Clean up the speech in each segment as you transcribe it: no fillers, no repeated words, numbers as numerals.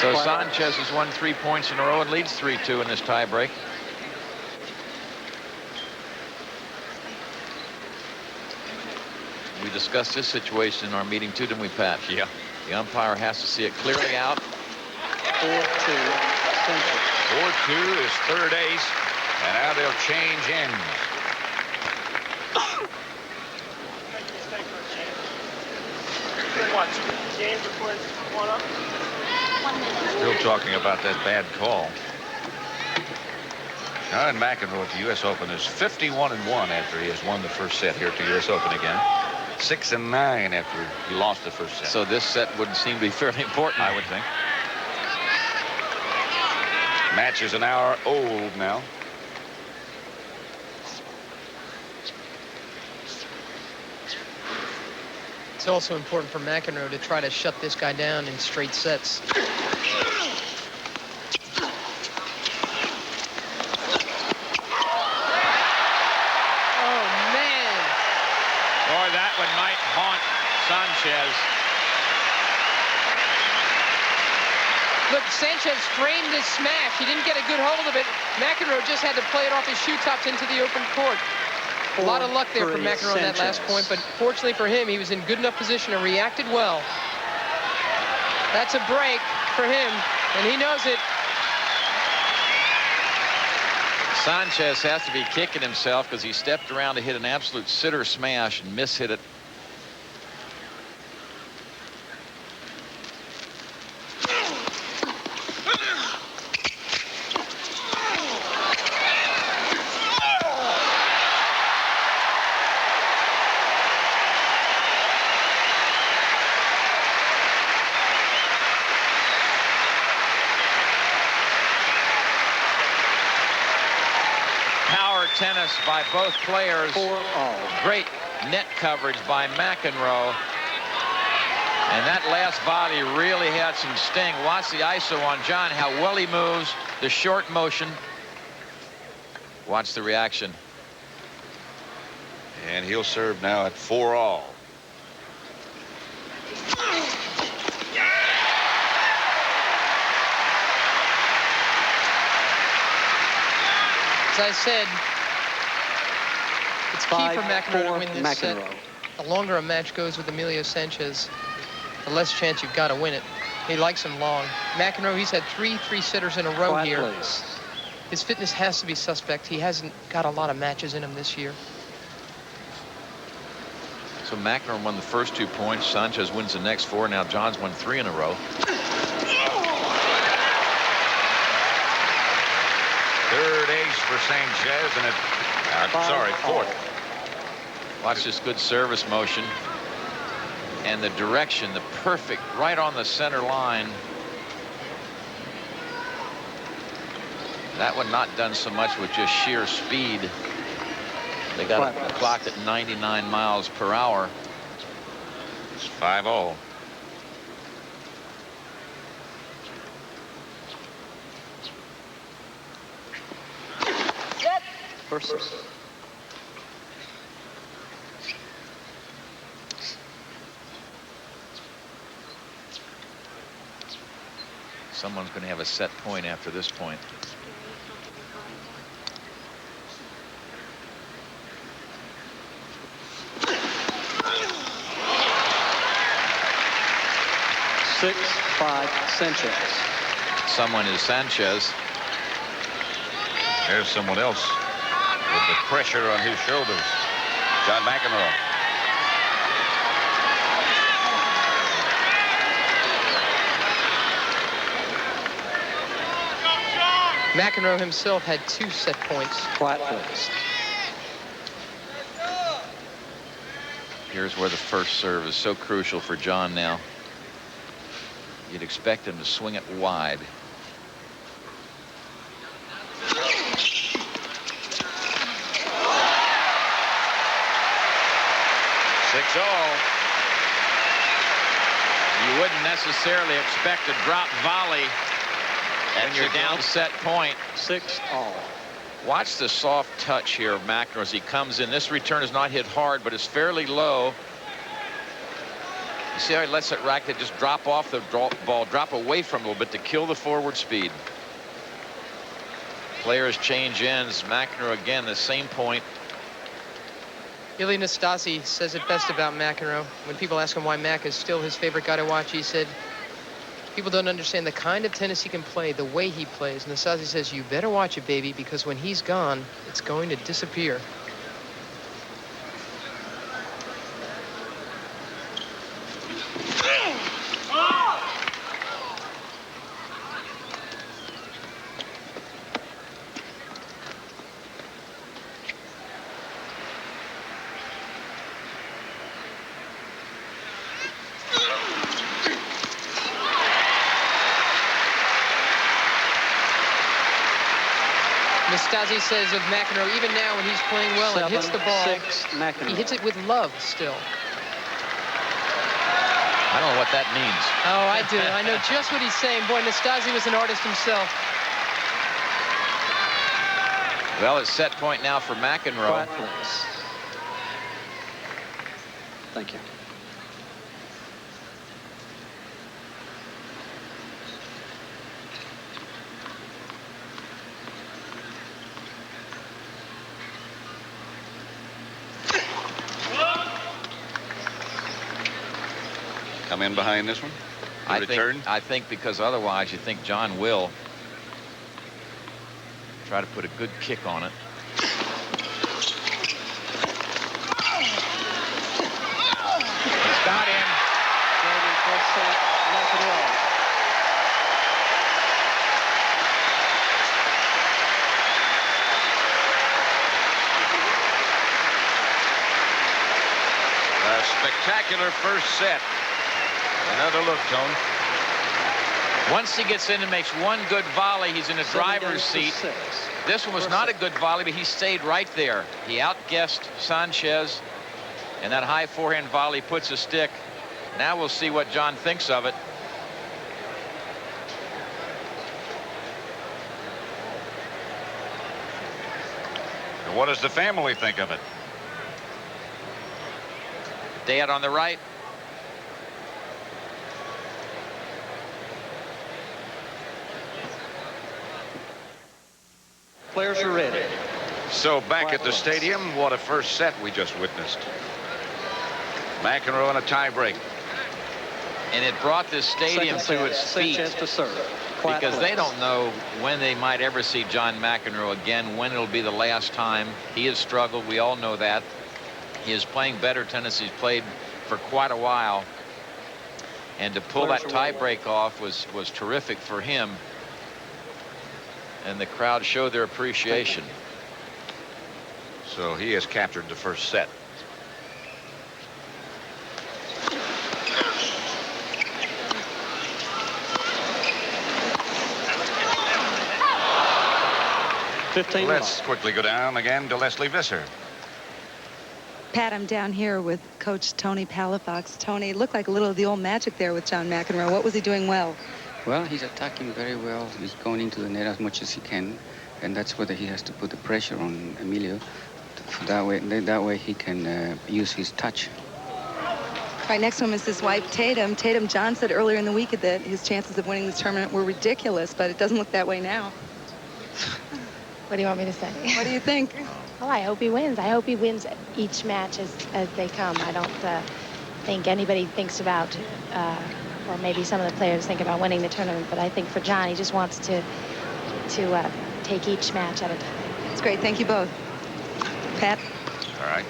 So Sanchez has won 3 points in a row and leads 3-2 in this tiebreak. We discussed this situation in our meeting too, didn't we, Pat? Yeah. The umpire has to see it clearly out. 4-2. 4-2 is third ace, and now they'll change ends. Still talking about that bad call. John McEnroe at the U.S. Open is 51-1 after he has won the first set here at the U.S. Open again. 6-9 after he lost the first set. So this set wouldn't seem to be fairly important, I would think. Match is an hour old now. It's also important for McEnroe to try to shut this guy down in straight sets. Sanchez. Look, Sanchez framed his smash. He didn't get a good hold of it. McEnroe just had to play it off his shoe tops into the open court. A lot of luck there for McEnroe on that last point, but fortunately for him, he was in good enough position and reacted well. That's a break for him, and he knows it. Sanchez has to be kicking himself because he stepped around to hit an absolute sitter smash and mishit it. Tennis by both players. 4-all. Great net coverage by McEnroe. And that last volley really had some sting. Watch the ISO on John, how well he moves, the short motion. Watch the reaction. And he'll serve now at 4-all. As I said, it's key for McEnroe to win this set. The longer a match goes with Emilio Sanchez, the less chance you've got to win it. He likes him long. McEnroe, he's had three-setters in a row here. Place. His fitness has to be suspect. He hasn't got a lot of matches in him this year. So McEnroe won the first 2 points. Sanchez wins the next 4. Now John's won 3 in a row. Third ace for Sanchez, and it, fourth. Watch this good service motion. And the direction, the perfect, right on the center line. That one not done so much with just sheer speed. They got it clocked at 99 miles per hour. It's 5-all. Versus. Someone's going to have a set point after this point. Six, 5, Sanchez. Someone is Sanchez. There's someone else with the pressure on his shoulders. John McEnroe. McEnroe himself had 2 set points. Flat place. Here's where the first serve is so crucial for John now. You'd expect him to swing it wide. You wouldn't necessarily expect a drop volley and you're down set point. 6-all. Watch the soft touch here of McEnroe as he comes in. This return is not hit hard, but it's fairly low. You see how he lets that racket just drop off the ball, drop away from a little bit to kill the forward speed. Players change ends. McEnroe again, the same point. Billy Nastasi says it best about McEnroe. When people ask him why Mac is still his favorite guy to watch, he said, people don't understand the kind of tennis he can play, the way he plays. Nastasi says, you better watch it, baby, because when he's gone, it's going to disappear. Nastasi says of McEnroe, even now when he's playing well and hits the ball, he hits it with love still. I don't know what that means. Oh, I do. I know just what he's saying. Boy, Nastasi was an artist himself. Well, it's set point now for McEnroe. Quiet, please. Thank you. Come in behind this one. I think because otherwise you think John will try to put a good kick on it. He's got him. A spectacular first set. Another look, Tone. Once he gets in and makes one good volley, he's in a driver's seat. This one was not a good volley, but he stayed right there. He outguessed Sanchez, and that high forehand volley puts a stick. Now we'll see what John thinks of it. And what does the family think of it? Dad on the right. Players are ready. So back at the stadium, what a first set we just witnessed. McEnroe in a tie-break. And it brought this stadium to its feet. Sanchez to serve. Because they don't know when they might ever see John McEnroe again, when it'll be the last time. He has struggled. We all know that. He is playing better tennis he's played for quite a while. And to pull that tie break off was terrific for him. And the crowd showed their appreciation. So he has captured the first set. Let's quickly go down again to Leslie Visser. Pat, I'm down here with Coach Tony Palafox. Tony, it looked like a little of the old magic there with John McEnroe. What was he doing well? Well, he's attacking very well. He's going into the net as much as he can, and that's whether he has to put the pressure on Emilio. That way he can use his touch. Right next to him is his wife, Tatum. Tatum, John said earlier in the week that his chances of winning this tournament were ridiculous, but it doesn't look that way now. What do you want me to say? What do you think? Well, I hope he wins. I hope he wins each match as they come. I don't think anybody thinks about, or maybe some of the players think about winning the tournament, but I think for John, he just wants to take each match at a time. That's great. Thank you both. Pat? All right.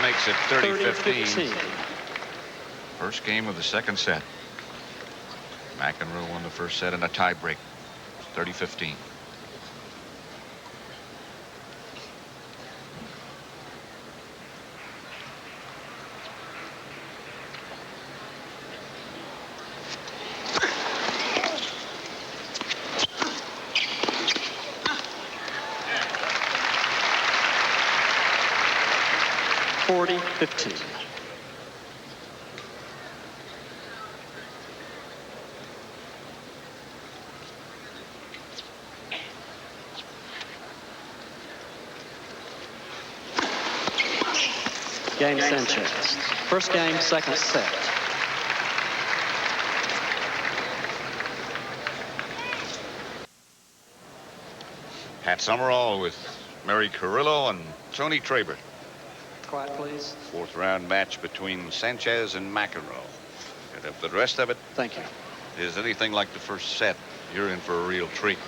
Makes it 30-15. First game of the second set. McEnroe won the first set in a tie break. 30-15. 40-15. Game Sanchez. First game, second set. Pat Summerall with Mary Carrillo and Tony Traber. Quiet, please. Fourth round match between Sanchez and McEnroe. And if the rest of it Thank you. is anything like the first set, you're in for a real treat.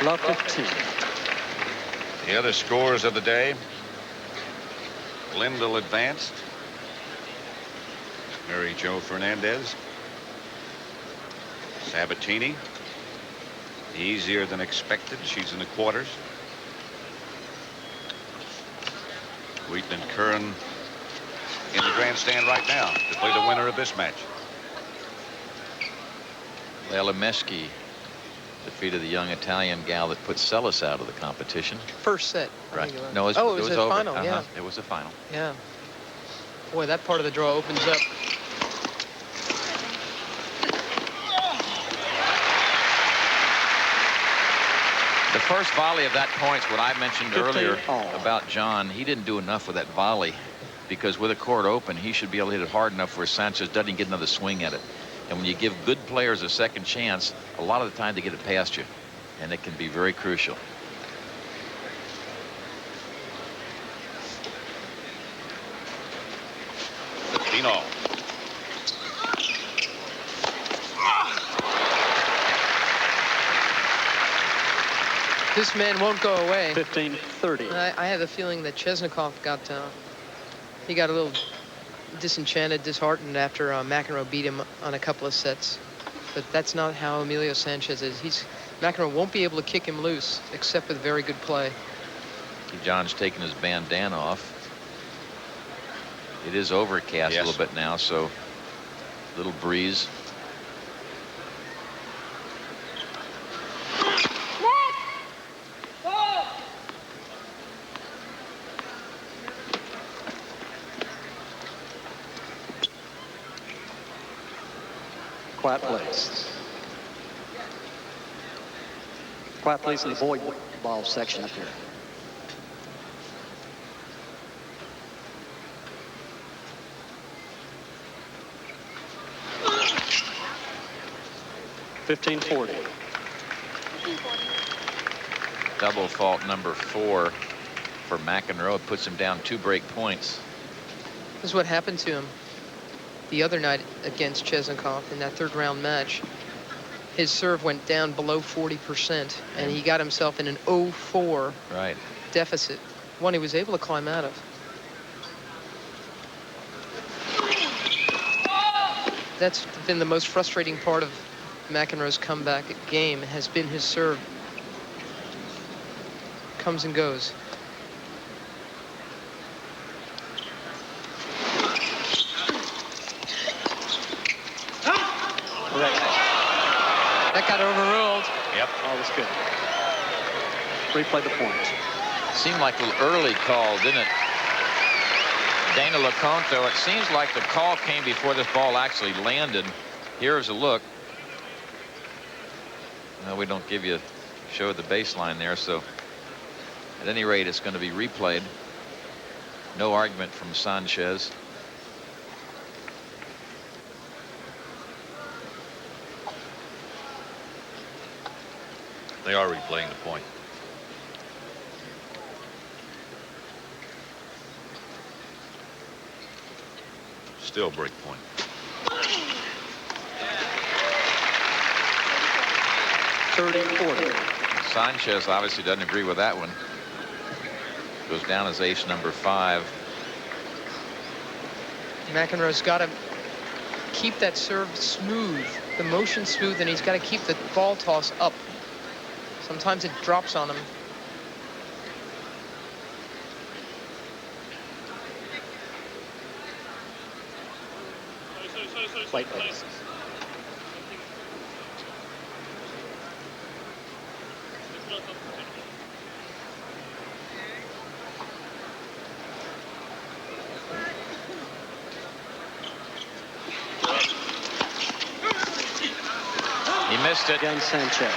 Love 15. The other scores of the day. Lindell advanced. Mary Jo Fernandez. Sabatini. Easier than expected. She's in the quarters. Wheaton and Curran in the grandstand right now to play the winner of this match. Leila Meschke defeated the young Italian gal that put Celis out of the competition. First set. Right. It No, was a over. final, yeah. It was a final. Yeah. Boy, that part of the draw opens up. The first volley of that point's what I mentioned 15 earlier all. about John. He didn't do enough with that volley because with the court open, he should be able to hit it hard enough where Sanchez doesn't get another swing at it. And when you give good players a second chance, a lot of the time they get it past you, and it can be very crucial. Pino. This man won't go away. 15-30. I have a feeling that Chesnikov he got a little disenchanted, disheartened after McEnroe beat him on a couple of sets. But that's not how Emilio Sanchez is. McEnroe won't be able to kick him loose except with very good play. John's taking his bandana off. It is overcast a little bit now, so a little breeze. Quiet, please. Quiet, please, in the void ball section up here. $15-40. Double fault number 4 for McEnroe. It puts him down 2 break points. This is what happened to him the other night against Chesnikov in that third round match. His serve went down below 40%, and he got himself in an 0-4 deficit, one he was able to climb out of. That's been the most frustrating part of McEnroe's comeback game, has been his serve. Comes and goes. That got overruled. Yep. All was good. Replay the point. Seemed like an early call, didn't it? Dana Leconto, it seems like the call came before this ball actually landed. Here's a look. No, we don't show the baseline there, so at any rate, it's going to be replayed. No argument from Sanchez. They are replaying the point. Still break point. Sanchez obviously doesn't agree with that one. Goes down as ace number 5. McEnroe's got to keep that serve smooth, the motion smooth, and he's got to keep the ball toss up. Sometimes it drops on him. Plate, please. He missed it. Again, Sanchez.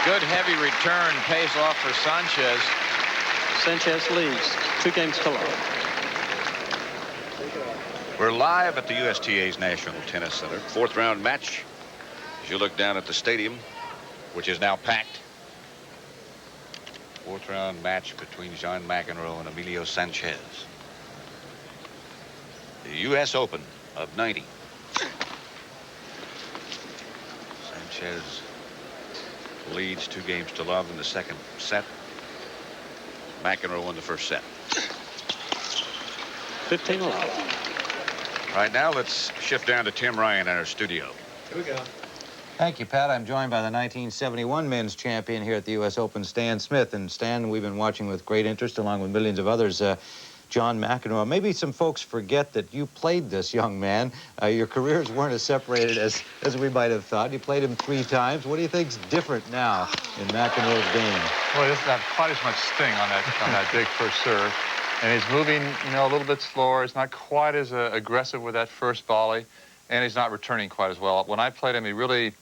Good heavy return pays off for Sanchez. Sanchez leads 2 games to love. We're live at the USTA's National Tennis Center. 4th round match. As you look down at the stadium, which is now packed. 4th round match between John McEnroe and Emilio Sanchez. The U.S. Open of 90. Sanchez leads 2 games to love in the 2nd set. McEnroe won the 1st set. 15-11. Right now, let's shift down to Tim Ryan in our studio. Here we go. Thank you, Pat. I'm joined by the 1971 men's champion here at the U.S. Open, Stan Smith. And Stan, we've been watching with great interest, along with millions of others, John McEnroe. Maybe some folks forget that you played this young man. Your careers weren't as separated as we might have thought. You played him 3 times. What do you think's different now in McEnroe's game? Well, he doesn't have quite as much sting on that big first serve. And he's moving, you know, a little bit slower. He's not quite as aggressive with that first volley, and he's not returning quite as well. When I played him, he really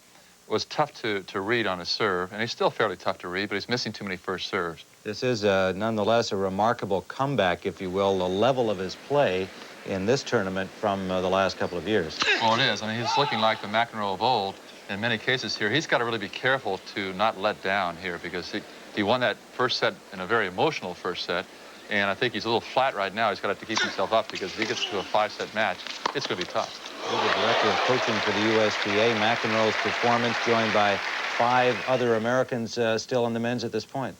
was tough to read on his serve, and he's still fairly tough to read, but he's missing too many first serves. This is nonetheless a remarkable comeback, if you will, the level of his play in this tournament from the last couple of years. Well, it is. I mean, he's looking like the McEnroe of old in many cases here. He's got to really be careful to not let down here, because he won that first set in a very emotional first set. And I think he's a little flat right now. He's got to have to keep himself up, because if he gets to a 5-set match, it's going to be tough. The director of coaching for the USTA, McEnroe's performance, joined by 5 other Americans still in the men's at this point.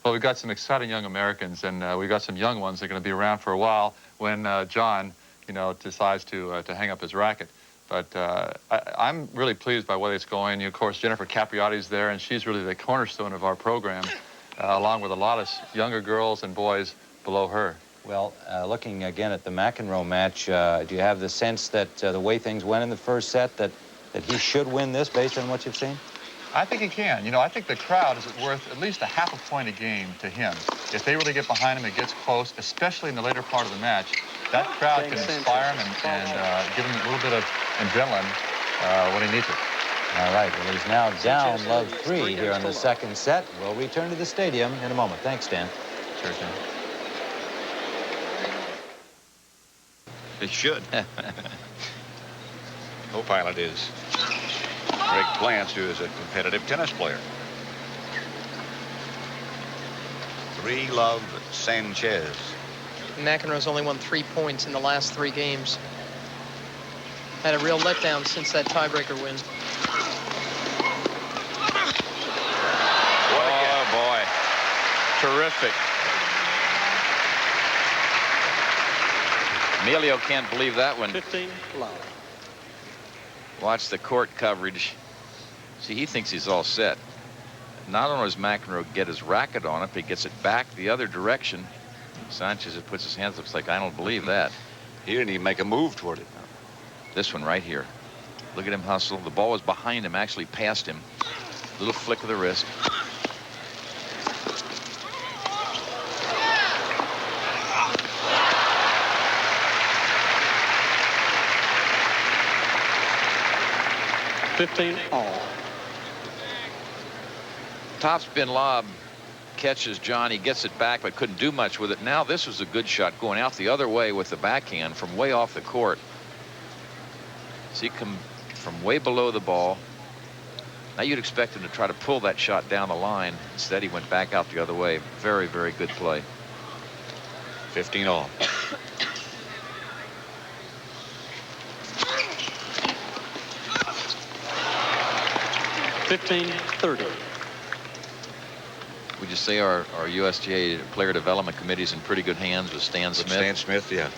Well, we've got some exciting young Americans, and we've got some young ones that are going to be around for a while when John, you know, decides to hang up his racket. But I'm really pleased by the way it's going. Of course, Jennifer Capriati's there, and she's really the cornerstone of our program, along with a lot of younger girls and boys below her. Well, looking again at the McEnroe match, do you have the sense that the way things went in the first set, that he should win this based on what you've seen? I think he can. You know, I think the crowd is worth at least a half a point a game to him. If they really get behind him, it gets close, especially in the later part of the match. That crowd can inspire him and give him a little bit of adrenaline when he needs it. All right, well, he's now down love 3 here in the 2nd set. We'll return to the stadium in a moment. Thanks, Dan. Sure, Dan. It should. Co-pilot is Greg Plants, who is a competitive tennis player. 3-love Sanchez. McEnroe's only won 3 points in the last 3 games. Had a real letdown since that tiebreaker win. Oh, boy. Terrific. Emilio can't believe that one. 15-love. Watch the court coverage. See, he thinks he's all set. Not only does McEnroe get his racket on it, but he gets it back the other direction. Sanchez puts his hands up. It's like, I don't believe that. He didn't even make a move toward it. This one right here. Look at him hustle. The ball was behind him, actually past him. Little flick of the wrist. $15 Topspin lob catches John. He gets it back, but couldn't do much with it. Now this was a good shot going out the other way with the backhand from way off the court. See, come from way below the ball. Now you'd expect him to try to pull that shot down the line. Instead, he went back out the other way. Very, very good play. 15-all. $15-30. Would you say our USGA player development committee is in pretty good hands with Stan Smith? Stan Smith, yeah.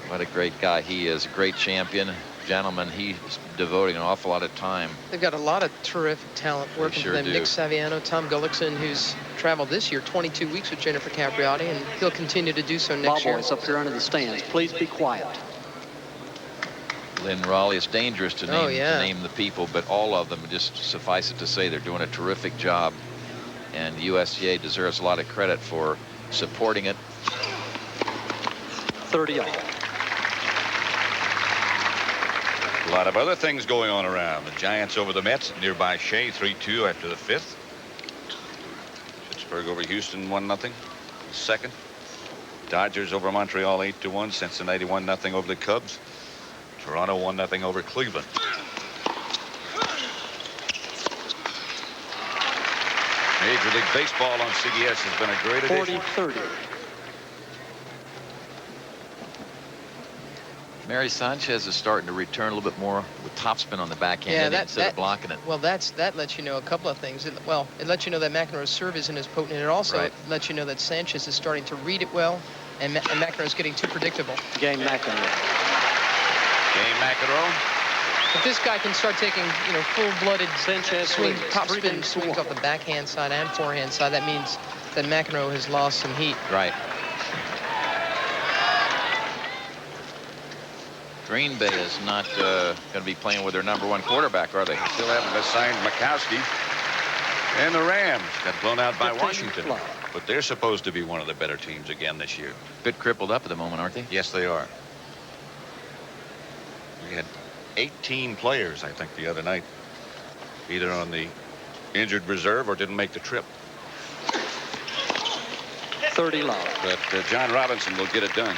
What a great guy he is. A great champion. Gentlemen, he's devoting an awful lot of time. They've got a lot of terrific talent working sure for them. do. Nick Saviano, Tom Gullickson, who's traveled this year 22 weeks with Jennifer Capriati, and he'll continue to do so next year. Ball boys up here under the stands, please be quiet. Lynn Raleigh, it's dangerous to name, Oh, yeah. to name the people, but all of them, just suffice it to say, they're doing a terrific job. And the USTA deserves a lot of credit for supporting it. 30 all. A lot of other things going on around. The Giants over the Mets, nearby Shea, 3-2 after the fifth. Pittsburgh over Houston, 1-0. Second. Dodgers over Montreal, 8-1. Cincinnati, 1-0 over the Cubs. Toronto, 1-0 over Cleveland. Major League Baseball on CBS has been a great addition. 40-30. Mary Sanchez is starting to return a little bit more with topspin on the backhand instead of blocking it. Well, that lets you know a couple of things. It lets you know that McEnroe's serve isn't as potent, and it also lets you know that Sanchez is starting to read it well, and McEnroe's getting too predictable. Game McEnroe. Game McEnroe. If this guy can start taking, full-blooded Sanchez swing, leads. topspin swings off the backhand side and forehand side, that means that McEnroe has lost some heat. Right. Green Bay is not going to be playing with their #1 quarterback, are they? Still haven't assigned McCoskey. And the Rams got blown out by Washington. But they're supposed to be one of the better teams again this year. Bit crippled up at the moment, aren't they? Yes, they are. We had 18 players, I think, the other night, either on the injured reserve or didn't make the trip. 30 low. But John Robinson will get it done.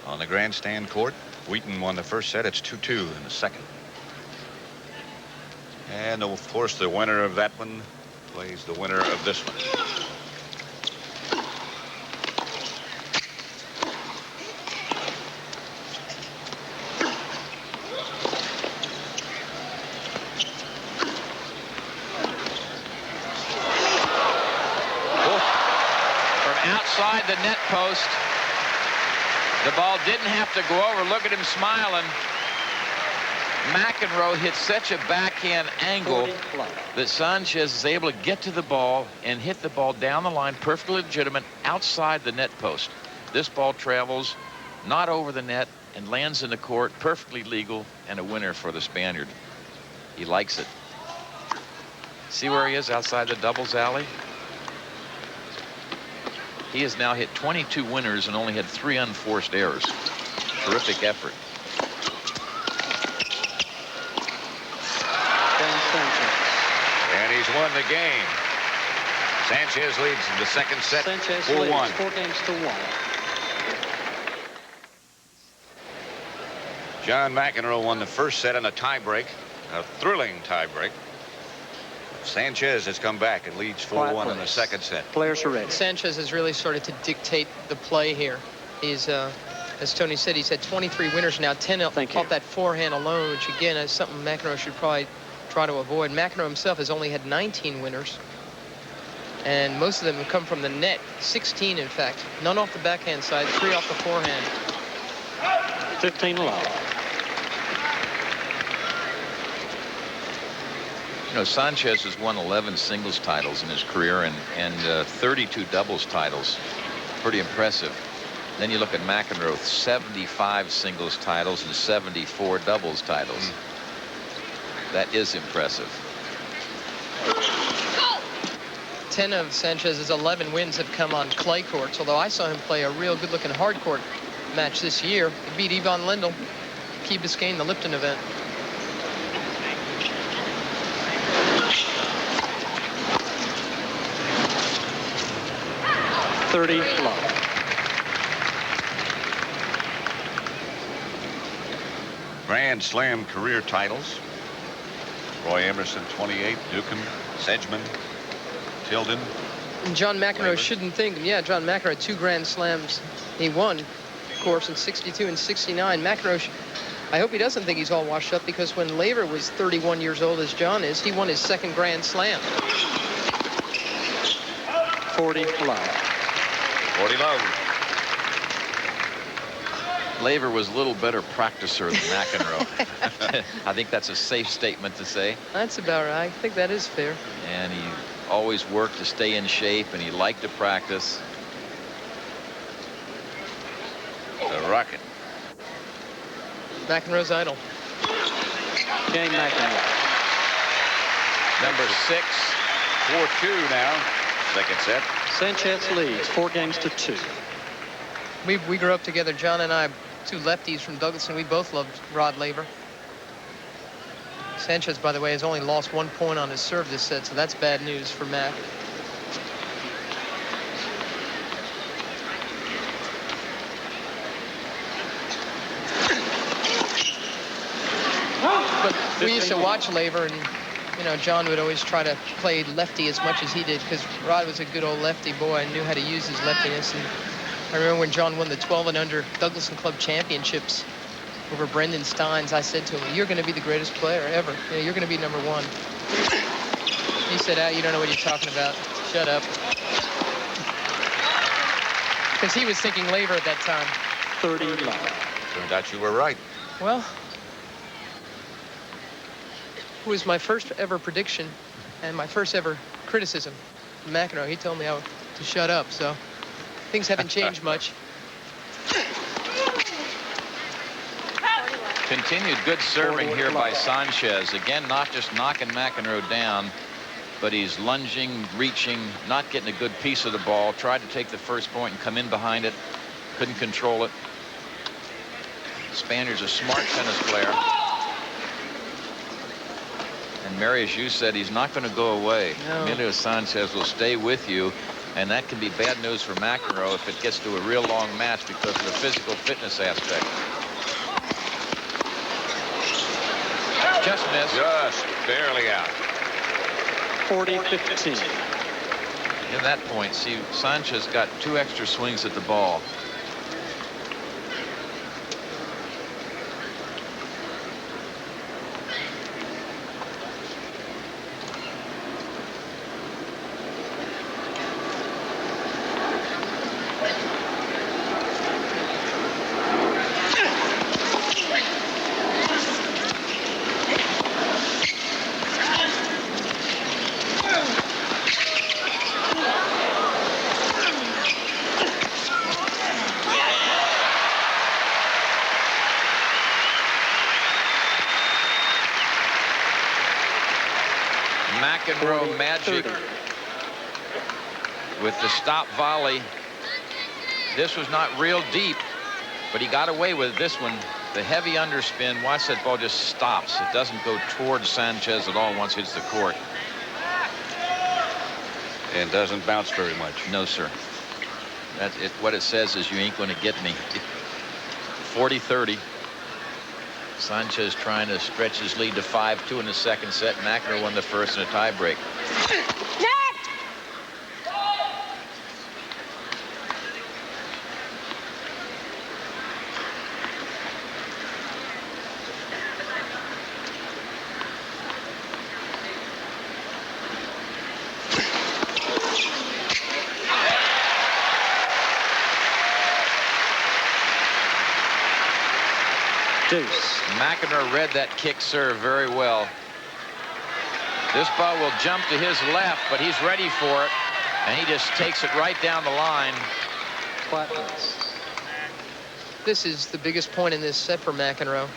On the grandstand court, Wheaton won the first set. It's 2-2 in the second. And, of course, the winner of that one plays the winner of this one. From outside the net post. The ball didn't have to go over. Look at him smiling. McEnroe hit such a backhand angle that Sanchez is able to get to the ball and hit the ball down the line, perfectly legitimate, outside the net post. This ball travels not over the net and lands in the court, perfectly legal, and a winner for the Spaniard. He likes it. See where he is outside the doubles alley? He has now hit 22 winners and only had 3 unforced errors. Terrific effort. And he's won the game. Sanchez leads the second set 4-1. 4 games to 1. John McEnroe won the first set in a tiebreak, a thrilling tiebreak. Sanchez has come back and leads 4-1 in the second set. Players are ready. Sanchez has really started to dictate the play here. He's, as Tony said, he's had 23 winners now, 10 off that forehand alone, which again is something McEnroe should probably try to avoid. McEnroe himself has only had 19 winners, and most of them have come from the net, 16 in fact. None off the backhand side, 3 off the forehand. 15 allowed. Sanchez has won 11 singles titles in his career and 32 doubles titles. Pretty impressive. Then you look at McEnroe, 75 singles titles and 74 doubles titles. That is impressive. 10 of Sanchez's 11 wins have come on clay courts, although I saw him play a real good-looking hard court match this year. He beat Yvonne Lendl, Key Biscayne, the Lipton event. Grand Slam career titles. Roy Emerson, 28. Newcomb, Sedgman, Tilden. And John McEnroe shouldn't think, John McEnroe had 2 Grand Slams. He won, of course, in 62 and 69. McEnroe, I hope he doesn't think he's all washed up, because when Laver was 31 years old, as John is, he won his 2nd Grand Slam. 40 love. 40 love. Laver was a little better practicer than McEnroe. I think that's a safe statement to say. That's about right. I think that is fair. And he always worked to stay in shape, and he liked to practice. The rocket. McEnroe's idol. Game McEnroe. Number 6. 4-2 now. Second set. Sanchez leads 4-2. We grew up together, John and I, two lefties from Douglas, and we both loved Rod Laver. Sanchez, by the way, has only lost 1 point on his serve this set, so that's bad news for Mac. But we used to watch Laver, and you know, John would always try to play lefty as much as he did, because Rod was a good old lefty boy and knew how to use his leftiness. And I remember when John won the 12 and under Douglas and Club championships over Brendan Steins, I said to him, "You're going to be the greatest player ever. You know, you're going to be number 1. He said, "Ah, you don't know what you're talking about. Shut up." Because he was thinking Laver at that time. 30 love. Turned out you were right. Well, it was my first ever prediction and my first ever criticism of McEnroe. He told me to shut up, so things haven't changed much. Continued good serving here by Sanchez. Again, not just knocking McEnroe down, but he's lunging, reaching, not getting a good piece of the ball. Tried to take the first point and come in behind it. Couldn't control it. Spaniard's a smart tennis player. And Mary, as you said, he's not going to go away. No. Emilio Sanchez will stay with you, and that can be bad news for McEnroe if it gets to a real long match because of the physical fitness aspect. Just missed. Just barely out. 40-15. At that point, see, Sanchez got 2 extra swings at the ball. McEnroe magic with the stop volley. This was not real deep, but he got away with this one. The heavy underspin. Watch that ball just stops. It doesn't go towards Sanchez at all once it hits the court. And doesn't bounce very much. No, sir. That's it. What it says is you ain't going to get me. 40-30. Sanchez trying to stretch his lead to 5-2 in the second set. McEnroe won the first in a tiebreak. Deuce. McEnroe read that kick serve very well. This ball will jump to his left, but he's ready for it, and he just takes it right down the line. This is the biggest point in this set for McEnroe.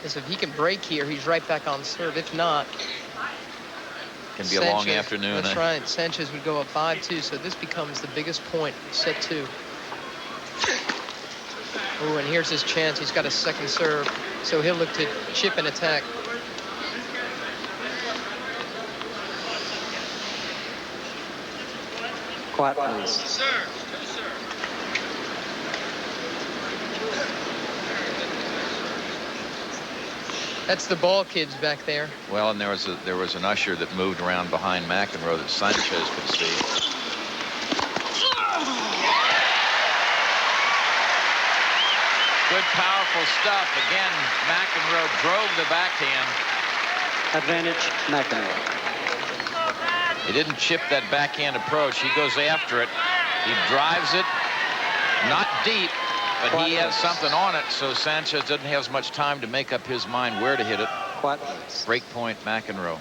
Is if he can break here, he's right back on serve. If not, Can be a long afternoon. That's right. Sanchez would go up 5-2, so this becomes the biggest point in set 2. Oh, and here's his chance. He's got a second serve, so he'll look to chip and attack. Quiet, please. That's the ball kids back there. Well, and there was an usher that moved around behind McEnroe that Sanchez could see. Good, powerful stuff. Again, McEnroe drove the backhand. Advantage, McEnroe. He didn't chip that backhand approach. He goes after it. He drives it, not deep, but he has something on it, so Sanchez doesn't have as much time to make up his mind where to hit it. Break point, McEnroe.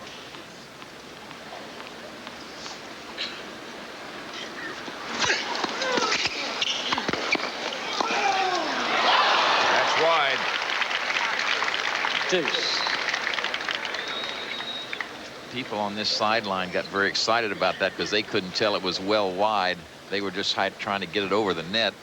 That's wide. Deuce. People on this sideline got very excited about that because they couldn't tell it was well wide. They were just trying to get it over the net.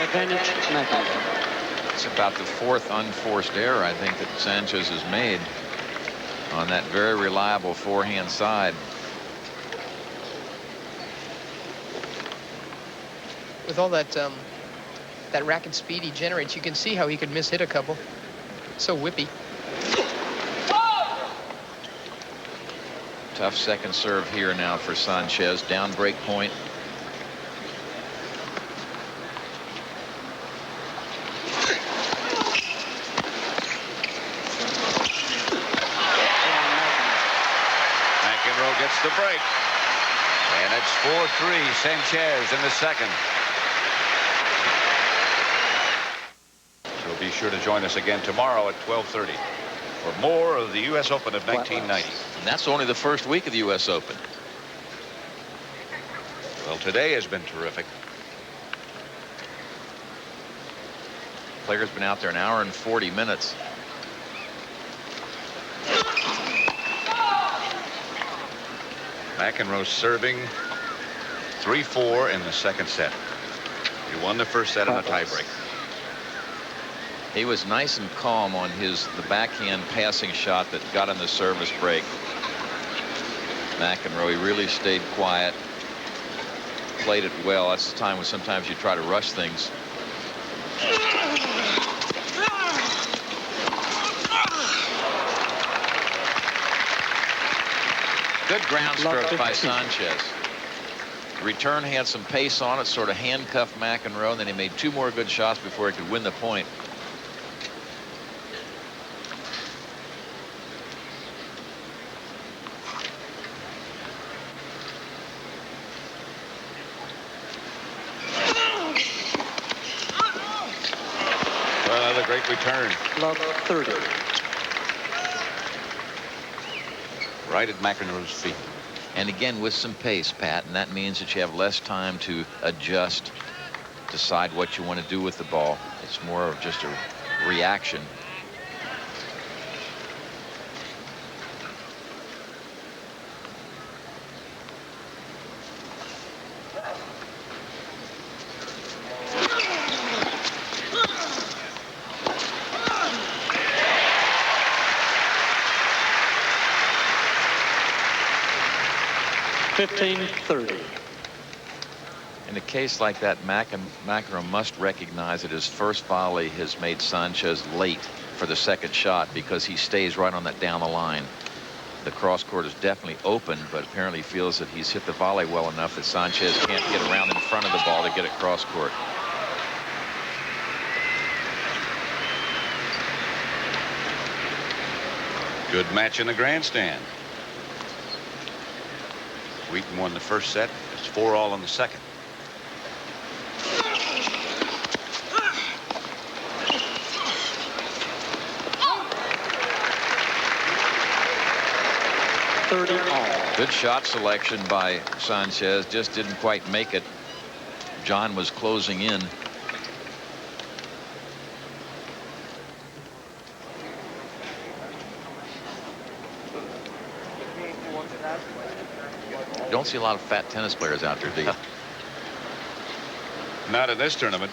Advantage, McEnroe. It's about the fourth unforced error, I think, that Sanchez has made on that very reliable forehand side. With all that that racket speed he generates, you can see how he could miss hit a couple. So whippy. Tough second serve here now for Sanchez. Down break point. Gets the break. And it's 4-3 Sanchez in the second. So be sure to join us again tomorrow at 12:30 for more of the U.S. Open of 1990. And that's only the first week of the U.S. Open. Well, today has been terrific. Player's been out there an hour and 40 minutes. McEnroe serving 3-4 in the second set. He won the first set in a tiebreak. He was nice and calm on the backhand passing shot that got in the service break. McEnroe, he really stayed quiet, played it well. That's the time when sometimes you try to rush things. Good ground stroke by Sanchez. Return had some pace on it, sort of handcuffed McEnroe, and then he made two more good shots before he could win the point. Well, another great return. Love 30. Right at McEnroe's feet. And again, with some pace, Pat, and that means that you have less time to adjust, decide what you want to do with the ball. It's more of just a reaction. In a case like that, McEnroe must recognize that his first volley has made Sanchez late for the second shot because he stays right on that down the line. The cross court is definitely open, but apparently feels that he's hit the volley well enough that Sanchez can't get around in front of the ball to get it cross court. Good match in the grandstand. Wheaton won the first set. It's 4-all in the second. Good shot selection by Sanchez. Just didn't quite make it. John was closing in. Don't see a lot of fat tennis players out there, do you? Not in this tournament.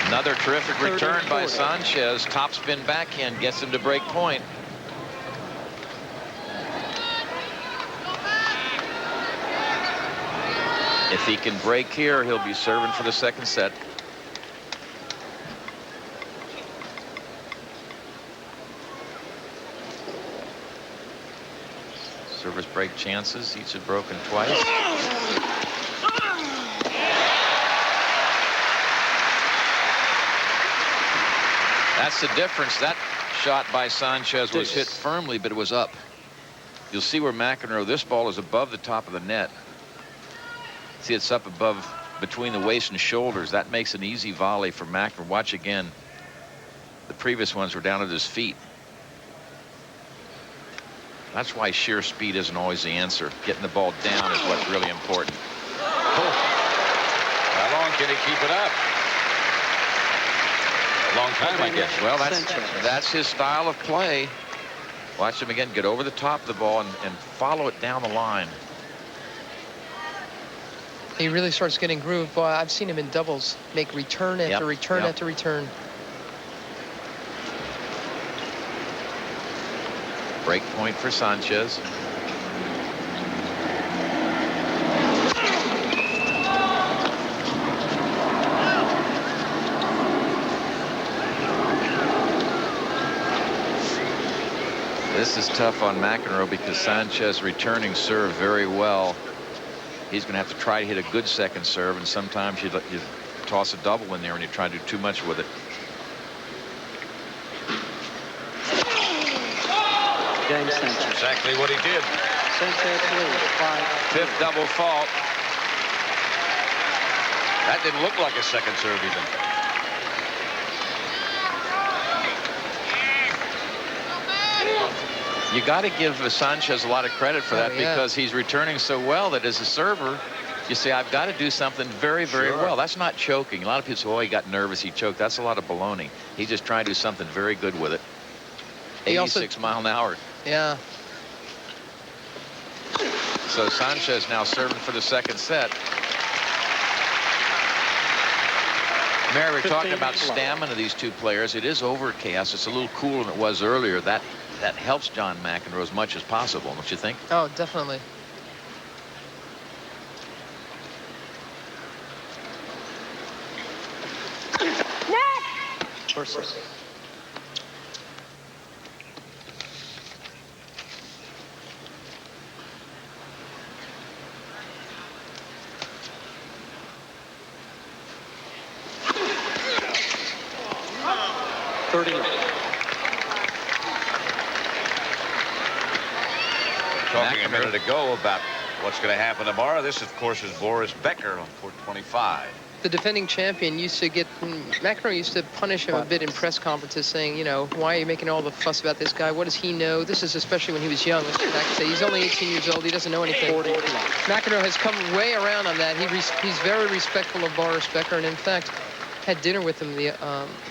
Another terrific return by Sanchez. Topspin backhand gets him to break point. If he can break here, he'll be serving for the second set. service break chances. Each have broken twice. That's the difference. That shot by Sanchez was hit firmly, but it was up. You'll see where McEnroe, this ball is above the top of the net. See, it's up above between the waist and shoulders. That makes an easy volley for McEnroe. Watch again. The previous ones were down at his feet. That's why sheer speed isn't always the answer. Getting the ball down is what's really important. Oh. How long can he keep it up? A long time, I guess. Well, that's his style of play. Watch him again get over the top of the ball and follow it down the line. He really starts getting groove. Boy, I've seen him in doubles make return after return after return. Break point for Sanchez. This is tough on McEnroe because Sanchez returning serve very well. He's going to have to try to hit a good second serve, and sometimes you toss a double in there and you try to do too much with it. James Sanchez. Exactly what he did. Sanchez lead, 5. Fifth double fault. That didn't look like a second serve even. You got to give Sanchez a lot of credit for that because he's returning so well that as a server, you say, I've got to do something very, very well. That's not choking. A lot of people say, oh, he got nervous, he choked. That's a lot of baloney. He's just trying to do something very good with it. 86 mile an hour. Yeah. So Sanchez now serving for the second set. Mary, we're talking about stamina of these two players. It is overcast. It's a little cooler than it was earlier. That helps John McEnroe as much as possible, don't you think? Oh, definitely. First serve. Talking a minute ago about what's going to happen tomorrow. This, of course, is Boris Becker on court 25. The defending champion used to get, McEnroe used to punish him a bit in press conferences saying, you know, why are you making all the fuss about this guy? What does he know? This is especially when he was young. He's only 18 years old. He doesn't know anything. McEnroe has come way around on that. He's very respectful of Boris Becker, and in fact, had dinner with him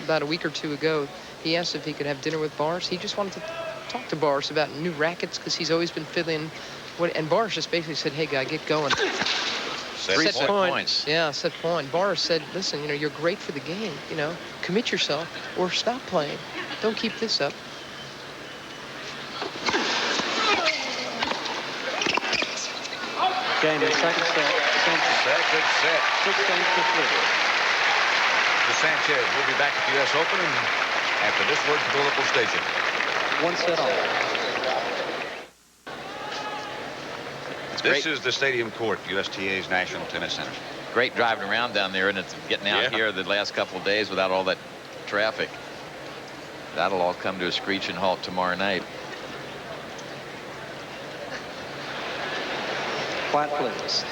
about a week or two ago. He asked if he could have dinner with Boris. He just wanted to talk to Boris about new rackets because he's always been fiddling. And Boris just basically said, hey, guy, get going. Set points. Yeah, set point. Boris said, listen, you know, you're great for the game. You know, commit yourself or stop playing. Don't keep this up. Game, second set. Second set. 6 games to 3. To Sanchez. We'll be back at the U.S. Open after this word from the local station. 1 set all. This is the stadium court, USTA's National Tennis Center. Great driving around down there, and it's getting out here the last couple of days without all that traffic. That'll all come to a screeching halt tomorrow night. Quiet, please.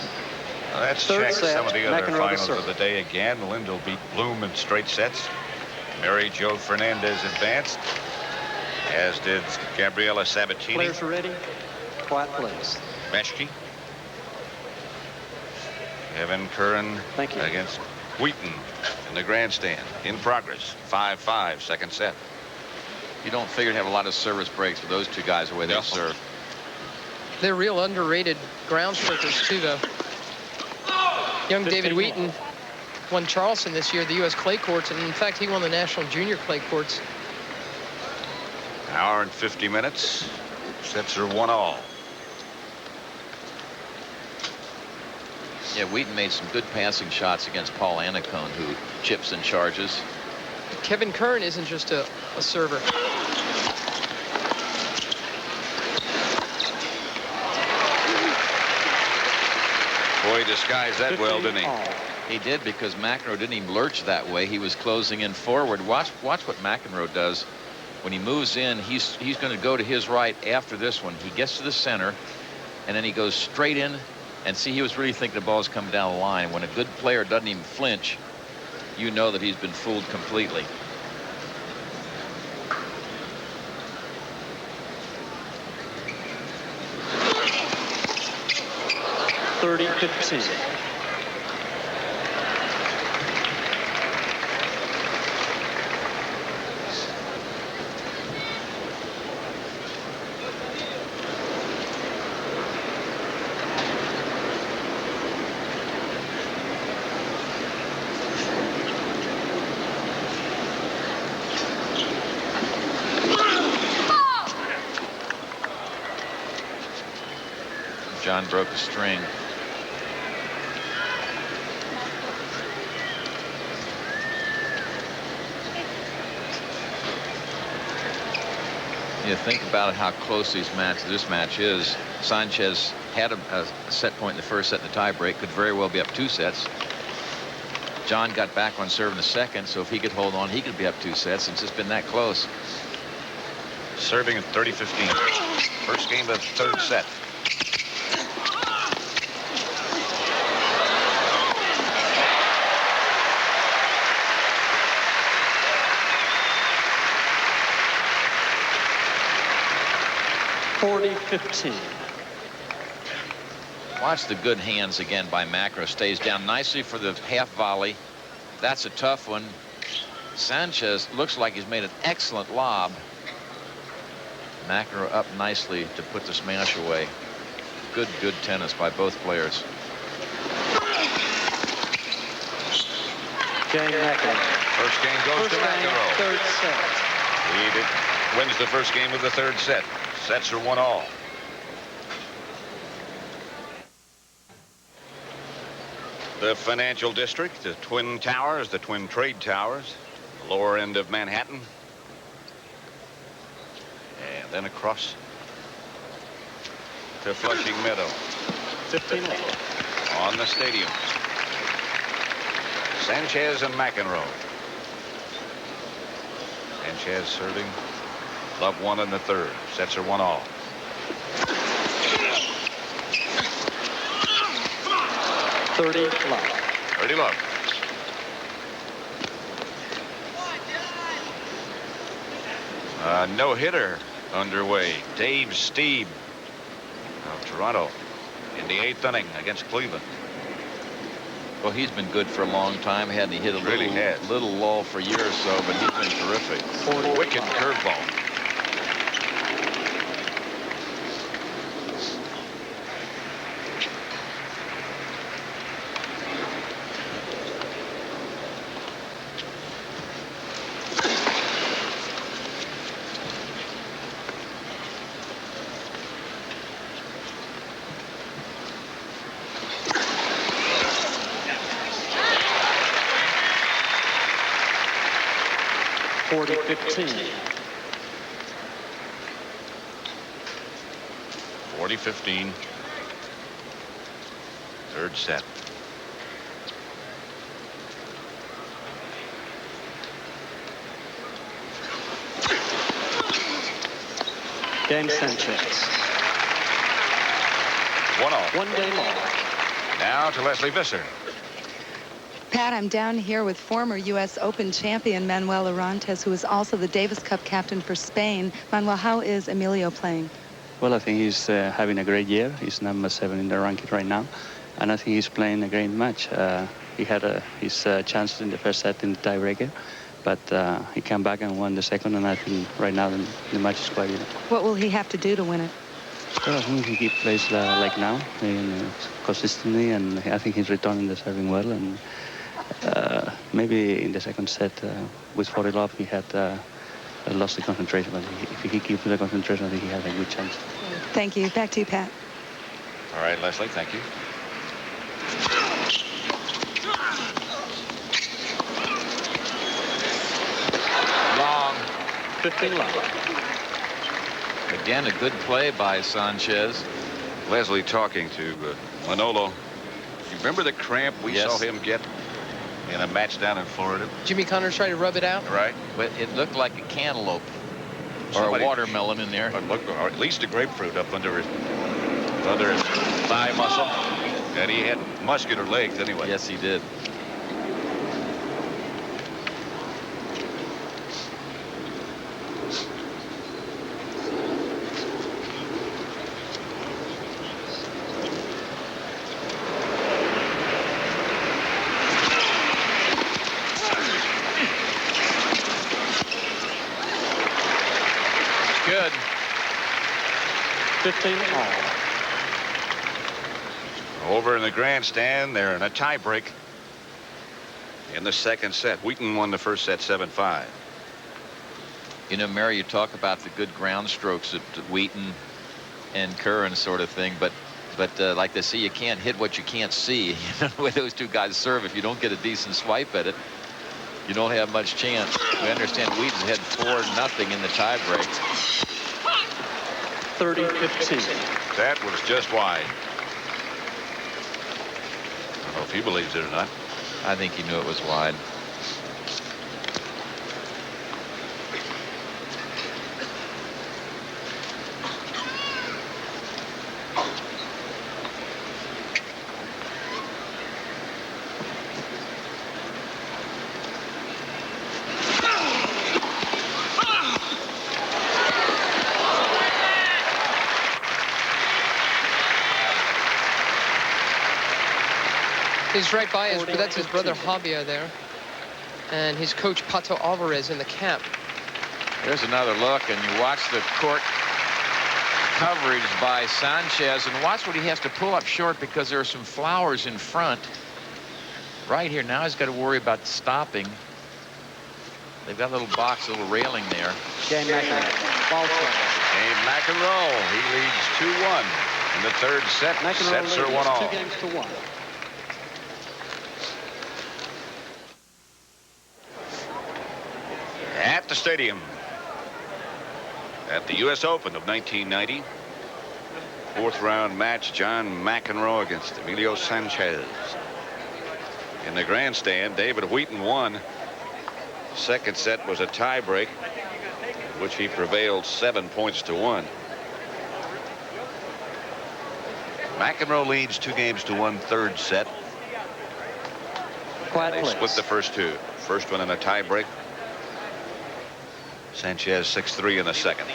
Well, let's Third check set, some of the other McEnroe finals serve. of the day again. Lindell beat Bloom in straight sets. Mary Jo Fernandez advanced, as did Gabriela Sabatini. Players are ready. Quiet, please. Meshki. Kevin Curran against Wheaton in the grandstand. In progress. 5-5, second set. You don't figure to have a lot of service breaks with those two guys the way they serve. They're real underrated ground strokers, too, though. Young David Wheaton won Charleston this year, the U.S. clay courts, and in fact, he won the national junior clay courts. Hour and 50 minutes. Sets are 1-all. Yeah, Wheaton made some good passing shots against Paul Annacone, who chips and charges. Kevin Curran isn't just a server. Boy, he disguised that well, didn't he? He did, because McEnroe didn't even lurch that way. He was closing in forward. Watch what McEnroe does. When he moves in, he's going to go to his right after this one. He gets to the center, and then he goes straight in. And see, he was really thinking the ball's coming down the line. When a good player doesn't even flinch, you know that he's been fooled completely. (30-15). John broke a string. You think about how close this match is. Sanchez had a set point in the first set in the tiebreak, could very well be up 2 sets. John got back on serve in the second, so if he could hold on, he could be up 2 sets. It's just been that close. Serving at 30-15. First game of the third set. (40-15). Watch the good hands again by McEnroe. Stays down nicely for the half volley. That's a tough one. Sanchez looks like he's made an excellent lob. McEnroe up nicely to put the smash away. Good tennis by both players. Game McEnroe. First game goes to McEnroe. Third set. He wins the first game of the third set. Sets are 1-all. The financial district, the Twin Towers, the Twin Trade Towers, the lower end of Manhattan. And then across to Flushing Meadow. 15 on the stadium. Sanchez and McEnroe. Sanchez serving. Love 1 in the third. Sets are 1-all. (30 love). No hitter underway. Dave Steeb of Toronto in the 8th inning against Cleveland. Well, he's been good for a long time. Hadn't he hit a little lull for a year or so, but he's been terrific. Wicked curveball. (40-15). 40-15. Third set. Game Sanchez. 1-all. 1 game all. Now to Leslie Visser. Pat, I'm down here with former U.S. Open champion Manuel Orantes, who is also the Davis Cup captain for Spain. Manuel, how is Emilio playing? Well, I think he's having a great year. He's number 7 in the ranking right now, and I think he's playing a great match. He had his chances in the first set in the tiebreaker, but he came back and won the second, and I think right now the match is quite even. What will he have to do to win it? Well, I think he plays like now, consistently, and I think he's returning the serving well, and maybe in the second set with 40 love he had lost the concentration, but if he keeps the concentration, I think he has a good chance. Thank you. Back to you, Pat. All right, Leslie, thank you. Long. 15 love. Again, a good play by Sanchez. Leslie talking to Manolo. He Remember the cramp we Yes. saw him get in a match down in Florida? Jimmy Connors tried to rub it out. Right. But it looked like a cantaloupe or Somebody- a watermelon in there. Or at least a grapefruit up under his thigh muscle. And he had muscular legs anyway. Yes, he did. Good. 15 all. Over in the grandstand, they're in a tiebreak in the second set. Wheaton won the first set 7-5. You know, Mary, you talk about the good ground strokes at Wheaton and Curran sort of thing, but like they say, you can't hit what you can't see. You know, the way those two guys serve, if you don't get a decent swipe at it, you don't have much chance. We understand Wheaton's had 4-0 in the tiebreak. 30-15. That was just wide. I don't know if he believes it or not. I think he knew it was wide. He's right by us, but that's his brother Javier there. And his coach Pato Alvarez in the cap. There's another look, and you watch the court coverage by Sanchez, and watch what he has to pull up short because there are some flowers in front. Right here, now he's got to worry about stopping. They've got a little box, a little railing there. Game McEnroe. Ball change. Game McEnroe. He leads 2-1 in the third set. McEnroe Sets her leads 1-all. 2-1. At the stadium at the U.S. Open of 1990. Fourth round match, John McEnroe against Emilio Sanchez. In the grandstand, David Wheaton won. Second set was a tiebreak, in which he prevailed 7-1. McEnroe leads 2-1 third set. Quiet, They please. split the first two. First one in a tiebreak. Sanchez 6-3 in the second.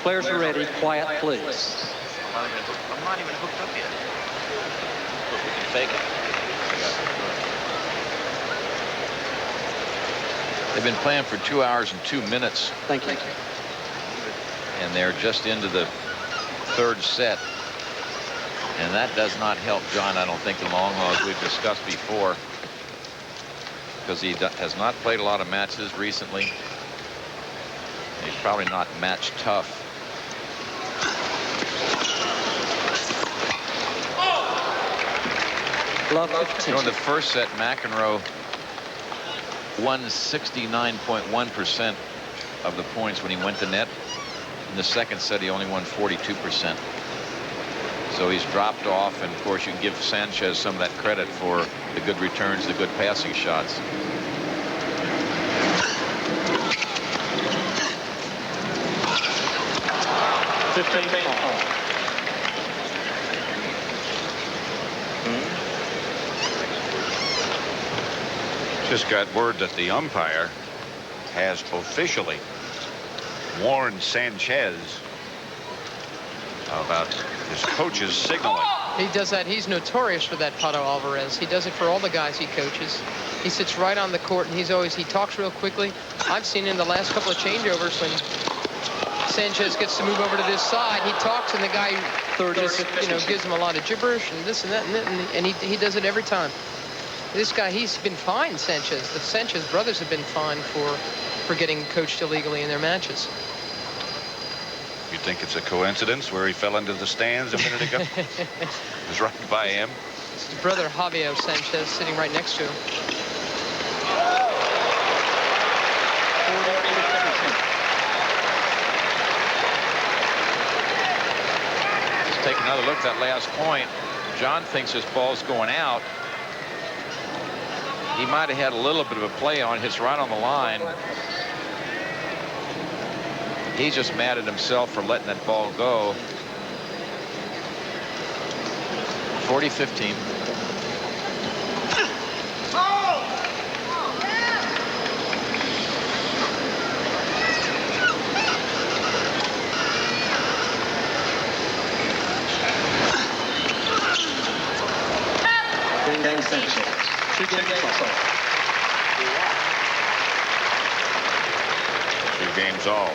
Players are ready. Quiet, please. I'm not even hooked up yet. But we can fake it. They've been playing for 2 hours and 2 minutes. Thank you. And they're just into the third set. And that does not help John, I don't think, in the long haul, as we've discussed before, because he has not played a lot of matches recently. He's probably not match tough. Love You know, 15. in the first set, McEnroe won 69.1% of the points when he went to net. In the second set, he only won 42%. So he's dropped off, and of course you can give Sanchez some of that credit for the good returns, the good passing shots. Just got word that the umpire has officially warned Sanchez about his coach's signaling. He does that. He's notorious for that, Pato Alvarez. He does it for all the guys he coaches. He sits right on the court, and he talks real quickly. I've seen in the last couple of changeovers when Sanchez gets to move over to this side, he talks, and the guy just, gives him a lot of gibberish and this and that and he does it every time. This guy, he's been fined, Sanchez. The Sanchez brothers have been fined for getting coached illegally in their matches. You think it's a coincidence where he fell into the stands a minute ago? It was right by him. It's his brother Javier Sanchez sitting right next to him. Let's take another look at that last point. John thinks his ball's going out. He might have had a little bit of a play on. Hits right on the line. He's just mad at himself for letting that ball go. 40-15. Two games all.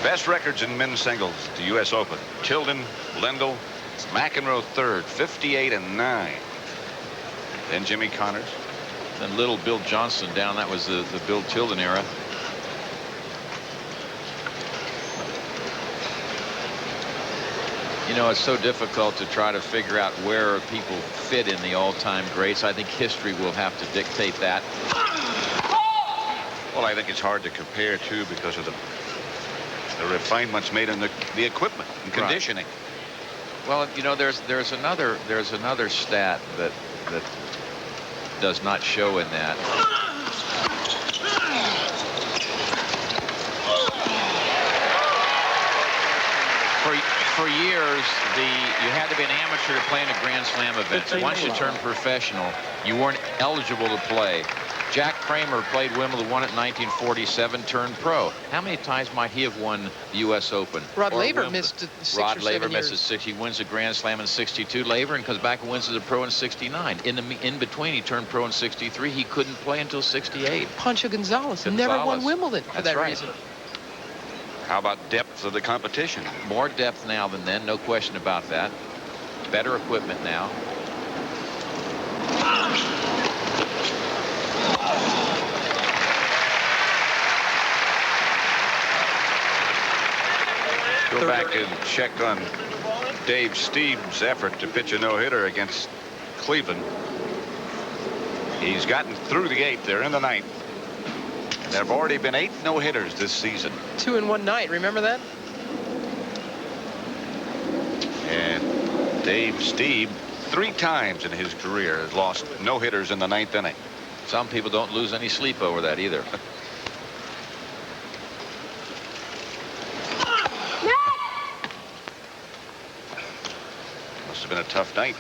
Best records in men's singles at the U.S. Open. Tilden, Lendl, McEnroe third, 58-9. Then Jimmy Connors. Then little Bill Johnson down. That was the Bill Tilden era. You know, it's so difficult to try to figure out where people fit in the all-time greats. I think history will have to dictate that. Well, I think it's hard to compare too because of the refinements made in the equipment and conditioning. Right. Well, you know, there's another stat that does not show in that. For years, you had to be an amateur to play in a Grand Slam event. Once you turned professional, you weren't eligible to play. Jack Kramer played Wimbledon, won it in 1947, turned pro. How many times might he have won the U.S. Open? Rod Laver missed 6 or 7 Rod Laver years. misses 6. He wins a Grand Slam in 62. Laver and comes back and wins as a pro in 69. In between, he turned pro in 63. He couldn't play until 68. Pancho Gonzalez never won Wimbledon for that reason. How about depth of the competition? More depth now than then, no question about that. Better equipment now. Go back and check on Dave Steeb's effort to pitch a no-hitter against Cleveland. He's gotten through the 8th. They're in the 9th. There have already been 8 no-hitters this season. 2 in one night. Remember that? And Dave Steeb, 3 times in his career, has lost no-hitters in the 9th inning. Some people don't lose any sleep over that either. Must have been a tough night.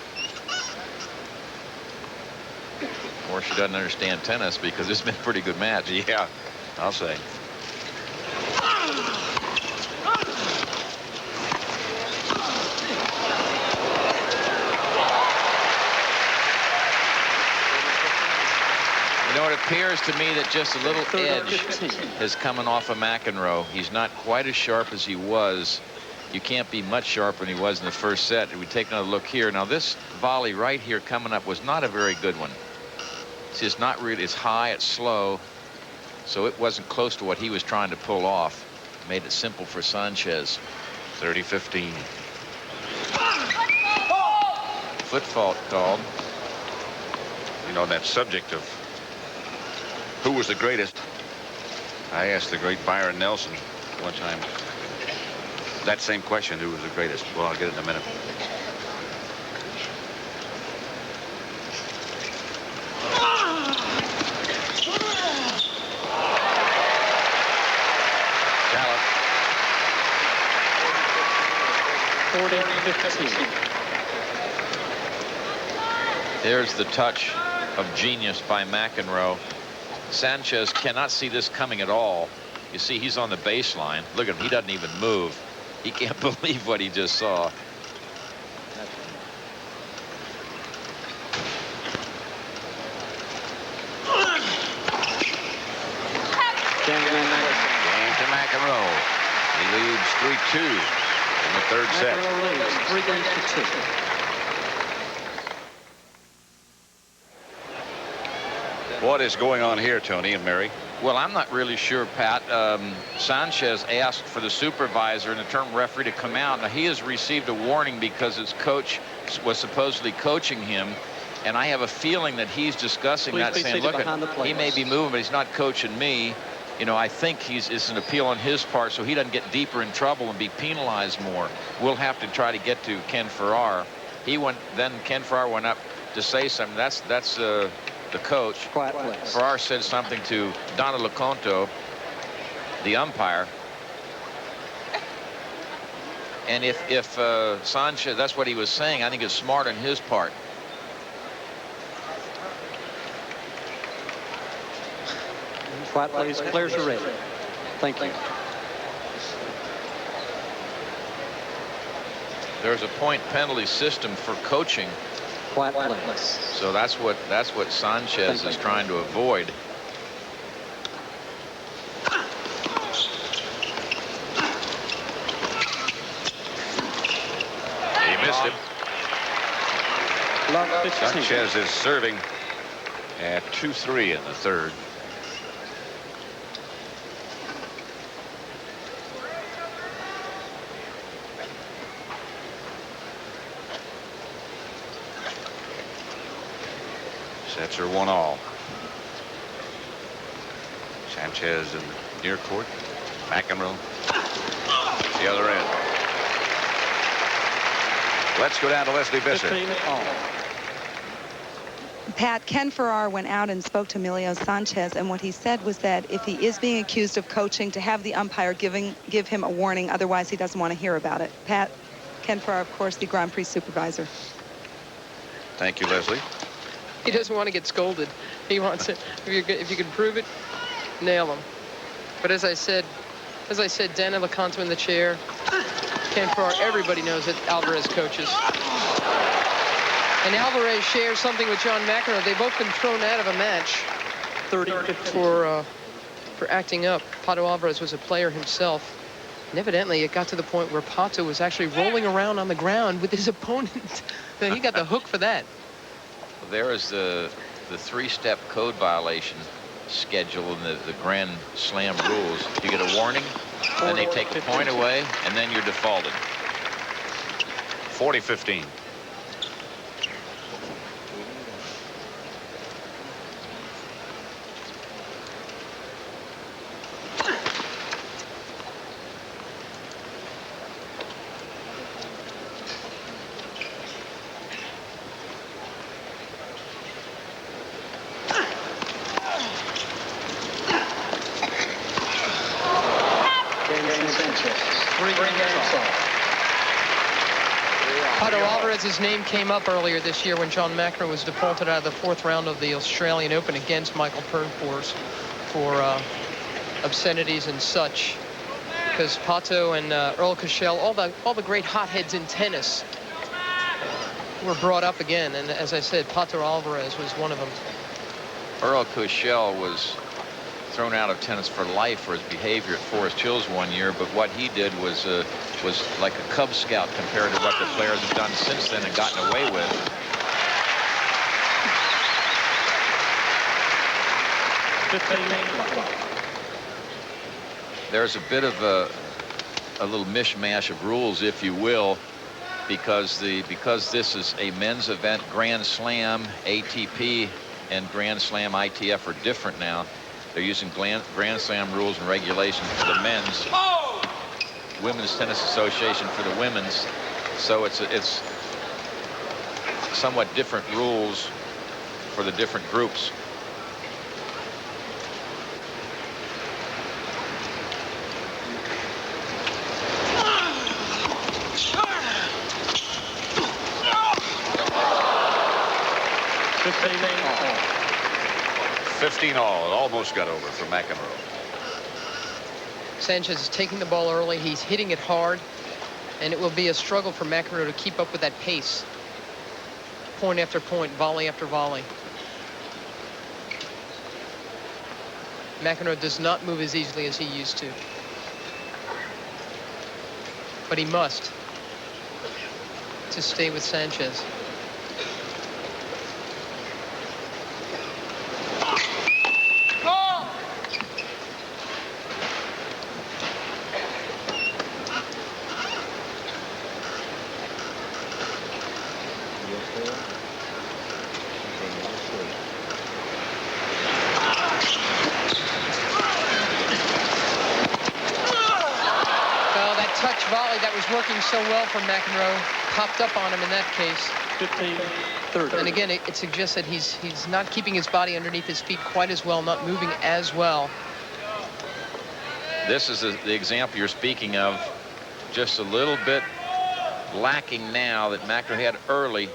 Or she doesn't understand tennis because it's been a pretty good match. Yeah, I'll say. You know, it appears to me that just a little edge is coming off of McEnroe. He's not quite as sharp as he was. You can't be much sharper than he was in the first set. We take another look here. Now, this volley right here coming up was not a very good one. It's just not really, it's high, it's slow. So it wasn't close to what he was trying to pull off. Made it simple for Sanchez. 30-15. Foot fault called. You know, that subject of who was the greatest, I asked the great Byron Nelson one time that same question, who was the greatest. Well, I'll get it in a minute. Talent. 40-15. There's the touch of genius by McEnroe. Sanchez cannot see this coming at all. You see, he's on the baseline. Look at him. He doesn't even move. He can't believe what he just saw. Game to McEnroe. He leads 3-2 in the third set. McEnroe leads 3 games to 2. What is going on here, Tony and Mary? Well, I'm not really sure, Pat. Sanchez asked for the supervisor and the term referee to come out. Now, he has received a warning because his coach was supposedly coaching him. And I have a feeling that he's discussing that, saying, look, he may be moving, but he's not coaching me. you know, I think it's an appeal on his part so he doesn't get deeper in trouble and be penalized more. We'll have to try to get to Ken Farrar. Then Ken Farrar went up to say something. That's the coach. Quiet, please. Farrar said something to Donna Leconto, the umpire. And if Sanchez, that's what he was saying, I think it's smart on his part. Quiet, please. Players are ready. Thank you. There's a point penalty system for coaching. Quiet, please. So that's what Sanchez is trying to avoid. He missed him. Sanchez is serving at 2-3 in the third. Sets are 1-all. Sanchez in the near court. McEnroe the other end. Let's go down to Leslie Visser. Pat, Ken Farrar went out and spoke to Emilio Sanchez, and what he said was that if he is being accused of coaching, to have the umpire give him a warning, otherwise he doesn't want to hear about it. Pat, Ken Farrar, of course, the Grand Prix supervisor. Thank you, Leslie. He doesn't want to get scolded. He wants it. If you can prove it, nail him. But as I said, Dana Leconto in the chair, Ken Farrar, everybody knows that Alvarez coaches. And Alvarez shares something with John McEnroe. They've both been thrown out of a match 30 for acting up. Pato Alvarez was a player himself. And evidently, it got to the point where Pato was actually rolling around on the ground with his opponent. He got the hook for that. There is the three-step code violation schedule in the Grand Slam rules. You get a warning, then they take a point away, and then you're defaulted. 40-15. Pato Alvarez's name came up earlier this year when John McEnroe was defaulted out of the 4th round of the Australian Open against Michael Pernfors for obscenities and such. Because Pato and Earl Kushel, all the great hotheads in tennis, were brought up again. And as I said, Pato Alvarez was one of them. Earl Kushel was thrown out of tennis for life for his behavior at Forest Hills one year, but what he did was like a Cub Scout compared to what the players have done since then and gotten away with. There's a bit of a little mishmash of rules, if you will, because this is a men's event. Grand Slam, ATP, and Grand Slam ITF are different now. They're using Grand Slam rules and regulations for the men's. Women's Tennis Association for the women's. So it's somewhat different rules for the different groups. All. It almost got over for McEnroe. Sanchez is taking the ball early. He's hitting it hard, and it will be a struggle for McEnroe to keep up with that pace. Point after point, volley after volley. McEnroe does not move as easily as he used to. But he must to stay with Sanchez. volley that was working so well for McEnroe popped up on him in that case. 15-30. And again, it suggests that he's not keeping his body underneath his feet quite as well, not moving as well. This is the example you're speaking of. Just a little bit lacking now that McEnroe had early.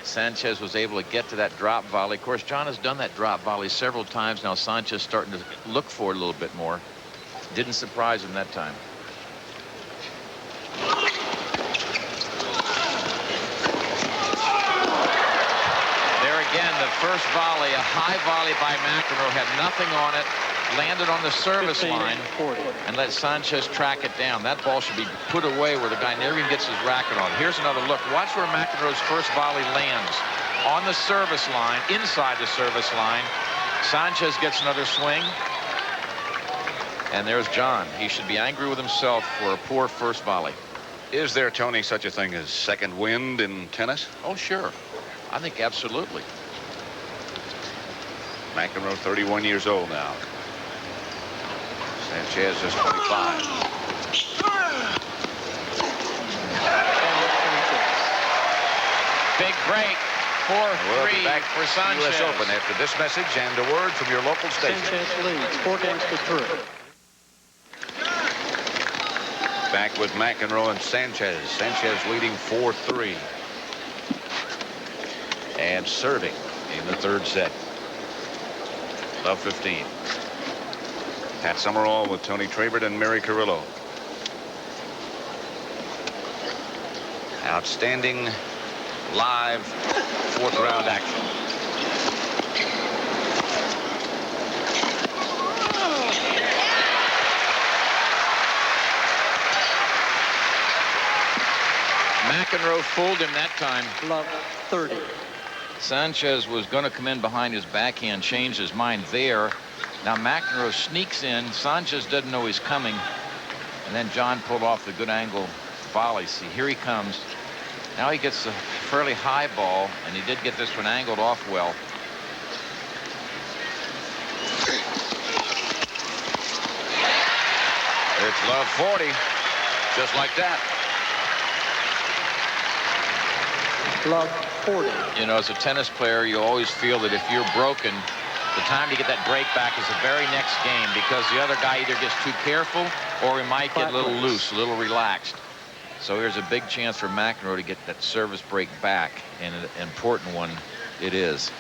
Sanchez was able to get to that drop volley. Of course, John has done that drop volley several times now. Sanchez starting to look for it a little bit more. Didn't surprise him that time. There again, the first volley, a high volley by McEnroe, had nothing on it. Landed on the service line and let Sanchez track it down. That ball should be put away where the guy never even gets his racket on. Here's another look. Watch where McEnroe's first volley lands. On the service line, inside the service line. Sanchez gets another swing. And there's John. He should be angry with himself for a poor first volley. Is there, Tony, such a thing as second wind in tennis? Oh, sure. I think absolutely. McEnroe, 31 years old now. Sanchez is 25. Big break. 4-3 We'll be back for Sanchez. U.S. Open after this message and a word from your local station. Sanchez leads 4-3. Back with McEnroe and Sanchez. Sanchez leading 4-3. And serving in the third set. Love 15. Pat Summerall with Tony Trabert and Mary Carrillo. Outstanding live fourth round action. McEnroe fooled him that time. Love 30. Sanchez was going to come in behind his backhand, changed his mind there. Now McEnroe sneaks in. Sanchez doesn't know he's coming. And then John pulled off the good angle volley. See, here he comes. Now he gets a fairly high ball, and he did get this one angled off well. It's love 40. Just like that. Love 40. You know, as a tennis player, you always feel that if you're broken, the time to get that break back is the very next game, because the other guy either gets too careful or he might get a little loose, a little relaxed. So here's a big chance for McEnroe to get that service break back, and an important one it is.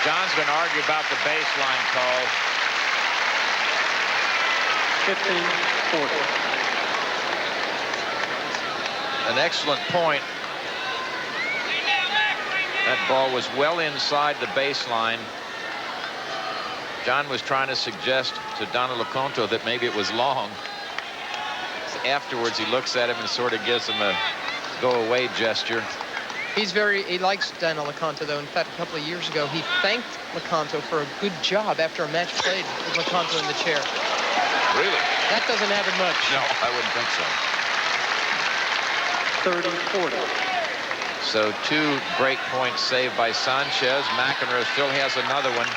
John's going to argue about the baseline call. 15-40. An excellent point. That ball was well inside the baseline. John was trying to suggest to Donald Leconto that maybe it was long. Afterwards, he looks at him and sort of gives him a go-away gesture. He likes Donald Leconto, though. In fact, a couple of years ago, he thanked Leconto for a good job after a match played with Leconto in the chair. Really? That doesn't happen much. No, I wouldn't think so. 30-40. So 2 break points saved by Sanchez. McEnroe still has another one.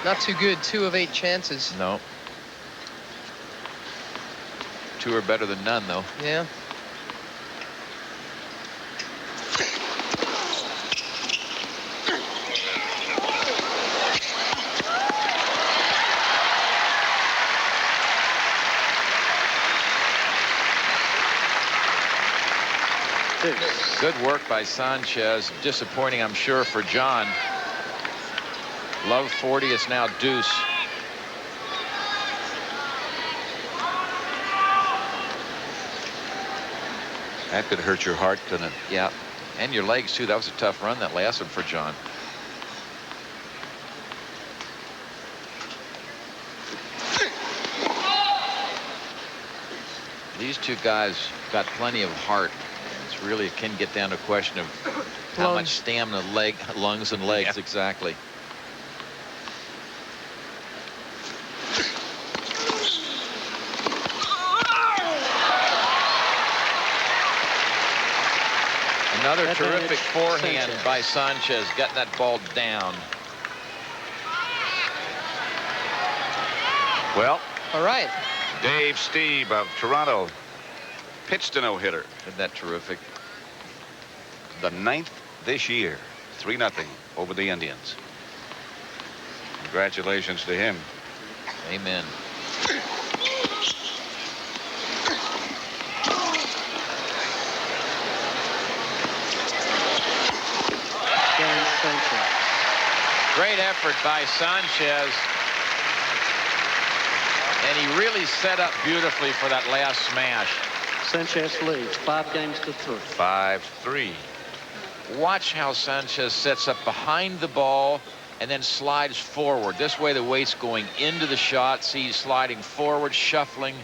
Not too good. 2 of 8 chances. No. 2 are better than none, though. Yeah. Good work by Sanchez. Disappointing, I'm sure, for John. Love 40 is now deuce. That could hurt your heart, couldn't it? Yeah, and your legs too. That was a tough run, that last one for John. These two guys got plenty of heart. It's really, it can get down to a question of how much stamina, lungs and legs, exactly. Another Advantage, terrific forehand Sanchez. by Sanchez, getting that ball down. Well, All right. Dave Stieb of Toronto pitched a no-hitter. Isn't that terrific? The 9th this year. 3-0 over the Indians. Congratulations to him. Amen. Dan Sanchez. Great effort by Sanchez. And he really set up beautifully for that last smash. Sanchez leads 5-3. 5-3. Watch how Sanchez sets up behind the ball and then slides forward. This way the weight's going into the shot. See, he's sliding forward, shuffling,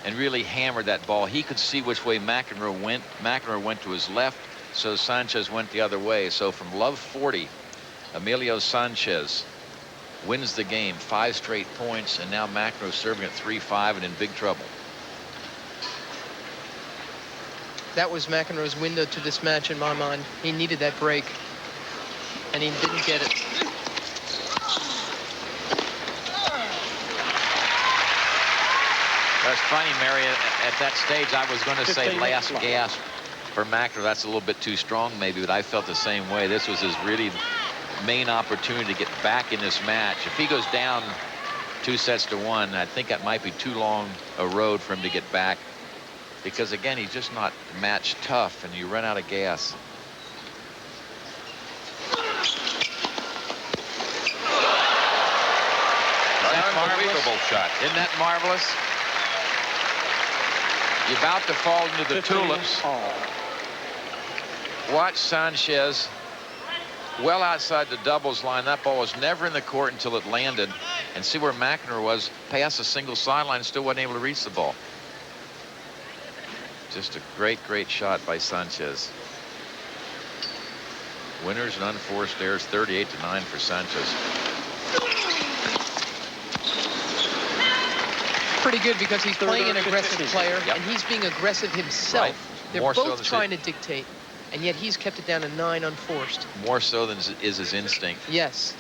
and really hammered that ball. He could see which way McEnroe went. McEnroe went to his left, so Sanchez went the other way. So from love 40, Emilio Sanchez wins the game, 5 straight points, and now McEnroe serving at 3-5 and in big trouble. That was McEnroe's window to this match in my mind. He needed that break, and he didn't get it. That's funny, Mary. At that stage, I was going to say last gasp for McEnroe. That's a little bit too strong, maybe, but I felt the same way. This was his really main opportunity to get back in this match. If he goes down 2-1, I think that might be too long a road for him to get back. Because, again, he's just not match tough, and you run out of gas. Unbelievable shot. Isn't that marvelous? You're about to fall into the tulips. Watch Sanchez well outside the doubles line. That ball was never in the court until it landed. And see where McEnroe was past a single sideline, still wasn't able to reach the ball. Just a great, great shot by Sanchez. Winners and unforced errors, 38-9 for Sanchez. Pretty good because he's playing an aggressive player, Yep. and he's being aggressive himself. Right. They're More so both than trying to dictate, and yet he's kept it down to 9 unforced. More so than is his instinct. Yes.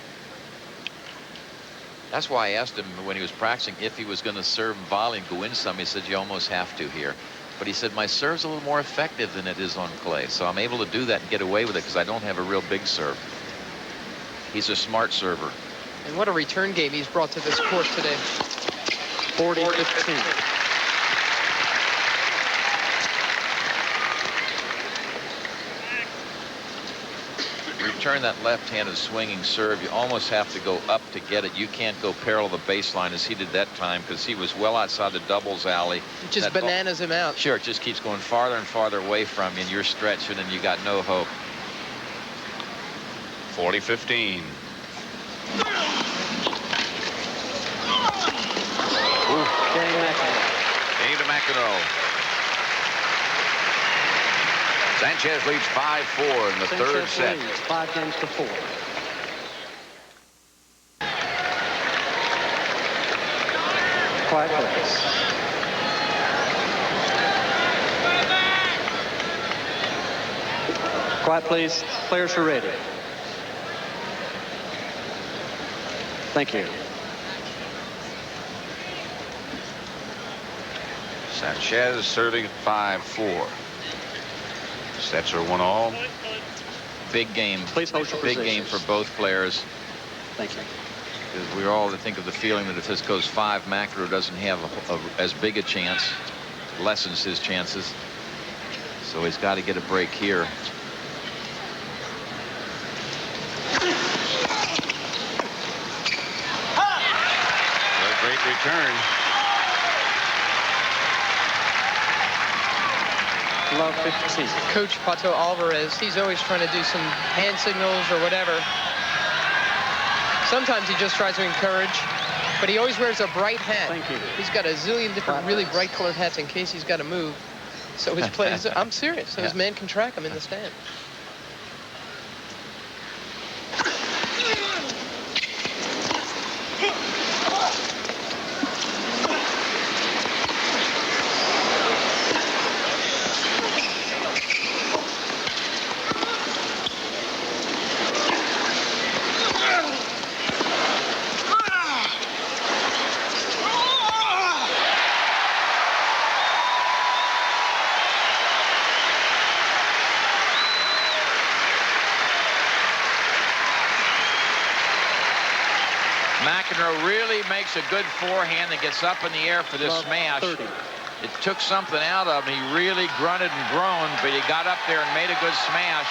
That's why I asked him when he was practicing if he was going to serve and volley and go in some. He said, you almost have to here. But he said, my serve's a little more effective than it is on clay. So I'm able to do that and get away with it because I don't have a real big serve. He's a smart server. And what a return game he's brought to this court today. 40-15. Return that left-handed swinging serve. You almost have to go up to get it. You can't go parallel the baseline as he did that time because he was well outside the doubles alley. It just bananas him out. Sure, it just keeps going farther and farther away from you, and you're stretching, and you got no hope. 40-15. Game to McEnroe. Sanchez leads 5-4 in the third set. 5-4. Quiet, please. Quiet, please. Players are ready. Thank you. Sanchez serving at 5-4. Sets are 1-all. Big game. Please hold your Big game positions. for both players. Thank you. Because we're all to think of the feeling that if this goes 5, McEnroe doesn't have as big a chance, lessens his chances. So he's got to get a break here. A great return. Love 15. Coach Pato Alvarez, he's always trying to do some hand signals or whatever. Sometimes he just tries to encourage, but he always wears a bright hat. Thank you. He's got a zillion different really bright colored hats in case he's got to move. So his players, I'm serious, so his man can track him in the stand. McEnroe really makes a good forehand and gets up in the air for this smash. 30. It took something out of him. He really grunted and groaned, but he got up there and made a good smash.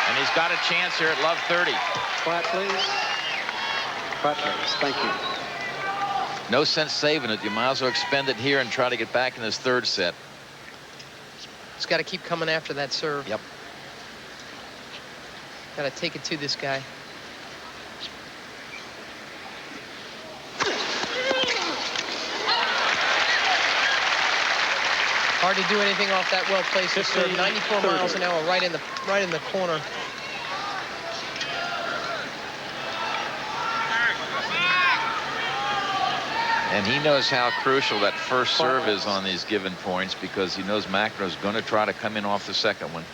And he's got a chance here at love 30. Quiet, please. Quiet, please. Thank you. No sense saving it. You might as well expend it here and try to get back in this third set. He's got to keep coming after that serve. Yep. Got to take it to this guy. Hard to do anything off that well-placed serve. 94 miles an hour, right in the corner. And he knows how crucial that first serve is on these given points, because he knows McEnroe's going to try to come in off the second one.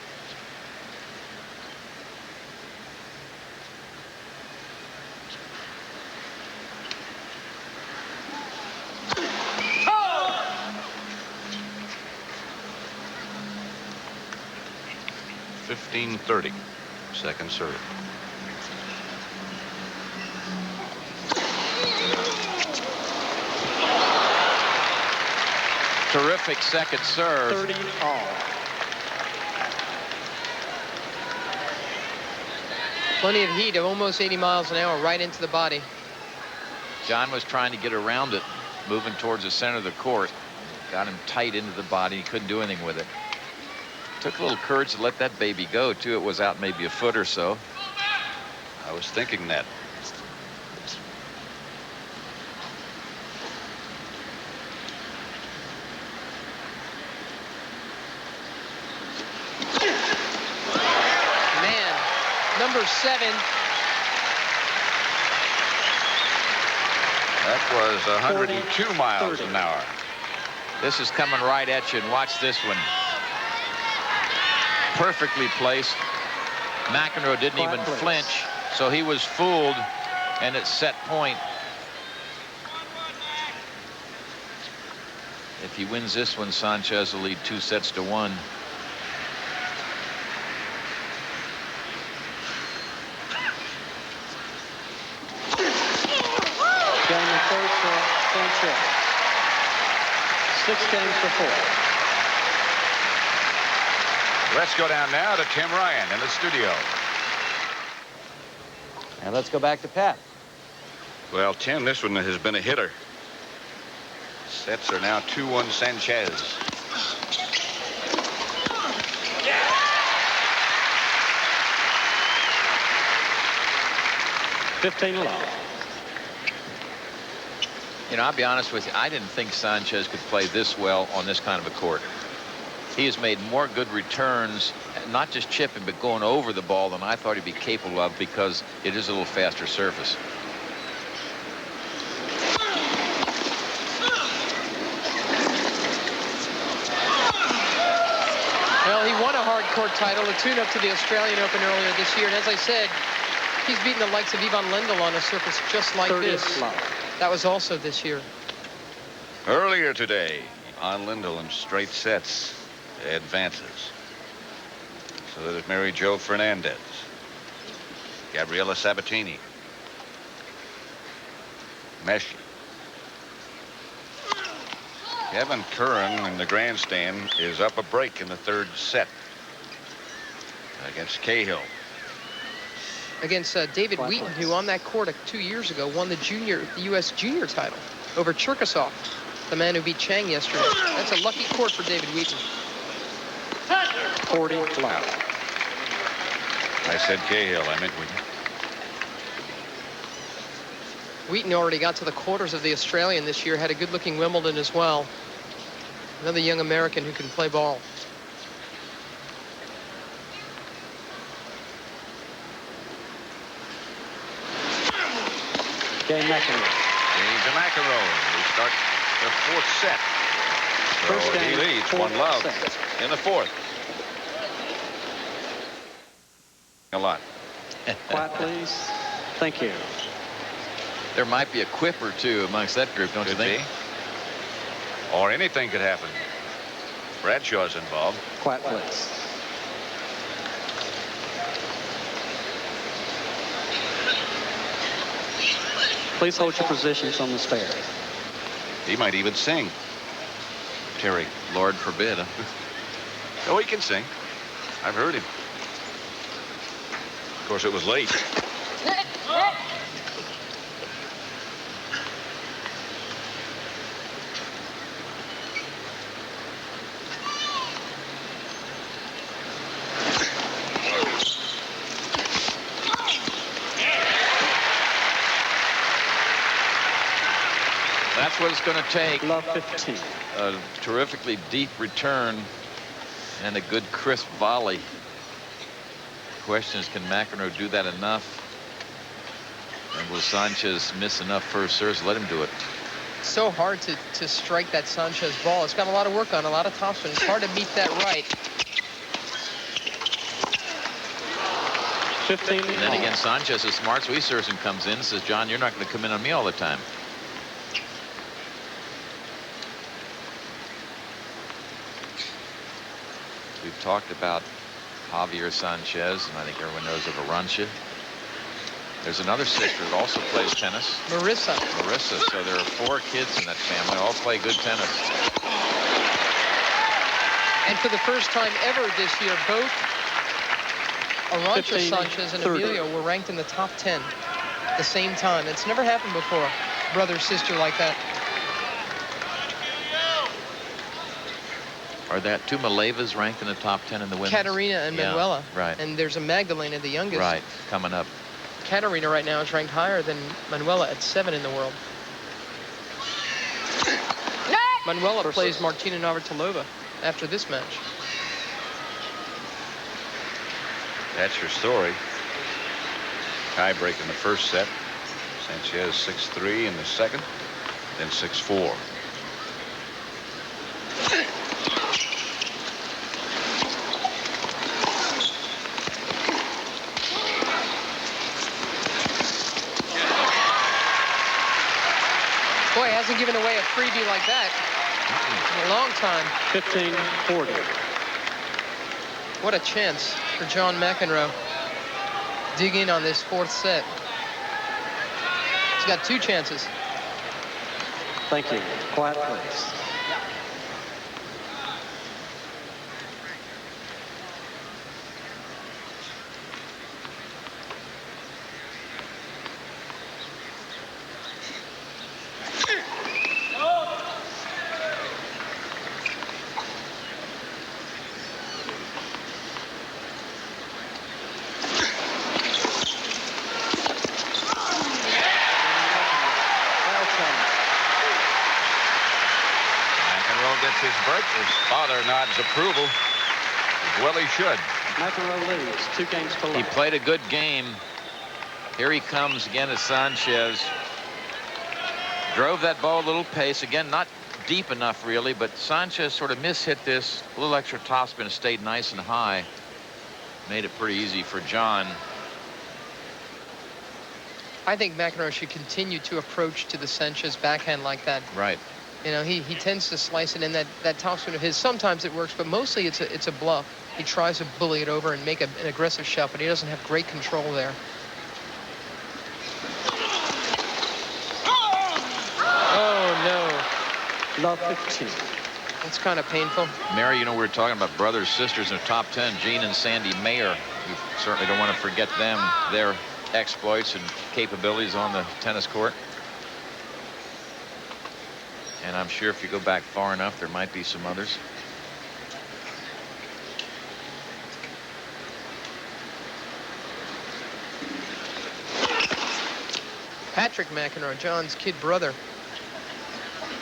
.1530, second serve. Terrific second serve. 30 all. Plenty of heat of almost 80 miles an hour right into the body. John was trying to get around it, moving towards the center of the court. Got him tight into the body. He couldn't do anything with it. Took a little courage to let that baby go, too. It was out maybe a foot or so. I was thinking that. Man, number 7. That was 102 miles an hour. This is coming right at you, and watch this one. Perfectly placed. McEnroe didn't even flinch, so he was fooled, and it's set point. If he wins this one, Sanchez will lead 2-1. Game the third for Sanchez. 6 games to 4. Let's go down now to Tim Ryan in the studio. And let's go back to Pat. Well, Tim, this one has been a hitter. Sets are now 2-1 Sanchez. Yeah. 15 love. You know, I'll be honest with you, I didn't think Sanchez could play this well on this kind of a court. He has made more good returns, not just chipping, but going over the ball than I thought he'd be capable of, because it is a little faster surface. Well, he won a hard court title, a tune-up to the Australian Open earlier this year. And as I said, he's beaten the likes of Ivan Lendl on a surface just like this. That was also this year. Earlier today, on Lendl in straight sets advances. So that is Mary Jo Fernandez, Gabriela Sabatini, Messi. Kevin Curran in the grandstand is up a break in the third set against Cahill. Against David Wheaton, who on that court 2 years ago won the U.S. junior title over Cherkasov, the man who beat Chang yesterday. That's a lucky court for David Wheaton. 40 love. I said Cahill, I meant Wheaton. Wheaton already got to the quarters of the Australian this year, had a good-looking Wimbledon as well. Another young American who can play ball. Game McEnroe. Game to McEnroe. We start the fourth set. First So game, he leads 4 1-love sets. in the fourth. A lot. Quiet, please. Thank you. There might be a quip or two amongst that group, don't you think? Or anything could happen. Bradshaw's involved. Quiet, please. Please hold your positions on the stair. He might even sing. Terry. Lord forbid. Oh, he can sing. I've heard him. Of course, it was late. That's what it's going to take. Love 15. A terrifically deep return and a good crisp volley. Question is, can McEnroe do that enough? And will Sanchez miss enough first serves? Let him do it. It's so hard to strike that Sanchez ball. It's got a lot of work on, a lot of topspin. It's hard to meet that right. 15. And then again, Sanchez is smart, so he serves and comes in and says, John, you're not going to come in on me all the time. We've talked about Javier Sanchez, and I think everyone knows of Arantxa. There's another sister that also plays tennis. Marissa. So there are 4 kids in that family, all play good tennis. And for the first time ever this year, both Arantxa, Sanchez, and Emilio were ranked in the top 10 at the same time. It's never happened before. Brother, sister like that. Are that 2 Malevas ranked in the top 10 in the women's? Katerina and Manuela. Right. And there's a Magdalena, the youngest. Right, coming up. Katerina right now is ranked higher than Manuela at 7 in the world. Manuela plays Martina Navratilova after this match. That's your story. Tie break in the first set. Sanchez 6-3 in the second, then 6-4. Boy, hasn't given away a freebie like that in a long time. 15-40. What a chance for John McEnroe. Dig in on this 4th set. He's got 2 chances. Thank you. Quiet, please. His break. His father nods approval. Well, he should. McEnroe leads 2 games to love. He played a good game. Here he comes again as Sanchez. Drove that ball a little pace. Again, not deep enough really, but Sanchez sort of mishit this. A little extra topspin, stayed nice and high. Made it pretty easy for John. I think McEnroe should continue to approach to the Sanchez backhand like that. Right. You know, he tends to slice it in that topspin of his. Sometimes it works, but mostly it's a bluff. He tries to bully it over and make an aggressive shot, but he doesn't have great control there. Oh, no. Love 15. That's kind of painful. Mary, you know, we were talking about brothers, sisters in the top 10, Gene and Sandy Mayer. We certainly don't want to forget them, their exploits and capabilities on the tennis court. And I'm sure if you go back far enough, there might be some others. Patrick McEnroe, John's kid brother,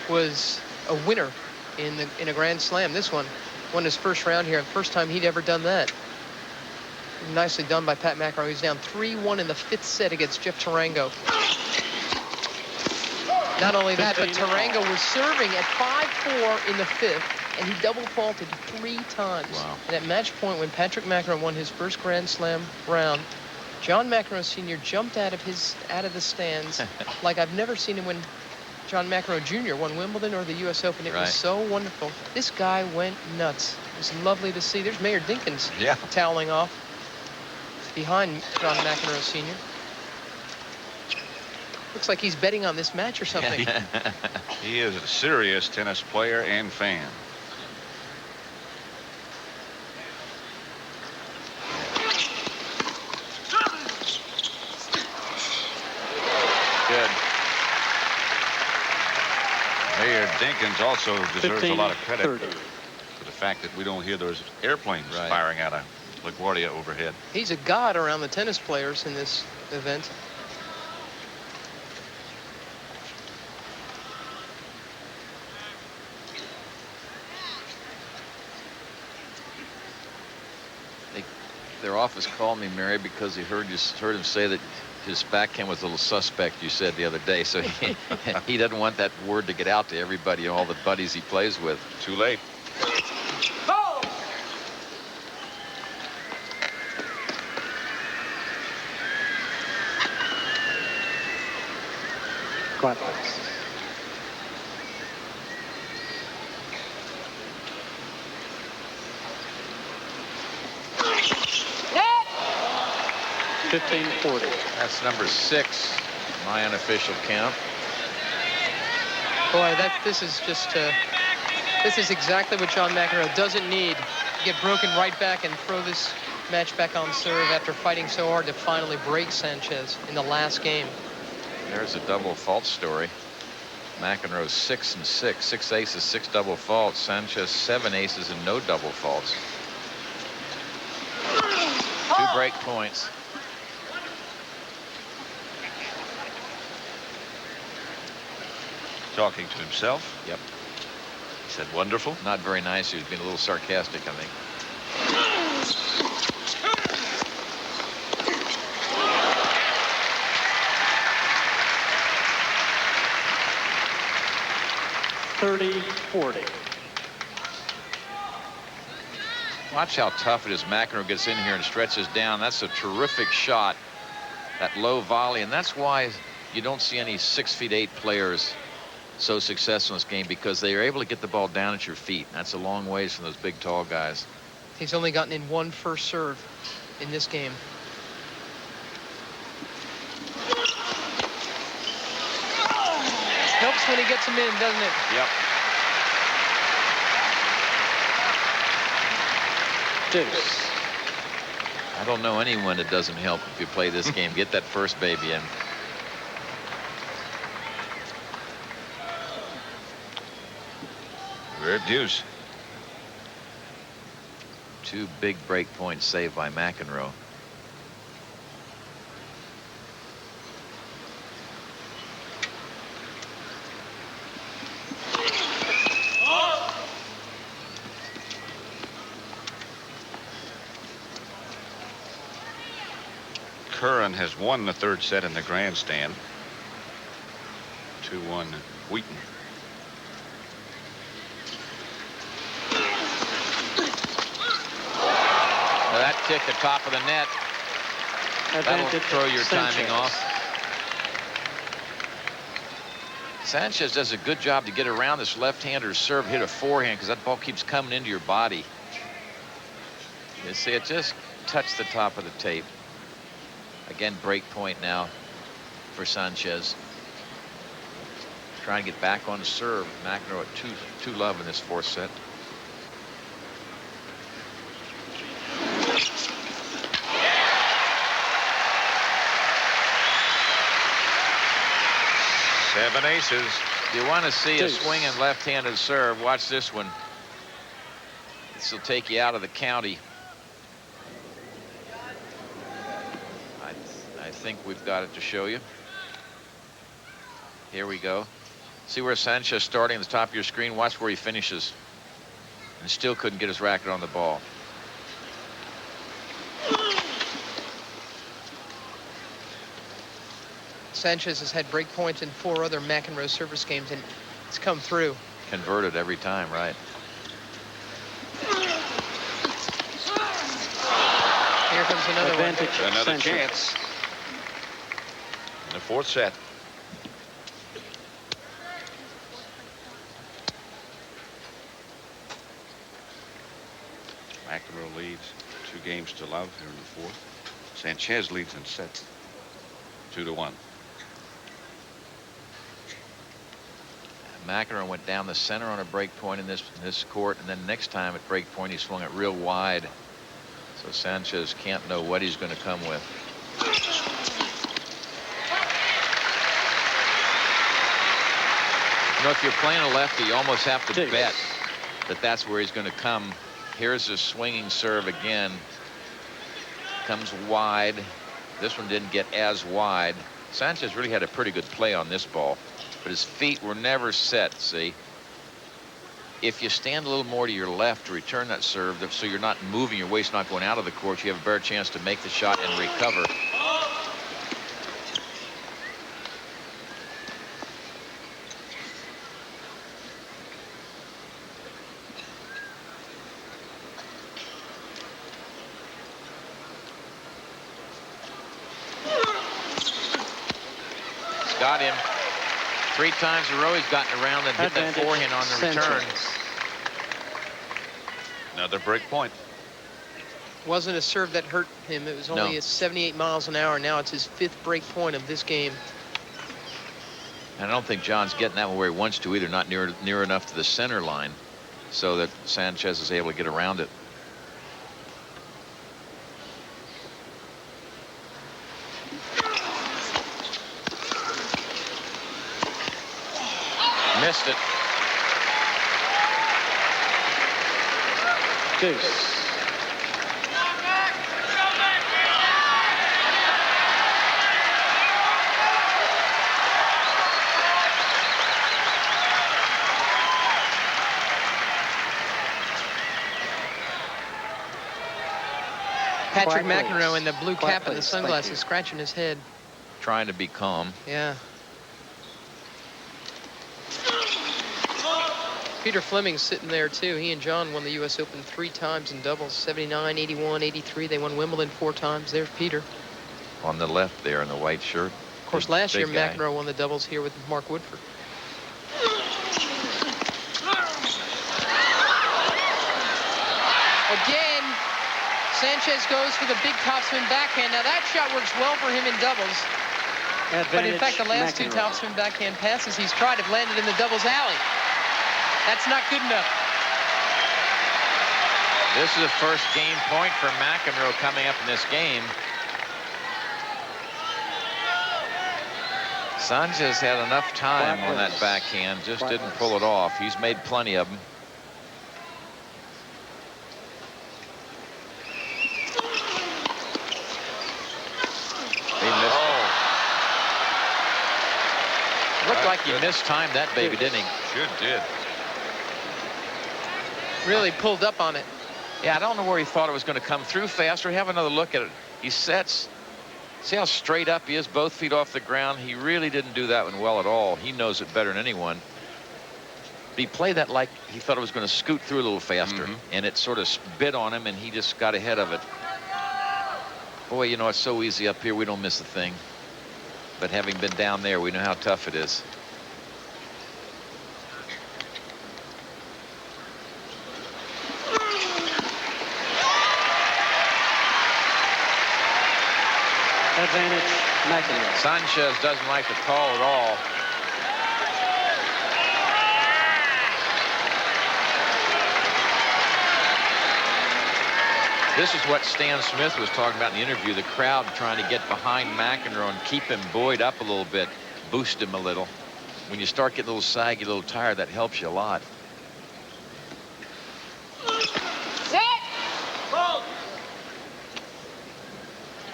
was a winner in a Grand Slam. This one won his first round here. First time he'd ever done that. Nicely done by Pat McEnroe. He's down 3-1 in the 5th set against Jeff Tarango. Not only that, but Tarango was serving at 5-4 in the 5th, and he double faulted 3 times. Wow. And at match point, when Patrick McEnroe won his first Grand Slam round, John McEnroe Sr. jumped out of the stands like I've never seen him when John McEnroe Jr. won Wimbledon or the U.S. Open. It was so wonderful. This guy went nuts. It was lovely to see. There's Mayor Dinkins toweling off behind John McEnroe Sr. Looks like he's betting on this match or something. He is a serious tennis player and fan. Good. Mayor Dinkins also deserves a lot of credit 30. for the fact that we don't hear those airplanes firing out of LaGuardia overhead. He's a god around the tennis players in this event. Their office called me, Mary, because he heard him say that his backhand was a little suspect, you said the other day. So he doesn't want that word to get out to everybody, all the buddies he plays with. Too late. Quiet, please. That's number 6, my unofficial count. Boy, this is just this is exactly what John McEnroe doesn't need. Get broken right back and throw this match back on serve after fighting so hard to finally break Sanchez in the last game. There's a double fault story. McEnroe 6 and 6, 6 aces, 6 double faults. Sanchez 7 aces and no double faults. 2 break points. Talking to himself. Yep. He said wonderful. Not very nice. He was being a little sarcastic, I think. Watch how tough it is. McEnroe gets in here and stretches down. That's a terrific shot. That low volley, and that's why you don't see any 6'8" players so successful in this game, because they are able to get the ball down at your feet. That's a long ways from those big, tall guys. He's only gotten in 1 first serve in this game. Helps when he gets them in, doesn't it? Yep. Deuce. I don't know anyone that doesn't help if you play this game. Get that first baby in. We're at deuce. 2 big break points saved by McEnroe. Curran has won the 3rd set in the grandstand. 2-1 Wheaton. Now that kick the top of the net. That'll throw your timing off. Sanchez does a good job to get around this left-hander's serve, hit a forehand, because that ball keeps coming into your body. You see, it just touched the top of the tape. Again, break point now for Sanchez. Trying to get back on the serve. McEnroe at 2-love in this 4th set. Seven aces. If you want to see a swinging left-handed serve, watch this one. This will take you out of the county. I think we've got it to show you. Here we go. See where Sanchez starting at the top of your screen? Watch where he finishes. And still couldn't get his racket on the ball. Sanchez has had break points in 4 other McEnroe service games, and it's come through. Converted every time, right? Here comes another Advantage one. Another Sanchez. chance. In the 4th set. McEnroe leads 2 games to love here in the 4th. Sanchez leads in sets 2-1. McEnroe went down the center on a break point in this court, and then next time at break point he swung it real wide. So Sanchez can't know what he's going to come with. You know, if you're playing a lefty, you almost have to bet that that's where he's going to come. Here's a swinging serve again. Comes wide. This one didn't get as wide. Sanchez really had a pretty good play on this ball, but his feet were never set, see? If you stand a little more to your left to return that serve, so you're not moving, your waist not going out of the court, you have a better chance to make the shot and recover. Got him 3 times in a row. He's gotten around and hit that forehand on the return. Another break point. Wasn't a serve that hurt him. It was only at 78 miles an hour. Now it's his 5th break point of this game. And I don't think John's getting that one where he wants to either, not near enough to the center line so that Sanchez is able to get around it. Missed it. Deuce. Patrick McEnroe in the blue cap and the sunglasses, scratching his head. Trying to be calm. Yeah. Peter Fleming's sitting there too. He and John won the U.S. Open 3 times in doubles, 79, 81, 83. They won Wimbledon 4 times. There's Peter. On the left there in the white shirt. Of course, last year McEnroe won the doubles here with Mark Woodford. Again, Sanchez goes for the big topspin backhand. Now that shot works well for him in doubles. But in fact, the last 2 topspin backhand passes he's tried have landed in the doubles alley. That's not good enough. This is the first game point for McEnroe coming up in this game. Sanchez had enough time on that backhand, just didn't pull it off. He's made plenty of them. He missed it. Looked like he mistimed that baby, didn't he? Sure did. Really pulled up on it. Yeah, I don't know where he thought it was going to come through faster. Have another look at it. He sets. See how straight up he is, both feet off the ground. He really didn't do that one well at all. He knows it better than anyone. But he played that like he thought it was going to scoot through a little faster, and it sort of bit on him, and he just got ahead of it. Boy, you know, it's so easy up here. We don't miss a thing. But having been down there, we know how tough it is. Advantage, McEnroe. Sanchez doesn't like the call at all. This is what Stan Smith was talking about in the interview. The crowd trying to get behind McEnroe and keep him buoyed up a little bit, boost him a little. When you start getting a little saggy, a little tired, that helps you a lot.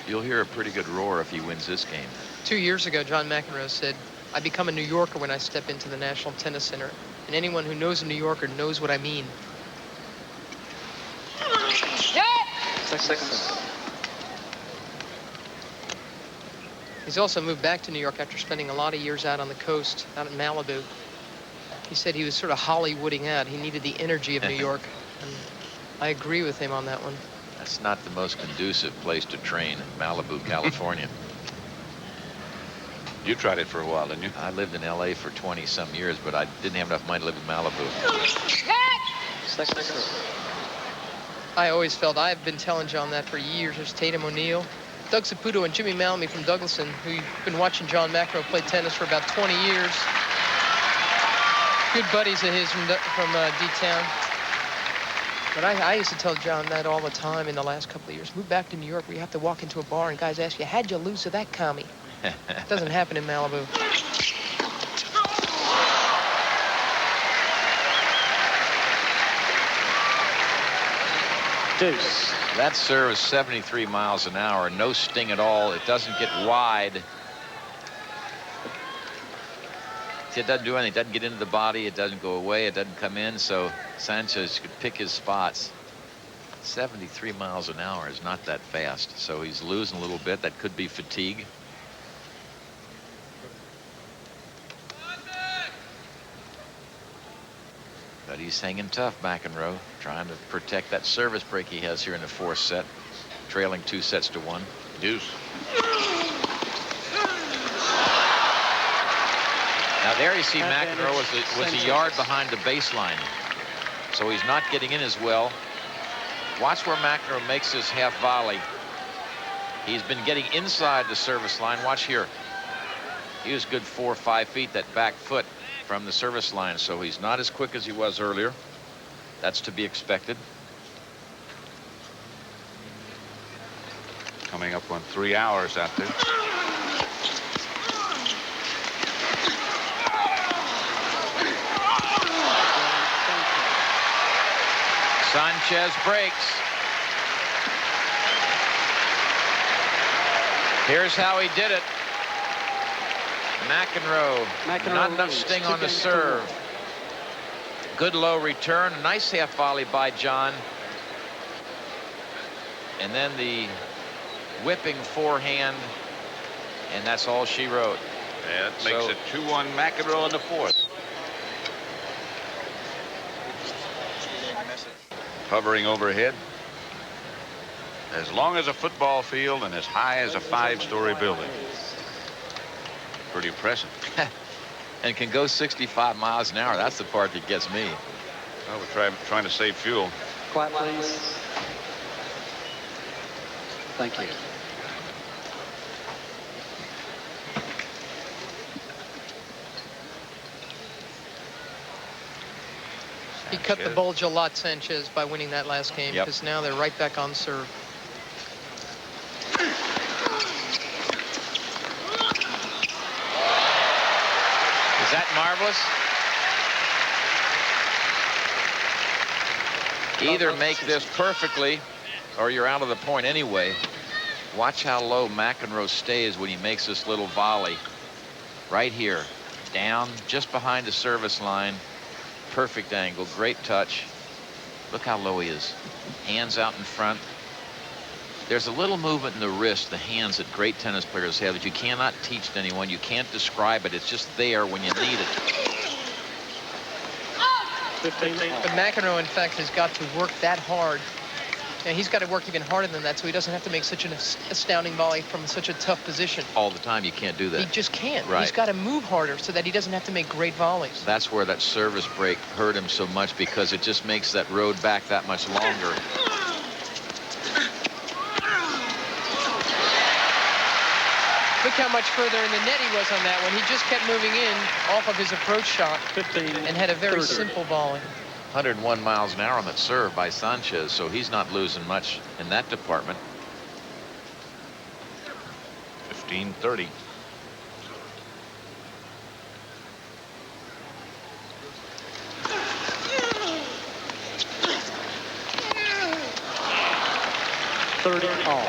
You'll hear a pretty good roar if he wins this game. 2 years ago, John McEnroe said, I become a New Yorker when I step into the National Tennis Center. And anyone who knows a New Yorker knows what I mean. 6 seconds. He's also moved back to New York after spending a lot of years out on the coast, out in Malibu. He said he was sort of Hollywooding out. He needed the energy of New York. And I agree with him on that one. That's not the most conducive place to train, Malibu, California. You tried it for a while, didn't you? I lived in L.A. for 20-some years, but I didn't have enough money to live in Malibu. I always felt, I've been telling John that for years. There's Tatum O'Neal, Doug Saputo, and Jimmy Malmy from Douglaston, who've been watching John McEnroe play tennis for about 20 years. Good buddies of his from D-Town. But I used to tell John that all the time in the last couple of years. Move back to New York where you have to walk into a bar and guys ask you, how'd you lose to that commie? It doesn't happen in Malibu. Deuce. That serve is 73 miles an hour. No sting at all. It doesn't get wide. It doesn't do anything. It doesn't get into the body. It doesn't go away. It doesn't come in. So Sanchez could pick his spots. 73 miles an hour is not that fast. So he's losing a little bit. That could be fatigue. But he's hanging tough, McEnroe, trying to protect that service break he has here in the fourth set, trailing 2-1. Deuce. Now there you see McEnroe was a yard behind the baseline, so he's not getting in as well. Watch where McEnroe makes his half volley. He's been getting inside the service line. Watch here. He was good 4 or 5 feet, that back foot from the service line, so he's not as quick as he was earlier. That's to be expected. Coming up on 3 hours out there. Sanchez breaks. Here's how he did it. McEnroe, not enough sting on the serve. Good low return. A nice half volley by John. And then the whipping forehand. And that's all she wrote. That makes it 2-1 McEnroe in the fourth. Hovering overhead. As long as a football field and as high as a 5-story building. Pretty impressive. And can go 65 miles an hour. That's the part that gets me. Well, we're trying to save fuel. Quiet, please. Thank you. He cut the bulge a lot, Sanchez, by winning that last game, because now they're right back on serve. Is that marvelous? Either make this perfectly or you're out of the point anyway. Watch how low McEnroe stays when he makes this little volley. Right here. Down just behind the service line. Perfect angle. Great touch. Look how low he is. Hands out in front. There's a little movement in the wrist, the hands that great tennis players have that you cannot teach to anyone. You can't describe it. It's just there when you need it. But McEnroe, in fact, has got to work that hard. And he's got to work even harder than that, so he doesn't have to make such an astounding volley from such a tough position. All the time, you can't do that. He just can't. Right. He's got to move harder so that he doesn't have to make great volleys. That's where that service break hurt him so much, because it just makes that road back that much longer. Look how much further in the net he was on that one. He just kept moving in off of his approach shot and had a very simple volley. 101 miles an hour on that serve by Sanchez, so he's not losing much in that department. 15-30.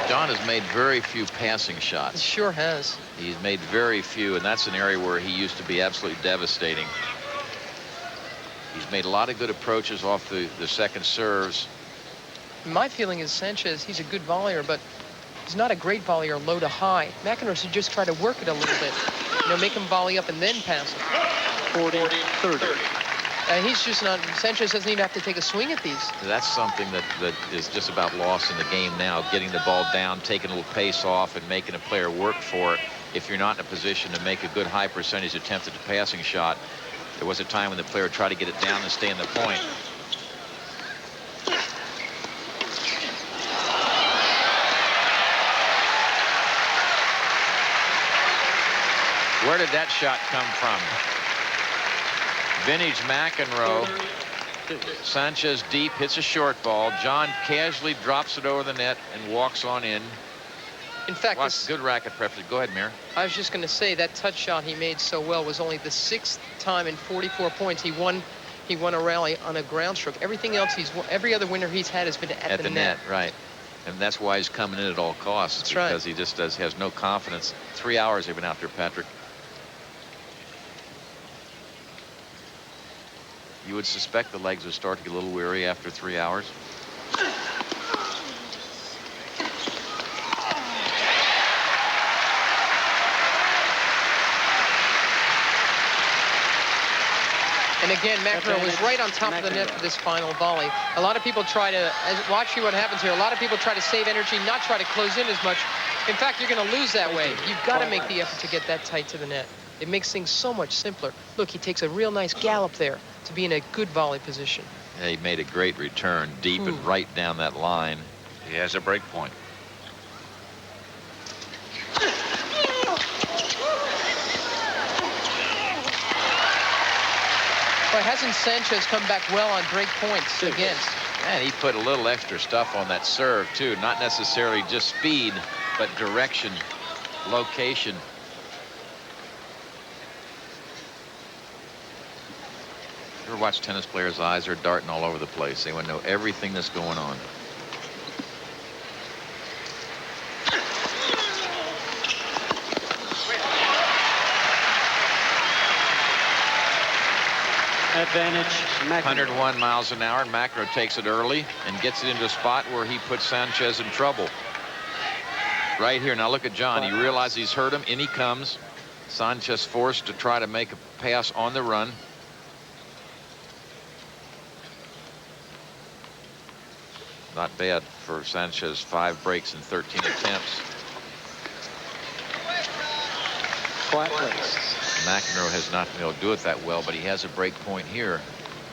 John has made very few passing shots. He sure has. He's made very few, and that's an area where he used to be absolutely devastating. He's made a lot of good approaches off the second serves. My feeling is Sanchez, he's a good volleyer, but he's not a great volleyer low to high. McEnroe should just try to work it a little bit. You know, make him volley up and then pass it. 40-30. He's just not, Sanchez doesn't even have to take a swing at these. That's something that is just about lost in the game now, getting the ball down, taking a little pace off, and making a player work for it. If you're not in a position to make a good high percentage attempt at the passing shot, there was a time when the player tried to get it down and stay in the point. Where did that shot come from? Vintage McEnroe. Sanchez deep, hits a short ball. John casually drops it over the net and walks on in. In fact, good racket preference. Go ahead, Mir. I was just going to say that touch shot he made so well was only the 6th time in 44 points he won a rally on a ground stroke. Everything else every other winner he's had has been at the net. Right. And that's why he's coming in at all costs. That's because right. he just has no confidence. 3 hours they've been out there, Patrick. You would suspect the legs would start to get a little weary after 3 hours. And again, McEnroe was right on top of the net for this final volley. A lot of people try to, watch what happens here. A lot of people try to save energy, not try to close in as much. In fact, you're going to lose that way. You've got to make the effort to get that tight to the net. It makes things so much simpler. Look, he takes a real nice gallop there to be in a good volley position. Yeah, he made a great return, deep and right down that line. He has a break point. Boy, hasn't Sanchez come back well on break points against? And he put a little extra stuff on that serve, too. Not necessarily just speed, but direction, location. You ever watch tennis players' eyes? They're darting all over the place. They want to know everything that's going on. Advantage, McEnroe. 101 miles an hour, and McEnroe takes it early and gets it into a spot where he puts Sanchez in trouble. Right here. Now look at John. He realizes he's hurt him. In he comes. Sanchez forced to try to make a pass on the run. Not bad for Sanchez. 5 breaks and 13 attempts. Quiet place. McEnroe has not been able to do it that well, but he has a break point here.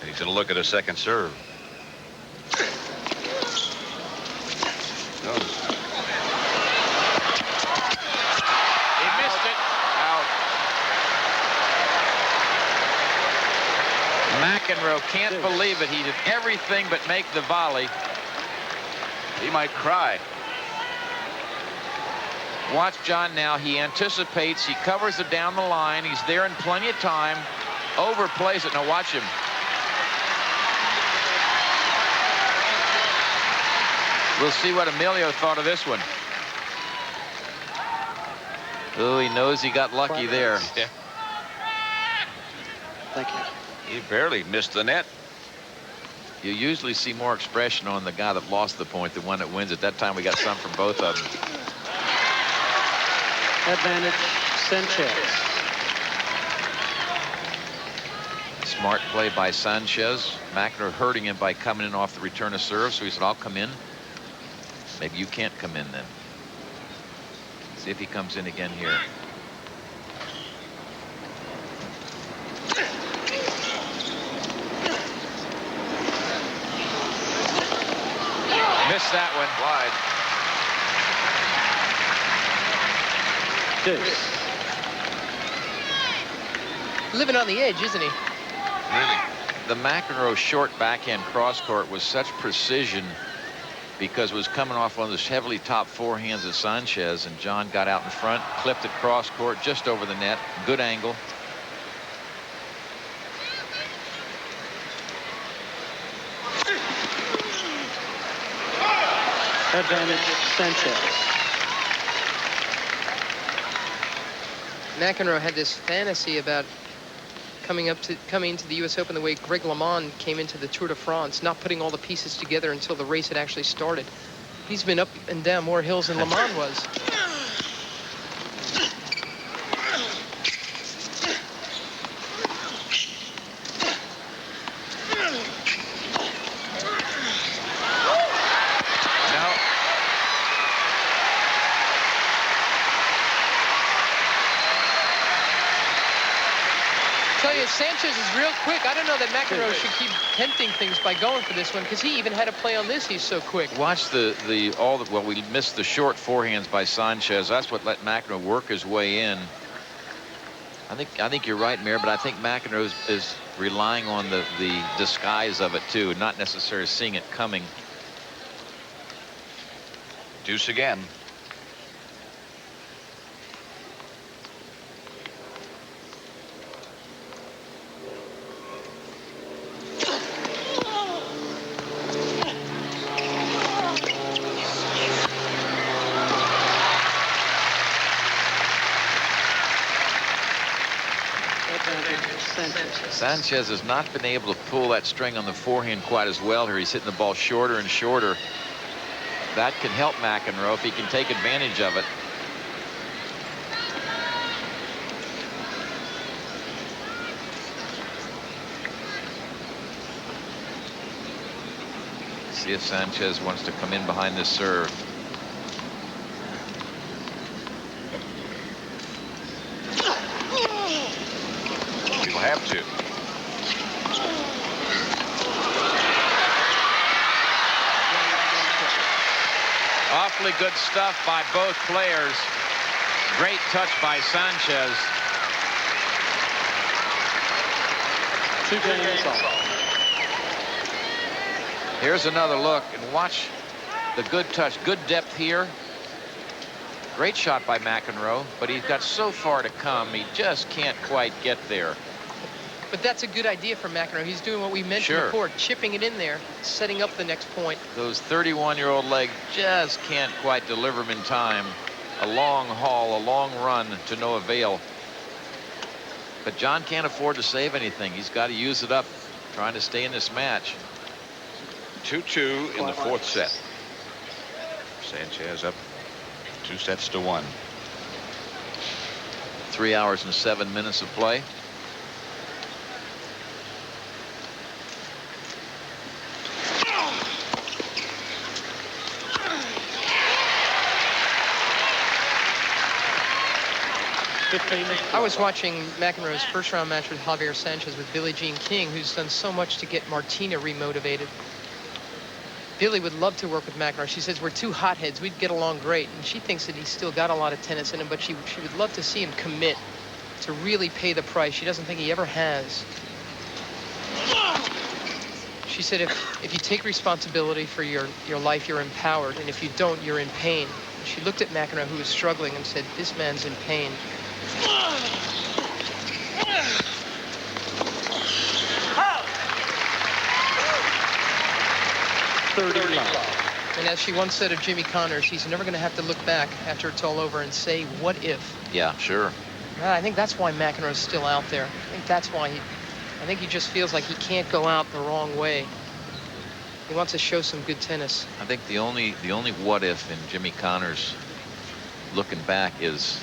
And he's going to look at a second serve. No. He missed it. Out. McEnroe can't believe it. He did everything but make the volley. He might cry. Watch John now. He anticipates. He covers it down the line. He's there in plenty of time. Overplays it. Now watch him. We'll see what Emilio thought of this one. Oh, he knows he got lucky there. Yeah. Thank you. He barely missed the net. You usually see more expression on the guy that lost the point than one that wins. At that time, we got some from both of them. Advantage, Sanchez. Smart play by Sanchez. McEnroe hurting him by coming in off the return of serve, so he said, I'll come in. Maybe you can't come in then. See if he comes in again here. Missed that one. Wide. Living on the edge, isn't he? Really? The McEnroe short backhand cross court was such precision because it was coming off one of those heavily topped forehands of Sanchez, and John got out in front, clipped it cross court just over the net. Good angle. Advantage, Sanchez. McEnroe had this fantasy about coming into the U.S. Open the way Greg LeMond came into the Tour de France, not putting all the pieces together until the race had actually started. He's been up and down more hills than LeMond was. Sanchez is real quick. I don't know that McEnroe should keep tempting things by going for this one, because he even had a play on this. He's so quick. Watch well, we missed the short forehands by Sanchez. That's what let McEnroe work his way in. I think you're right, Mayor, but I think McEnroe is relying on the disguise of it too, not necessarily seeing it coming. Deuce again. Sanchez has not been able to pull that string on the forehand quite as well here. He's hitting the ball shorter and shorter. That can help McEnroe if he can take advantage of it. See if Sanchez wants to come in behind this serve. He'll have to. Awfully good stuff by both players. Great touch by Sanchez. 2 games off. Here's another look, and watch the good touch. Good depth here. Great shot by McEnroe, but he's got so far to come, he just can't quite get there. But that's a good idea for McEnroe. He's doing what we mentioned before, chipping it in there, setting up the next point. Those 31-year-old legs just can't quite deliver him in time. A long haul, a long run to no avail. But John can't afford to save anything. He's got to use it up, trying to stay in this match. 2-2 in the 4th set. Sanchez up 2-1. 3 hours and 7 minutes of play. I was watching McEnroe's first-round match with Javier Sanchez with Billie Jean King, who's done so much to get Martina remotivated. Billie would love to work with McEnroe. She says we're two hotheads. We'd get along great. And she thinks that he's still got a lot of tennis in him, but she would love to see him commit to really pay the price. She doesn't think he ever has. She said if you take responsibility for your life, you're empowered. And if you don't, you're in pain. And she looked at McEnroe, who was struggling, and said, this man's in pain. And as she once said of Jimmy Connors, he's never going to have to look back after it's all over and say, what if? Yeah, sure. I think that's why McEnroe's still out there. I think that's why I think he just feels like he can't go out the wrong way. He wants to show some good tennis. I think the only what if in Jimmy Connors looking back is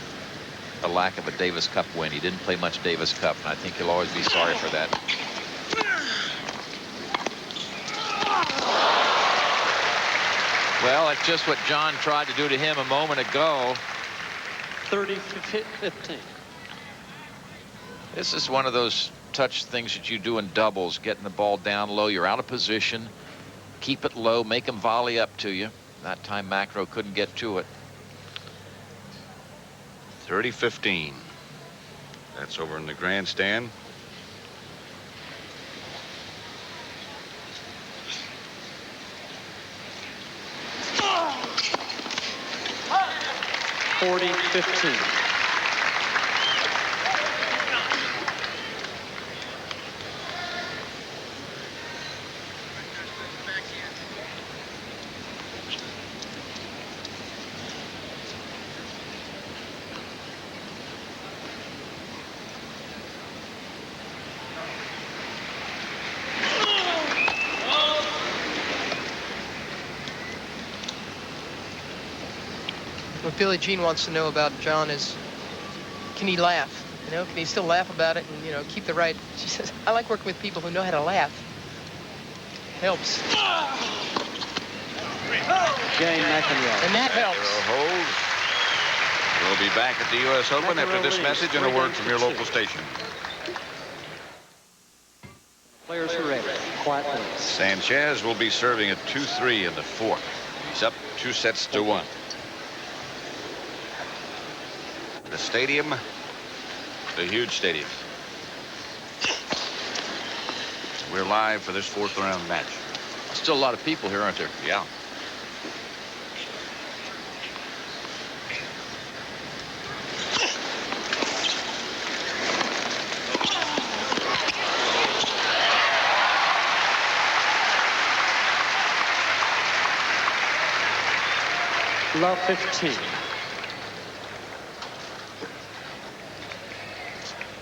a lack of a Davis Cup win. He didn't play much Davis Cup, and I think he'll always be sorry for that. Well, it's just what John tried to do to him a moment ago. 30-15. This is one of those touch things that you do in doubles, getting the ball down low. You're out of position. Keep it low, make him volley up to you. That time McEnroe couldn't get to it. 30-15. That's over in the grandstand. (40-15). What Billie Jean wants to know about John is, can he laugh? You know, can he still laugh about it and, you know, keep the right? She says, I like working with people who know how to laugh. Helps. Game McEnroe. And that helps. We'll be back at the U.S. Open after this message and a word from your local station. Players are ready. Quiet, please. Sanchez will be serving at 2-3 in the 4th. He's up 2-1. The stadium The huge stadium. We're live for this 4th round match. Still a lot of people here, aren't there? Yeah. Love 15.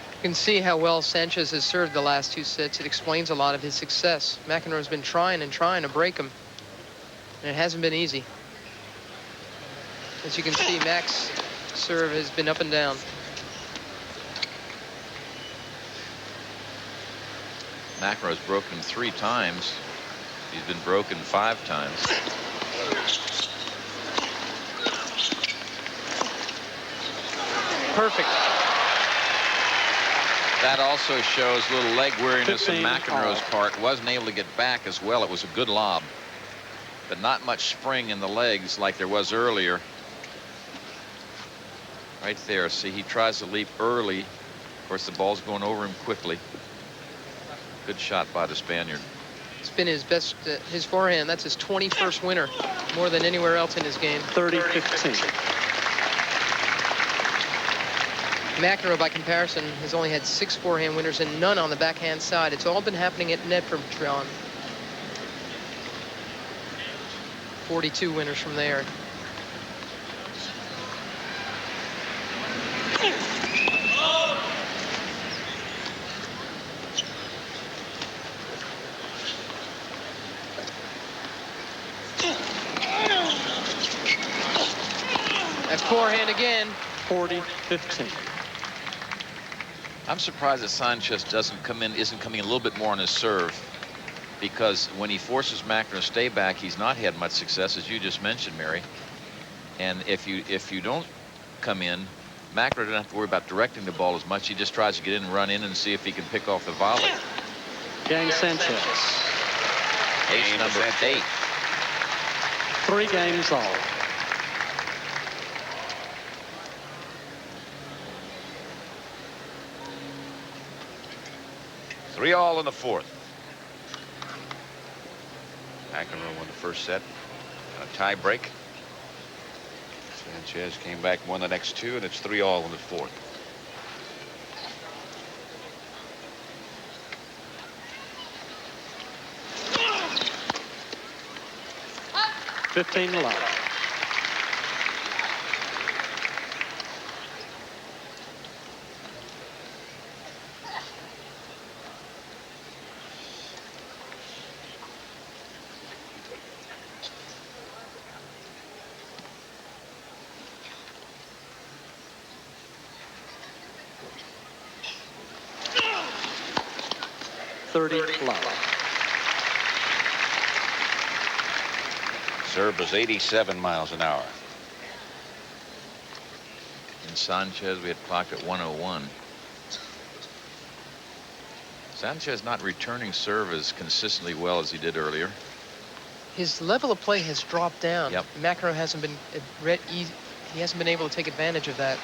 You can see how well Sanchez has served the last 2 sets. It explains a lot of his success. McEnroe's been trying and trying to break him, and it hasn't been easy. As you can see, Mac's serve has been up and down. McEnroe's broken him 3 times. He's been broken 5 times. Perfect. That also shows a little leg weariness on 15 McEnroe's all. part. Wasn't able to get back as well. It was a good lob, but not much spring in the legs like there was earlier. Right there. See, he tries to leap early. Of course, the ball's going over him quickly. Good shot by the Spaniard. It's been his best, his forehand. That's his 21st winner, more than anywhere else in his game. 30-15. McEnroe, by comparison, has only had 6 forehand winners and none on the backhand side. It's all been happening at net from John. 42 winners from there. That forehand again. 40-15. I'm surprised that Sanchez isn't coming a little bit more on his serve, because when he forces McEnroe to stay back, he's not had much success, as you just mentioned, Mary. And if you don't come in, McEnroe doesn't have to worry about directing the ball as much. He just tries to get in and run in and see if he can pick off the volley. Game Sanchez. Ace number 8. 3 games all. Three all in the 4th. McEnroe won the first set. A tie break. Sanchez came back, won the next 2, and it's 3 all in the 4th. $15 love. $30 love. Serve was 87 miles an hour. In Sanchez, we had clocked at 101. Sanchez not returning serve as consistently well as he did earlier. His level of play has dropped down. Yep. McEnroe hasn't been he hasn't been able to take advantage of that.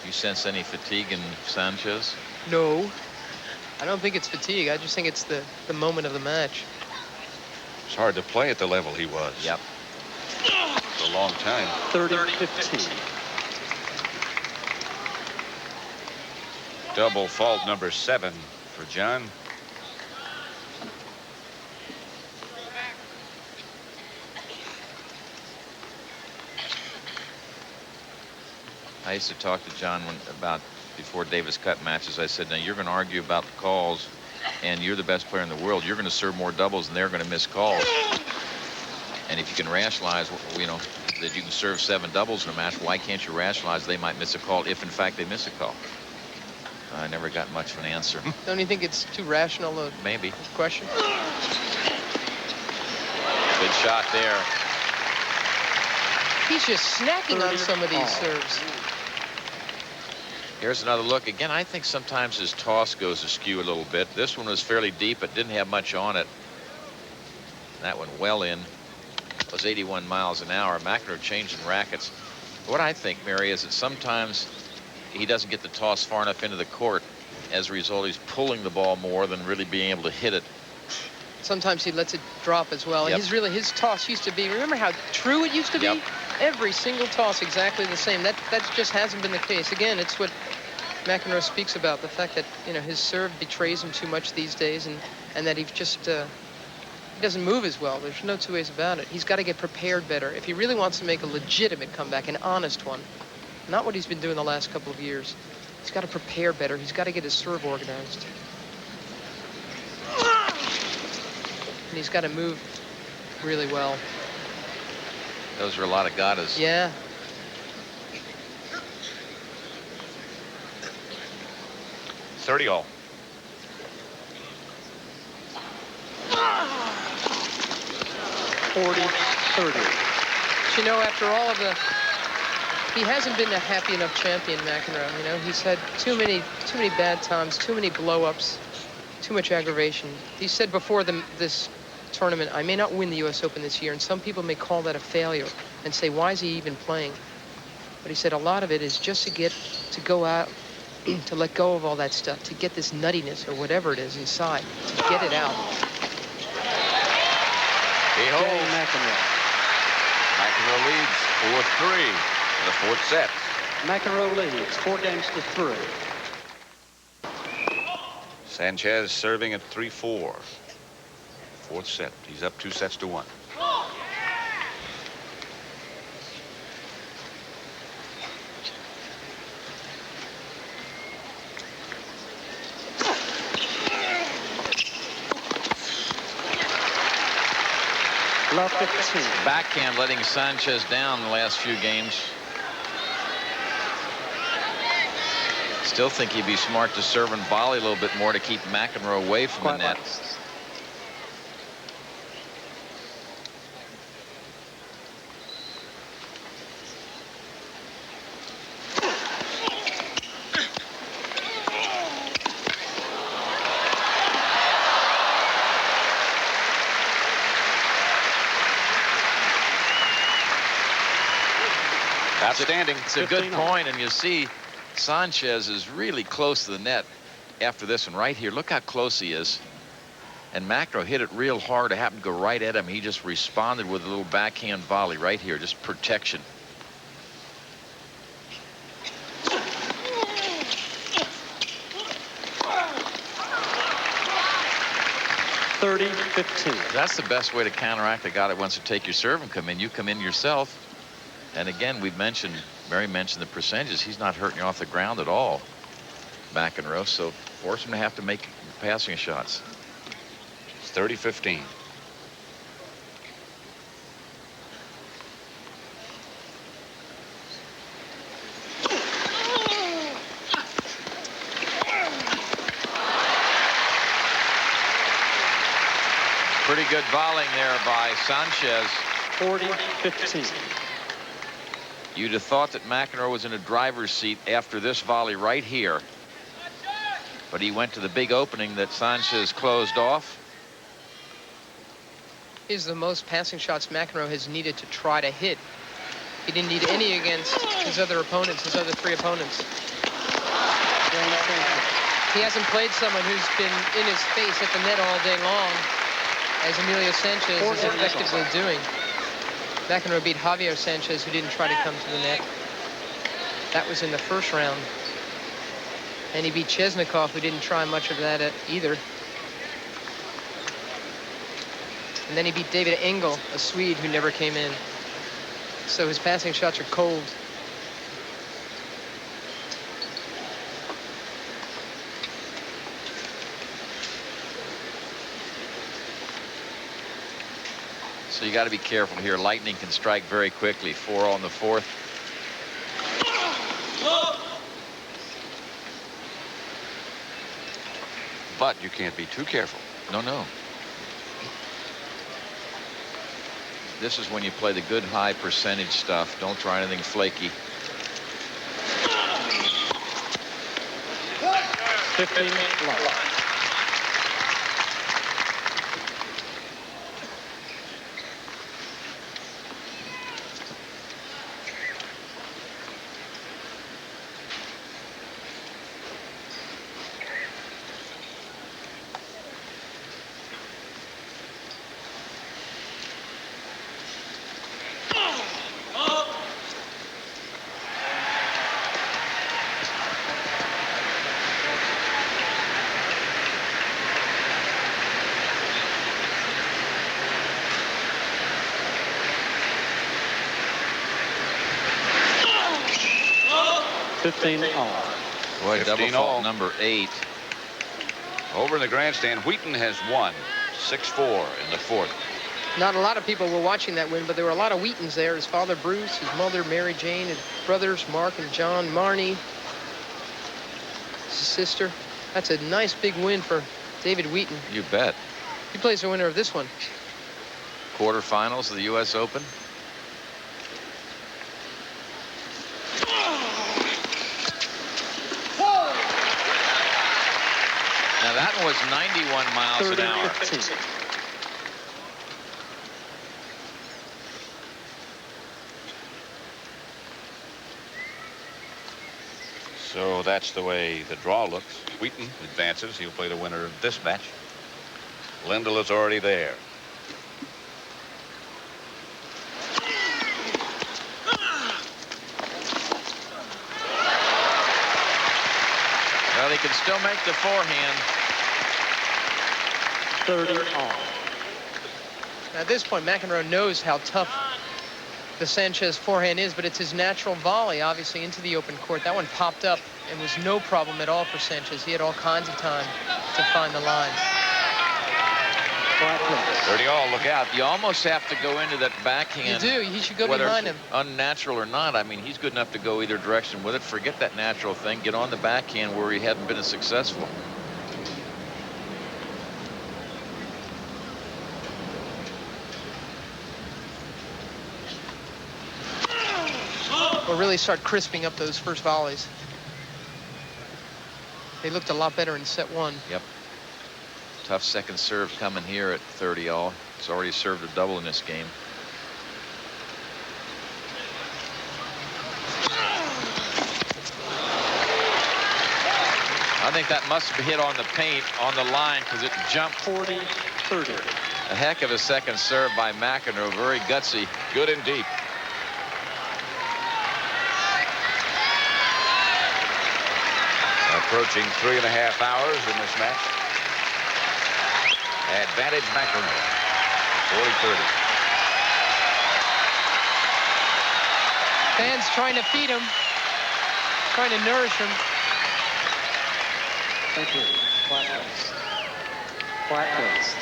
You sense any fatigue in Sanchez? No, I don't think it's fatigue. I just think it's the moment of the match. It's hard to play at the level he was. Yep. For a long time. 30-15. Double fault number 7 for John. I used to talk to John about before Davis Cup matches. I said, now you're going to argue about the calls, and you're the best player in the world. You're going to serve more doubles, and they're going to miss calls. And if you can rationalize, you know, that you can serve 7 doubles in a match, why can't you rationalize they might miss a call if, in fact, they miss a call? I never got much of an answer. Don't you think it's too rational a Maybe. question? Good shot there. He's just snacking on some of these serves. Here's another look. Again, I think sometimes his toss goes askew a little bit. This one was fairly deep. It didn't have much on it. That one well in. It was 81 miles an hour. McEnroe changing rackets. What I think, Mary, is that sometimes he doesn't get the toss far enough into the court. As a result, he's pulling the ball more than really being able to hit it. Sometimes he lets it drop as well. Yep. His toss used to be, remember how true it used to Yep. be? Every single toss exactly the same. That just hasn't been the case. Again, it's what McEnroe speaks about, the fact that, you know, his serve betrays him too much these days, and that he just he doesn't move as well. There's no two ways about it. He's got to get prepared better if he really wants to make a legitimate comeback, an honest one, not what he's been doing the last couple of years. He's got to prepare better. He's got to get his serve organized. And he's got to move really well. Those are a lot of gatas. Yeah. All. 40-30. But you know, after all of the, he hasn't been a happy enough champion, McEnroe. You know, he's had too many bad times, too many blow-ups, too much aggravation. He said before this tournament, I may not win the U.S. Open this year, and some people may call that a failure and say, why is he even playing? But he said a lot of it is just to go out, to let go of all that stuff, to get this nuttiness or whatever it is inside, to get it out. He holds. McEnroe. McEnroe leads 4-3 in the fourth set. McEnroe leads 4-3. Sanchez serving at 3-4. Fourth set. He's up 2-1. Love 15. Backhand letting Sanchez down the last few games. Still think he'd be smart to serve and volley a little bit more to keep McEnroe away from the net. Outstanding. It's a good point, and you see Sanchez is really close to the net after this one right here. Look how close he is. And McEnroe hit it real hard. It happened to go right at him. He just responded with a little backhand volley right here, just protection. That's the best way to counteract a guy that wants to take your serve and come in. You come in yourself. And again, Mary mentioned the percentages. He's not hurting you off the ground at all, McEnroe. So force him to have to make passing shots. It's 30-15. Pretty good volleying there by Sanchez. 40-15. You'd have thought that McEnroe was in a driver's seat after this volley right here. But he went to the big opening that Sanchez closed off. Is the most passing shots McEnroe has needed to try to hit. He didn't need any against his other opponents, his other three opponents. He hasn't played someone who's been in his face at the net all day long, as Emilio Sanchez is effectively doing. McEnroe beat Javier Sanchez, who didn't try to come to the net. That was in the first round. And he beat Chesnikov, who didn't try much of that either. And then he beat David Engel, a Swede who never came in. So his passing shots are cold. So you got to be careful here. Lightning can strike very quickly. 4 on the fourth. But you can't be too careful. No. This is when you play the good high percentage stuff. Don't try anything flaky. 15 love. 15 all. Boy, double 15 fault all. number 8. Over in the grandstand, Wheaton has won 6-4 in the 4th. Not a lot of people were watching that win, but there were a lot of Wheatons there. His father, Bruce, his mother, Mary Jane, his brothers, Mark and John, Marnie, his sister. That's a nice big win for David Wheaton. You bet. He plays the winner of this one. Quarterfinals of the U.S. Open. Now that one was 91 miles an hour. 30-15. So that's the way the draw looks. Wheaton advances. He'll play the winner of this match. Lendl is already there. Well, he can still make the forehand. 30 all. At this point, McEnroe knows how tough the Sanchez forehand is, but it's his natural volley, obviously, into the open court. That one popped up and was no problem at all for Sanchez. He had all kinds of time to find the line. 30 all, look out. You almost have to go into that backhand. You do. He should go whether behind him. Unnatural or not. I mean, he's good enough to go either direction with it. Forget that natural thing. Get on the backhand where he hadn't been as successful. Or really start crisping up those first volleys. They looked a lot better in set 1. Yep. Tough second serve coming here at 30 all. He's already served a double in this game. I think that must have hit on the paint on the line because it jumped. 40-30. A heck of a second serve by McEnroe. Very gutsy. Good and deep. Approaching 3.5 hours in this match. Advantage McEnroe. 40-30. Fans trying to feed him, trying to nourish him. Thank you. Flat place. Flat place.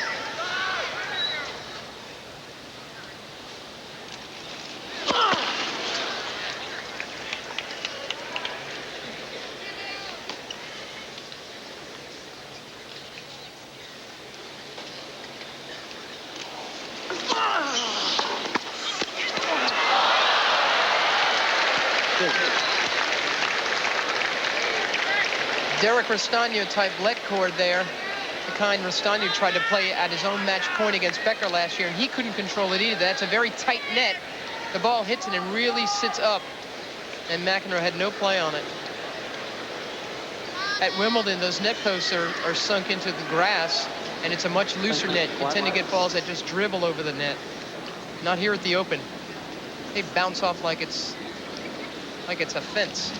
Derek Rastano type let cord there. The kind Rastano tried to play at his own match point against Becker last year, and he couldn't control it either. That's a very tight net. The ball hits it and really sits up, and McEnroe had no play on it. At Wimbledon, those net posts are sunk into the grass, and it's a much looser net. You tend to get balls that just dribble over the net. Not here at the Open. They bounce off like it's a fence.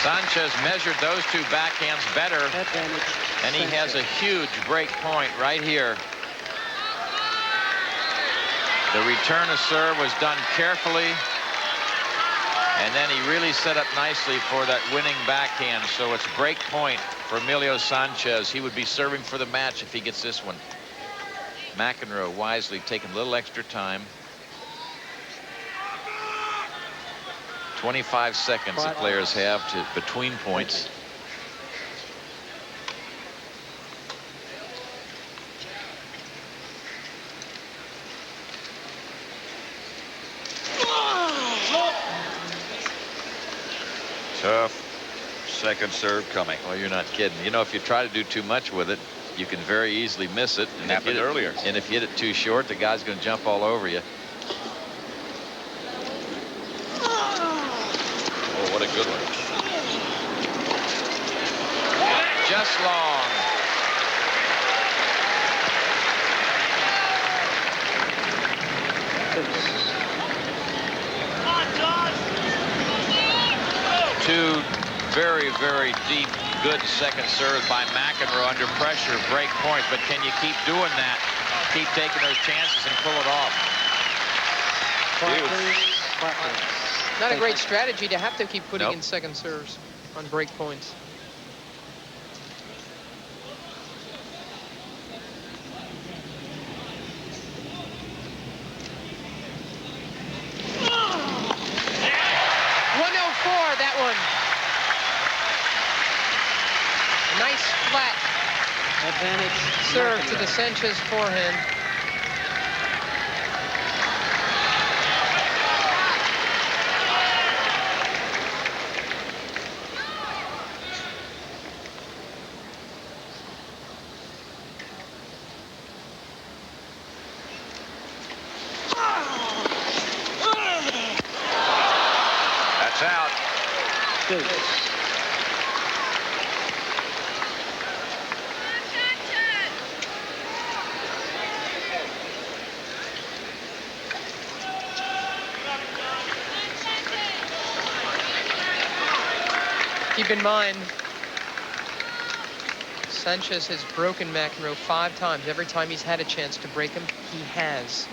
Sanchez measured those two backhands better, and he has a huge break point right here. The return of serve was done carefully, and then he really set up nicely for that winning backhand. So it's break point for Emilio Sanchez. He would be serving for the match if he gets this one. McEnroe wisely taking a little extra time. 25 seconds the players have to between points. Tough second serve coming. Well, you're not kidding. You know, if you try to do too much with it, you can very easily miss it. And happened earlier. And if you hit it too short, the guy's going to jump all over you. Oh, what a good one. Just long. Two very, very deep, good second serves by McEnroe under pressure, break point. But can you keep doing that? keep taking those chances and pull it off. Not a great strategy to have to keep putting Nope. in second serves on break points. That one. Nice flat advantage serve to the Sanchez forehand. That's out. Keep in mind, Sanchez has broken McEnroe 5 times. Every time he's had a chance to break him, he has.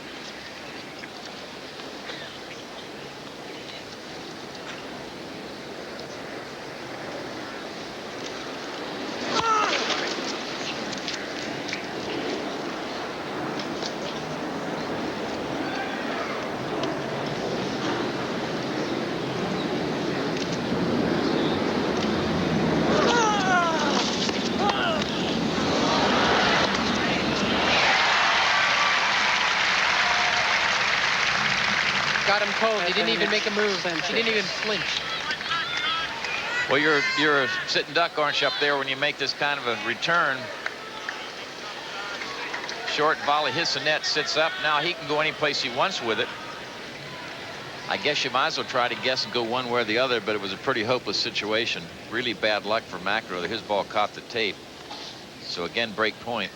Got him cold. He didn't even make a move. He didn't even flinch. Well, you're a sitting duck, aren't you, up there when you make this kind of a return? Short volley hits the net, sits up. Now he can go any place he wants with it. I guess you might as well try to guess and go one way or the other, but it was a pretty hopeless situation. Really bad luck for McEnroe. His ball caught the tape. So again, break point.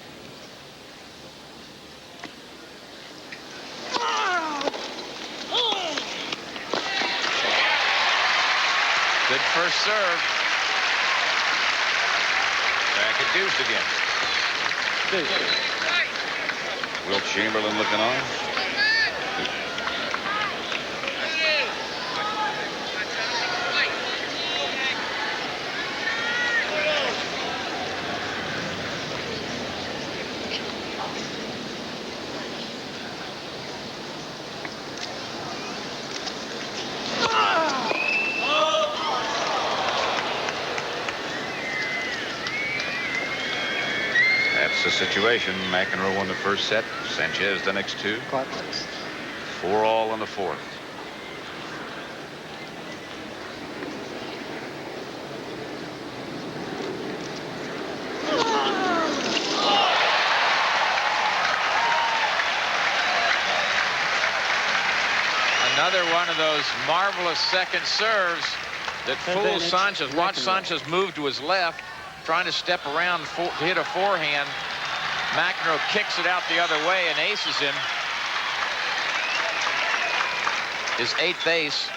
Good first serve. Back at deuce again. Will Chamberlain looking on. That's the situation. McEnroe won the first set. Sanchez the next 2. 4-all in the fourth. Another one of those marvelous second serves that fools Sanchez. Watch Sanchez move to his left, trying to step around to hit a forehand. McEnroe kicks it out the other way and aces him. His 8th ace.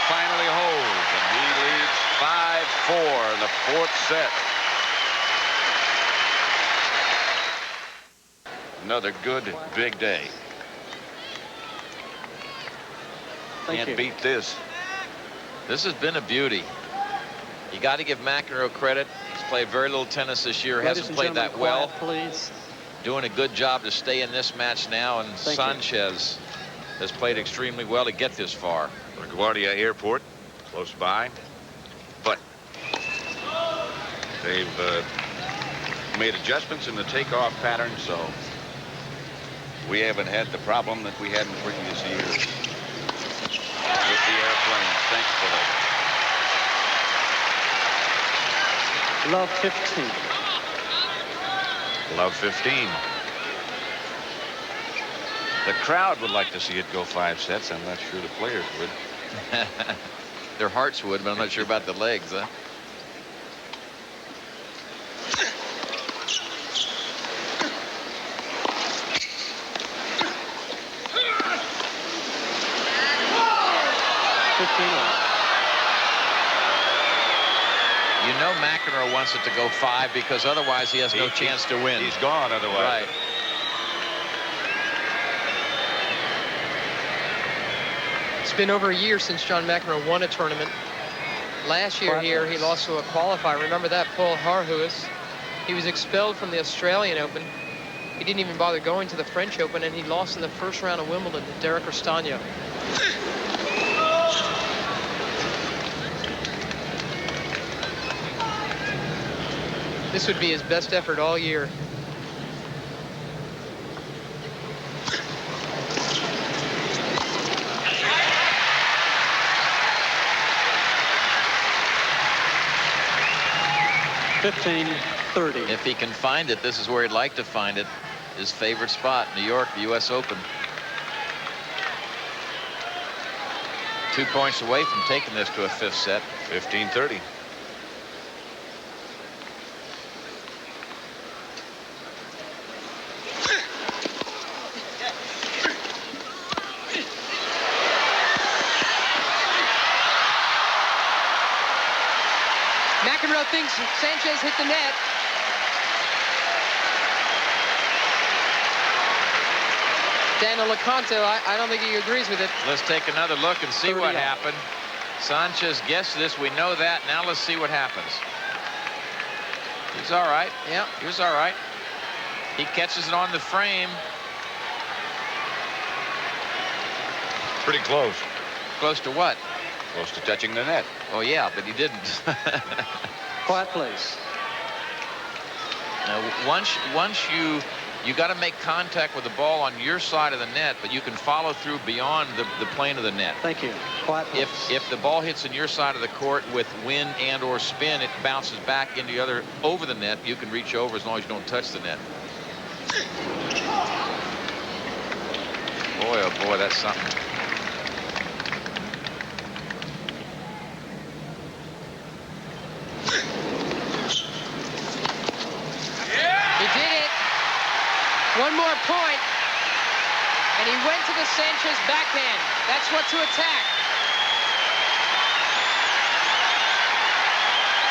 Finally holds, and he leads 5-4 in the fourth set. Another good big day. Can't beat this. This has been a beauty. You got to give McEnroe credit. He's played very little tennis this year. Hasn't played that well. Please. Doing a good job to stay in this match now, and Sanchez has played extremely well to get this far. LaGuardia Airport, close by, but they've made adjustments in the takeoff pattern, so we haven't had the problem that we had in previous years with the airplane, thankfully. Love 15. Love 15. The crowd would like to see it go 5 sets. I'm not sure the players would. Their hearts would, but I'm not sure about the legs, huh? You know McEnroe wants it to go 5 because otherwise he has no chance to win. He's gone otherwise. Right. It's been over a year since John McEnroe won a tournament. Last year here, he lost to a qualifier. Remember that, Paul Harhuis? He was expelled from the Australian Open. He didn't even bother going to the French Open, and he lost in the first round of Wimbledon to Derek Rostagno. This would be his best effort all year. If he can find it, this is where he'd like to find it. His favorite spot, New York, the U.S. Open. 2 points away from taking this to a 5th set. 15-30. McEnroe thinks Sanchez hit the net. Daniel Lecanto, I don't think he agrees with it. Let's take another look and see what happened. Sanchez guessed this. We know that. Now let's see what happens. He's all right. Yeah, he was all right. He catches it on the frame. Pretty close. Close to what? Close to touching the net. Oh, yeah, but he didn't. Quiet, please. Now, once you got to make contact with the ball on your side of the net, but you can follow through beyond the plane of the net. Thank you. Quiet, please. If the ball hits in your side of the court with wind and or spin, it bounces back into the other over the net. You can reach over as long as you don't touch the net. Boy, oh boy, that's something. One more point, and he went to the Sanchez backhand. That's what to attack.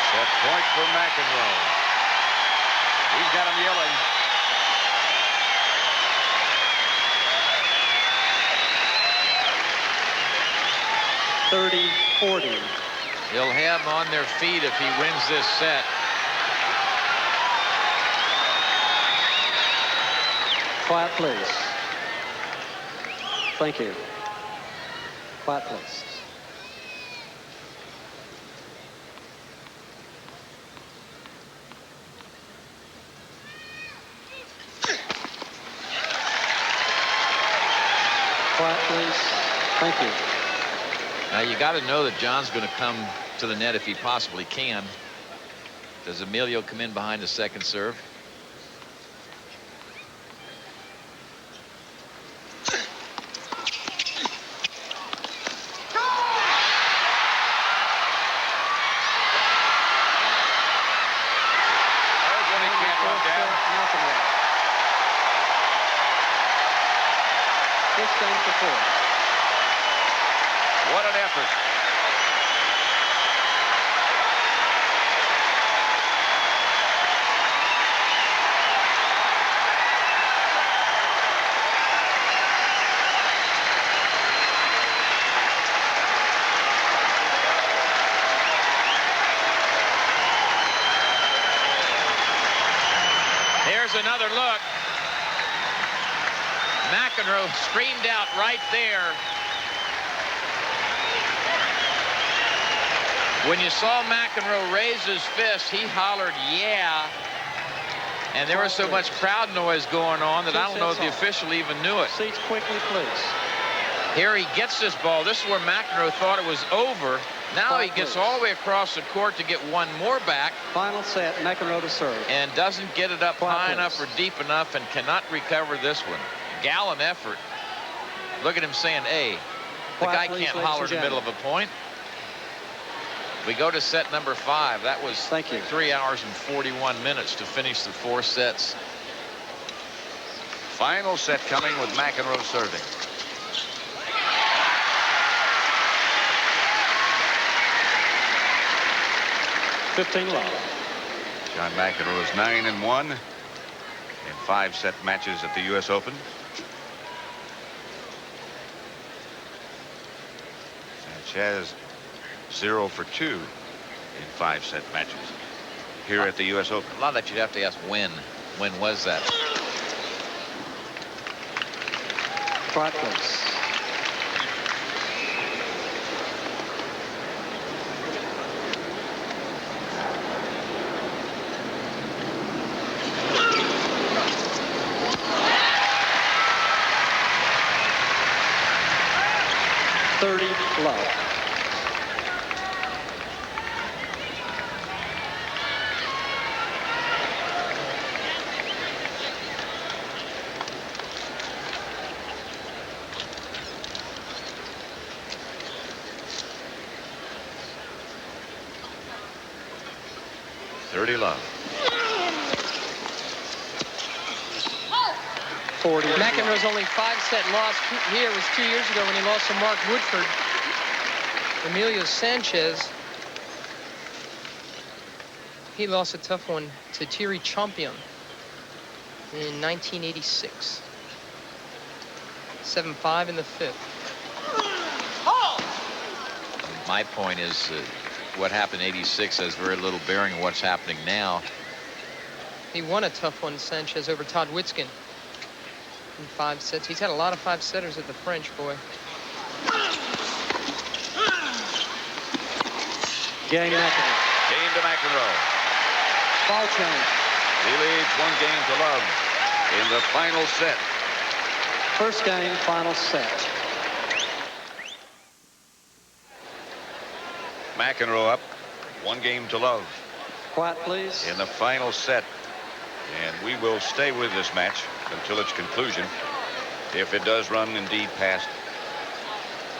Set point for McEnroe. He's got him yelling. (30-40). He'll have them on their feet if he wins this set. Quiet, please. Thank you. Quiet, please. Quiet, please. Thank you. Now, you got to know that John's going to come to the net if he possibly can. Does Emilio come in behind the second serve? What an effort. Here's another look. McEnroe screamed out right there. When you saw McEnroe raise his fist, he hollered, yeah. And there was so much crowd noise going on that I don't know if the official even knew it. Seats quickly, please. Here he gets this ball. This is where McEnroe thought it was over. Now he gets all the way across the court to get one more back. Final set, McEnroe to serve. And doesn't get it up high enough or deep enough and cannot recover this one. Gallant effort. Look at him saying, hey, the guy can't holler in the middle of a point. We go to set number 5. That was 3 hours and 41 minutes to finish the 4 sets. Final set coming with McEnroe serving. John McEnroe is 9-1 in 5-set matches at the U.S. Open. Sanchez 0 for 2 in 5-set matches here at the U.S. Open. A lot of that you'd have to ask when. When was that? Quiet, please. Love. Love. 40. McEnroe's only 5-set loss here was 2 years ago when he lost to Mark Woodford. Emilio Sanchez, he lost a tough one to Thierry Champion in 1986. 7-5 in the 5th. My point is what happened in 86 has very little bearing on what's happening now. He won a tough one, Sanchez, over Todd Witzkin in 5 sets. He's had a lot of 5-setters at the French, boy. Game McEnroe. Game to McEnroe. Ball change. He leads 1 game to love in the final set. First game, final set. McEnroe up 1 game to love. Quiet, please. In the final set. And we will stay with this match until its conclusion. If it does run indeed past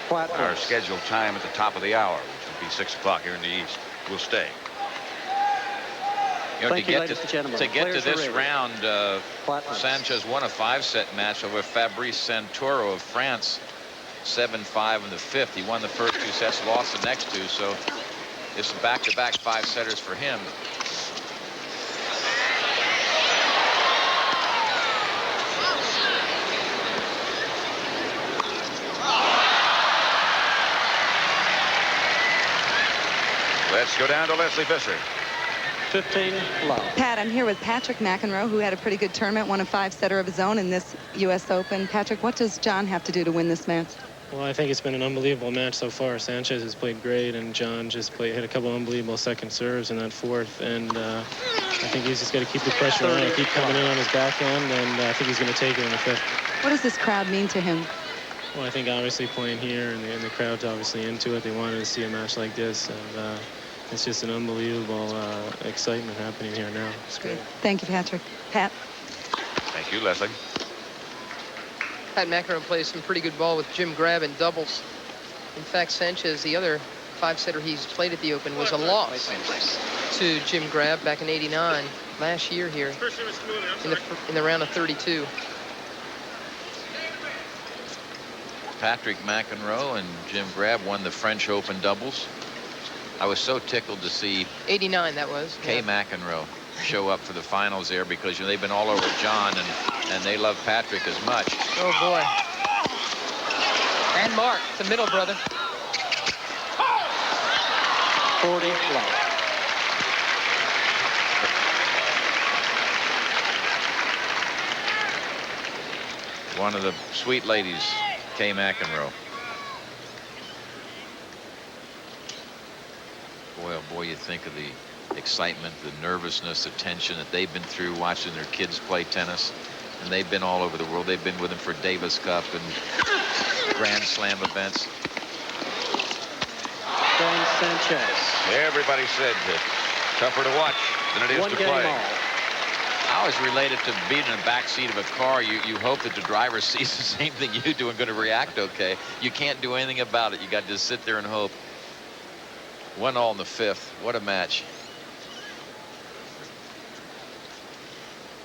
Quiet, our please. scheduled time at the top of the hour, which will be 6 o'clock here in the East, we'll stay. You know, Thank you, ladies and gentlemen. to get to Players are this ready. round, Quiet, please. Sanchez won a 5-set match over Fabrice Santoro of France, 7-5 in the 5th. He won the first 2 sets, lost the next 2, so it's back-to-back 5-setters for him. Let's go down to Leslie Fisher. 15 love. Pat, I'm here with Patrick McEnroe, who had a pretty good tournament, won a 5-setter of his own in this U.S. Open. Patrick, what does John have to do to win this match? Well, I think it's been an unbelievable match so far. Sanchez has played great, and John just hit a couple unbelievable second serves in that 4th. And I think he's just got to keep the pressure on and keep coming in on his backhand, and I think he's going to take it in the 5th. What does this crowd mean to him? Well, I think obviously playing here, and the crowd's obviously into it. They wanted to see a match like this, and it's just an unbelievable excitement happening here now. It's great. Thank you, Patrick. Pat? Thank you, Leslie. Pat McEnroe plays some pretty good ball with Jim Grab in doubles. In fact, Sanchez, the other 5-setter he's played at the Open, was a loss to Jim Grab back in '89, last year here in the round of 32. Patrick McEnroe and Jim Grab won the French Open doubles. I was so tickled to see '89 that was. Kay McEnroe show up for the finals there, because they've been all over John, and they love Patrick as much. Oh boy. And Mark, the middle brother. 40 love. One of the sweet ladies, Kay McEnroe. Boy, oh boy, you think of the excitement, the nervousness, the tension that they've been through watching their kids play tennis. And they've been all over the world. They've been with them for Davis Cup and Grand Slam events. Sanchez. Everybody said tougher to watch than it is 1 to game play. all. I always relate it to being in the back seat of a car. You hope that the driver sees the same thing you do and going to react okay. You can't do anything about it. You got to just sit there and hope. 1-all in the 5th. What a match.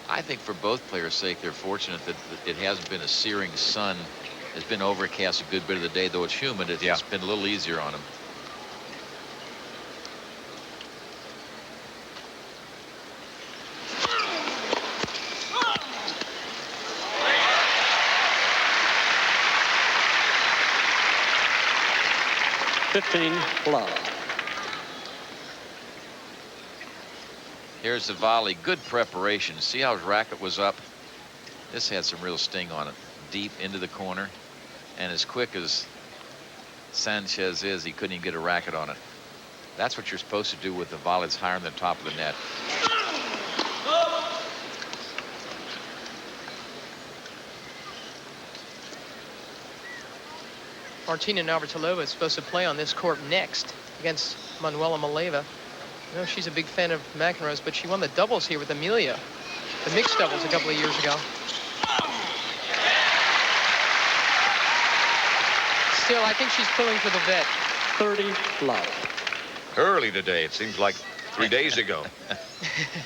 I think for both players' sake, they're fortunate that it hasn't been a searing sun. It's been overcast a good bit of the day, though it's humid. It's been a little easier on them. Love. Here's the volley. Good preparation. See how his racket was up? This had some real sting on it. Deep into the corner. And as quick as Sanchez is, he couldn't even get a racket on it. That's what you're supposed to do with the volley that's higher than the top of the net. Martina Navratilova is supposed to play on this court next against Manuela Maleva. I know she's a big fan of McEnroe's, but she won the doubles here with Emilio, the mixed doubles a couple of years ago. Still, I think she's pulling for the vet. 30 love. Early today, it seems like 3 days ago.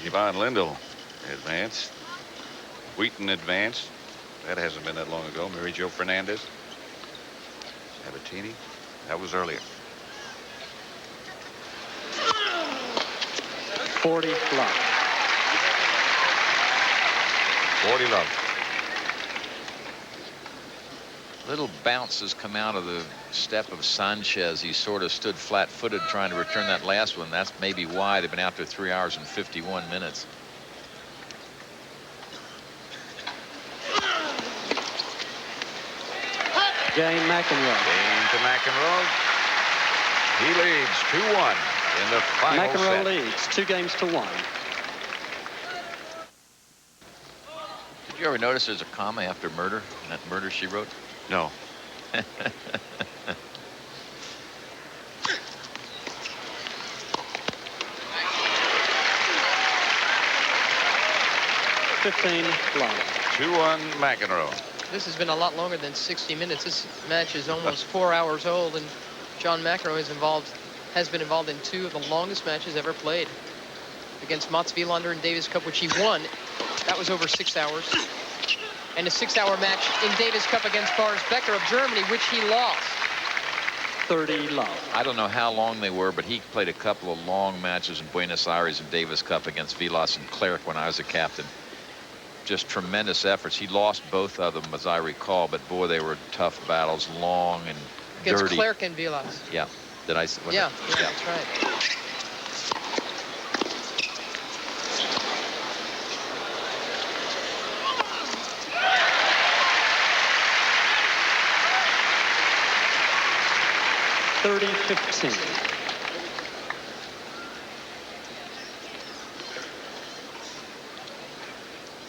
Yvonne Lindell advanced. Wheaton advanced. That hasn't been that long ago. Mary Jo Fernandez. Sabatini. That was earlier. 40 love. 40 love. Little bounces come out of the step of Sanchez. He sort of stood flat-footed trying to return that last one. That's maybe why they've been out there 3 hours and 51 minutes. Game McEnroe. Game to McEnroe. He leads 2-1 in the final McEnroe set. leads 2-1. Did you ever notice there's a comma after murder in that murder she wrote? No. 15 love. 2-1 McEnroe. This has been a lot longer than 60 minutes. This match is almost 4 hours old, and John McEnroe has been involved in 2 of the longest matches ever played. Against Mats Wilander in Davis Cup, which he won. That was over 6 hours. And a 6-hour match in Davis Cup against Boris Becker of Germany, which he lost. 30 love. I don't know how long they were, but he played a couple of long matches in Buenos Aires and Davis Cup against Vilas and Cleric when I was a captain. Just tremendous efforts. He lost both of them, as I recall, but boy, they were tough battles, long and against dirty. Cleric and Vilas. Yeah. Did I? Yeah, that's right. $30-15.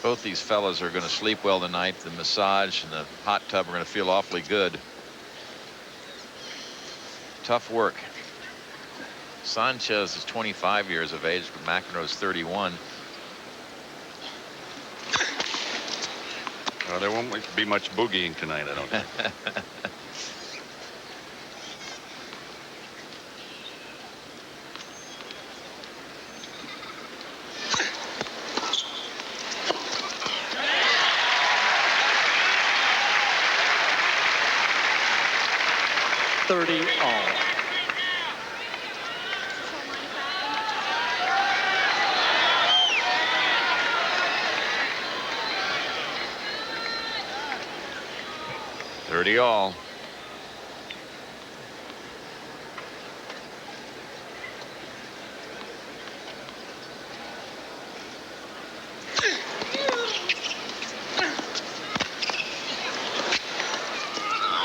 Both these fellas are going to sleep well tonight. The massage and the hot tub are going to feel awfully good. Tough work. Sanchez is 25 years of age, but McEnroe is 31. Well, there won't be much boogieing tonight, I don't think. $30-all. $30-all.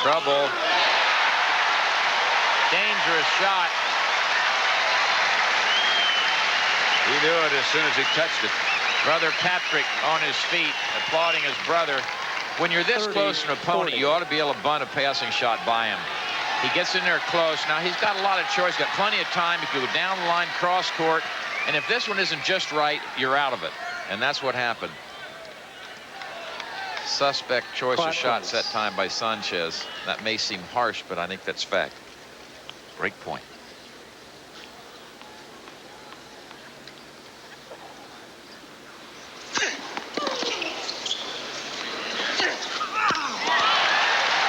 Trouble. Dangerous shot. He knew it as soon as he touched it. Brother Patrick on his feet, applauding his brother. When you're this close to an opponent, you ought to be able to bunt a passing shot by him. He gets in there close. Now, he's got a lot of choice. Got plenty of time. He could go down the line, cross court. And if this one isn't just right, you're out of it. And that's what happened. Suspect choice of shots that time by Sanchez. That may seem harsh, but I think that's fact. Great point.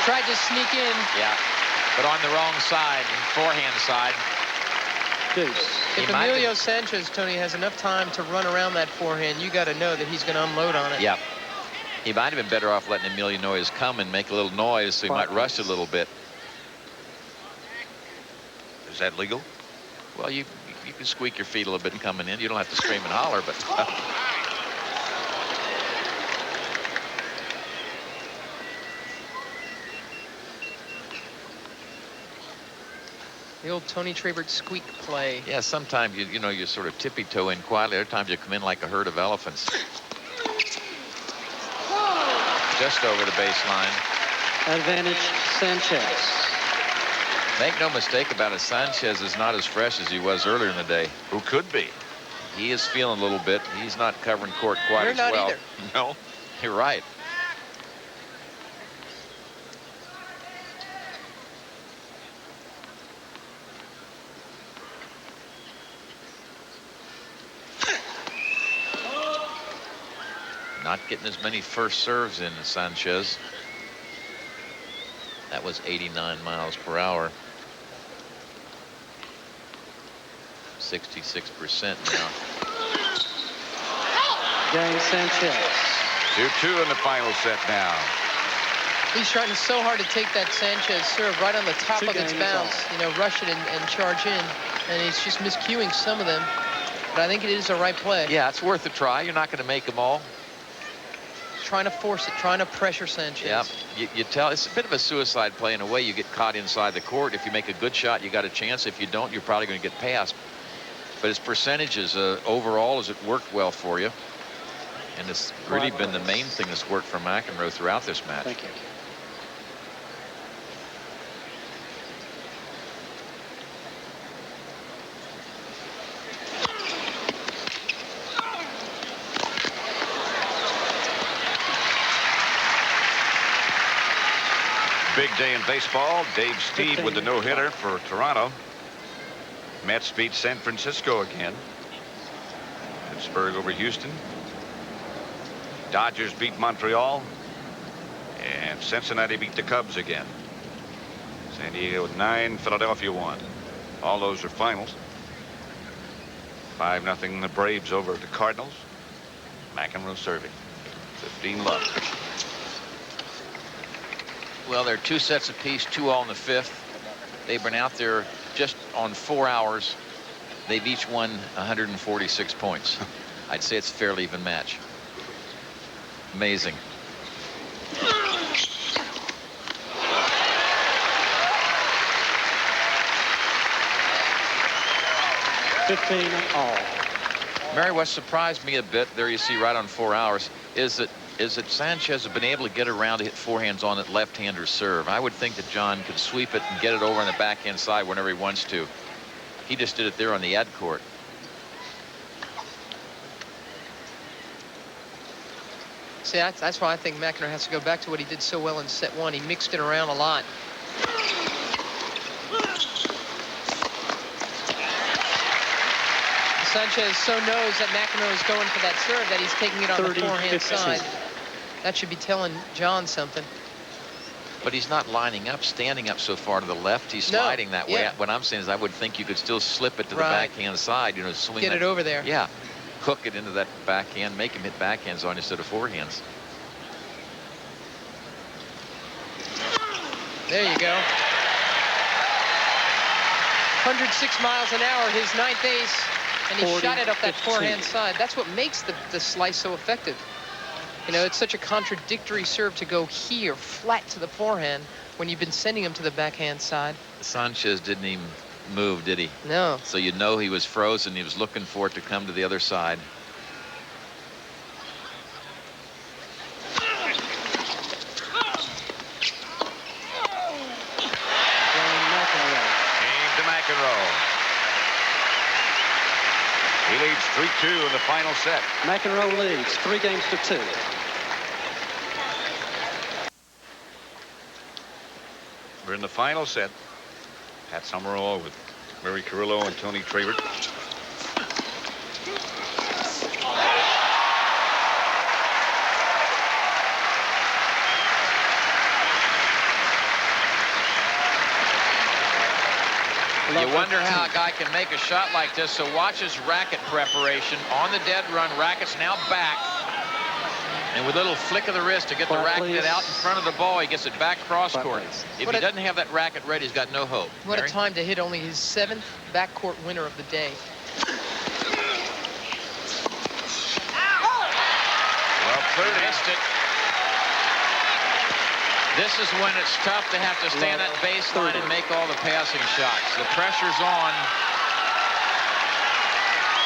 Tried to sneak in. Yeah, but on the wrong side, forehand side. If Emilio Sanchez, Tony, has enough time to run around that forehand, you got to know that he's going to unload on it. Yep. He might have been better off letting Emilio know he's coming, make a little noise, so he might rush a little bit. Is that legal? Well, you can squeak your feet a little bit coming in. You don't have to scream and holler, but. The old Tony Trabert squeak play. Yeah, sometimes you sort of tippy-toe in quietly. Other times you come in like a herd of elephants. Just over the baseline. Advantage Sanchez. Make no mistake about it, Sanchez is not as fresh as he was earlier in the day. Who could be? He is feeling a little bit. He's not covering court quite as well. You're not either. No, you're right. Not getting as many first serves in as Sanchez. That was 89 miles per hour. 66% now. Game Sanchez. 2-2 in the final set now. He's trying so hard to take that Sanchez serve right on the top of its bounce. Rush it and charge in. And he's just miscuing some of them. But I think it is the right play. Yeah, it's worth a try. You're not going to make them all. Trying to force it, trying to pressure Sanchez. Yeah, you tell it's a bit of a suicide play in a way. You get caught inside the court. If you make a good shot, you got a chance. If you don't, you're probably going to get past. But his percentages overall, has it worked well for you? And it's really been the main thing that's worked for McEnroe throughout this match. Thank you. Big day in baseball. Dave Steed with the no-hitter for Toronto. Mets beat San Francisco again. Pittsburgh over Houston. Dodgers beat Montreal. And Cincinnati beat the Cubs again. San Diego 9, Philadelphia 1. All those are finals. 5-0 the Braves over the Cardinals. McEnroe serving. 15 love. Well, they're 2 sets apiece, 2 all in the 5th. They've been out there just on 4 hours. They've each won 146 points. I'd say it's a fairly even match. Amazing. All. Mary, what surprised me a bit, there you see right on 4 hours, is that Sanchez has been able to get around to hit forehands on that left-hander serve. I would think that John could sweep it and get it over on the backhand side whenever he wants to. He just did it there on the ad court. See, that's why I think McEnroe has to go back to what he did so well in set 1. He mixed it around a lot. Sanchez so knows that McEnroe is going for that serve that he's taking it on the forehand side. That should be telling John something. But he's not lining up, standing up so far to the left. He's sliding that way. What I'm saying is I would think you could still slip it to the backhand side, swing Get it over there. Yeah, hook it into that backhand, make him hit backhands on instead of forehands. There you go. 106 miles an hour, his 9th ace. And he shot it up that forehand side. That's what makes the slice so effective. It's such a contradictory serve to go here, flat to the forehand, when you've been sending him to the backhand side. Sanchez didn't even move, did he? No. So you know he was frozen. He was looking for it to come to the other side. Game to McEnroe. He leads 3 in the final set. McEnroe leads 3-2. We're in the final set. Pat Summerall with Murray Carrillo and Tony Trabert. You wonder how a guy can make a shot like this. So watch his racket preparation. On the dead run, racket's now back. And with a little flick of the wrist to get the racket out in front of the ball, he gets it back cross court. If he doesn't have that racket ready, he's got no hope. What a time to hit only his 7th backcourt winner of the day. Well, third missed it. This is when it's tough to have to stand that baseline and make all the passing shots. The pressure's on.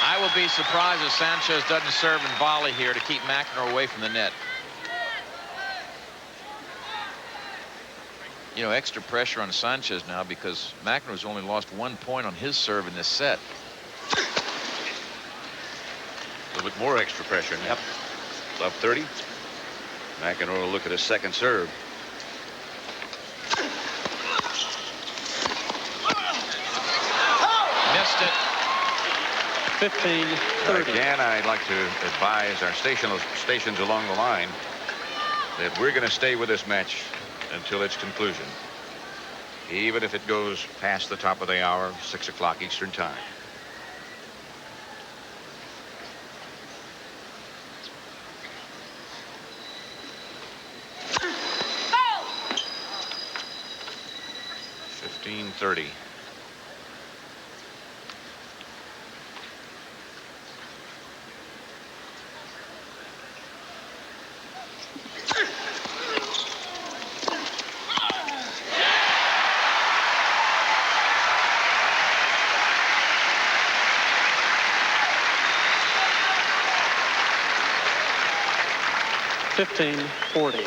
I will be surprised if Sanchez doesn't serve and volley here to keep McEnroe away from the net. You know, extra pressure on Sanchez now because McEnroe's only lost 1 point on his serve in this set. A little bit more extra pressure now. Yep. Love 30. McEnroe will look at his second serve. Missed it. 15-30. Again, I'd like to advise our stations along the line that we're going to stay with this match until its conclusion, even if it goes past the top of the hour, 6 o'clock Eastern Time. .30.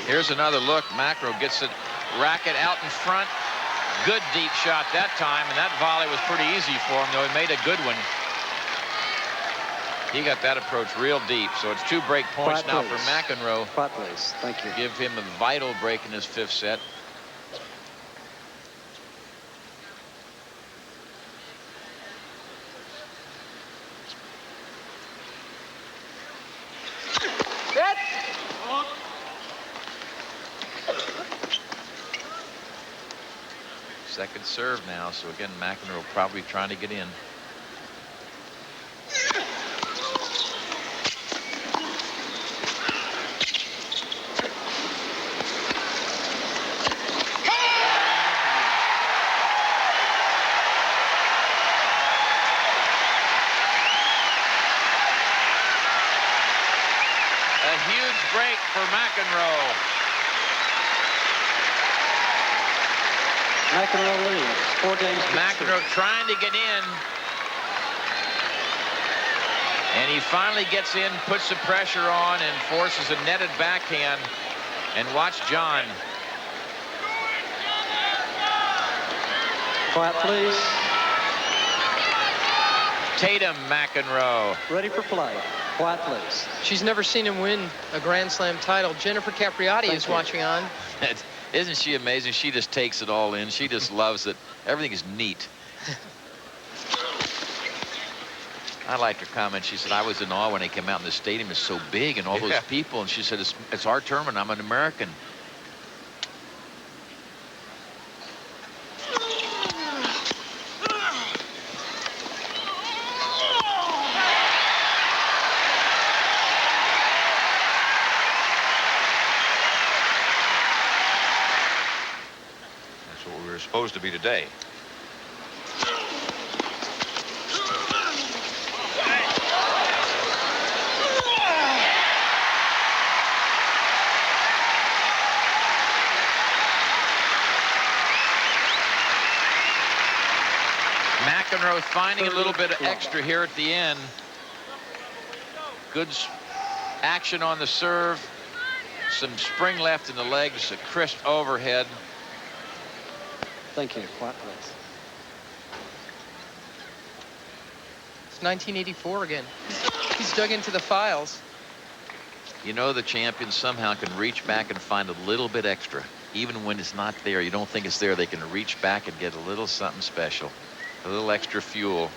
Here's another look. McEnroe gets the racket out in front. Good deep shot that time, and that volley was pretty easy for him, though he made a good one. He got that approach real deep, so it's 2 break points now for McEnroe. Quiet, please. Thank you. Give him a vital break in his 5th set. Second serve now, so again, McEnroe probably trying to get in. A huge break for McEnroe. McEnroe leads 4-2. McEnroe trying to get in. And he finally gets in, puts the pressure on, and forces a netted backhand. And watch John. Quiet, please. Tatum McEnroe. Ready for play. Quiet, please. She's never seen him win a Grand Slam title. Jennifer Capriati is watching on. Isn't she amazing? She just takes it all in. She just loves it. Everything is neat. I liked her comment. She said, I was in awe when they came out in the stadium. It's so big and all those people. And she said, it's our tournament. I'm an American. Supposed to be today. McEnroe finding a little bit of extra here at the end. Good action on the serve. Some spring left in the legs. A crisp overhead. Thank you. Quiet, please. It's 1984 again. He's dug into the files. You know, the champions somehow can reach back and find a little bit extra. Even when it's not there, you don't think it's there, they can reach back and get a little something special. A little extra fuel.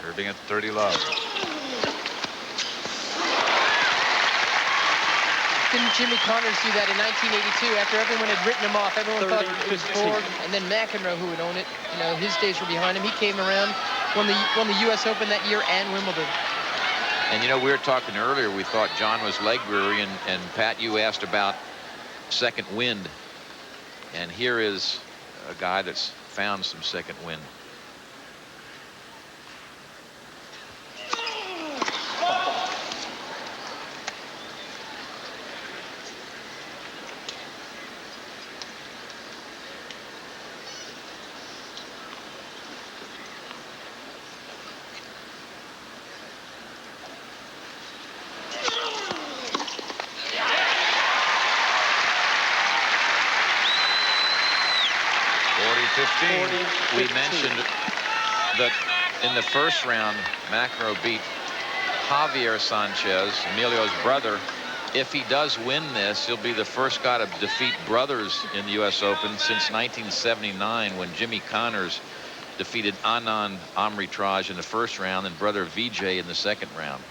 Serving at 30 love. Didn't Jimmy Connors do that in 1982 after everyone had written him off? Everyone thought it was Ford, and then McEnroe, who would own it. You know, his days were behind him. He came around, won the U.S. Open that year and Wimbledon. And, you know, we were talking earlier, we thought John was leg weary, and Pat, you asked about second wind. And here is a guy that's found some second wind. We mentioned that in the first round, McEnroe beat Javier Sanchez, Emilio's brother. If he does win this, he'll be the first guy to defeat brothers in the U.S. Open since 1979, when Jimmy Connors defeated Anand Amritraj in the first round and brother Vijay in the second round.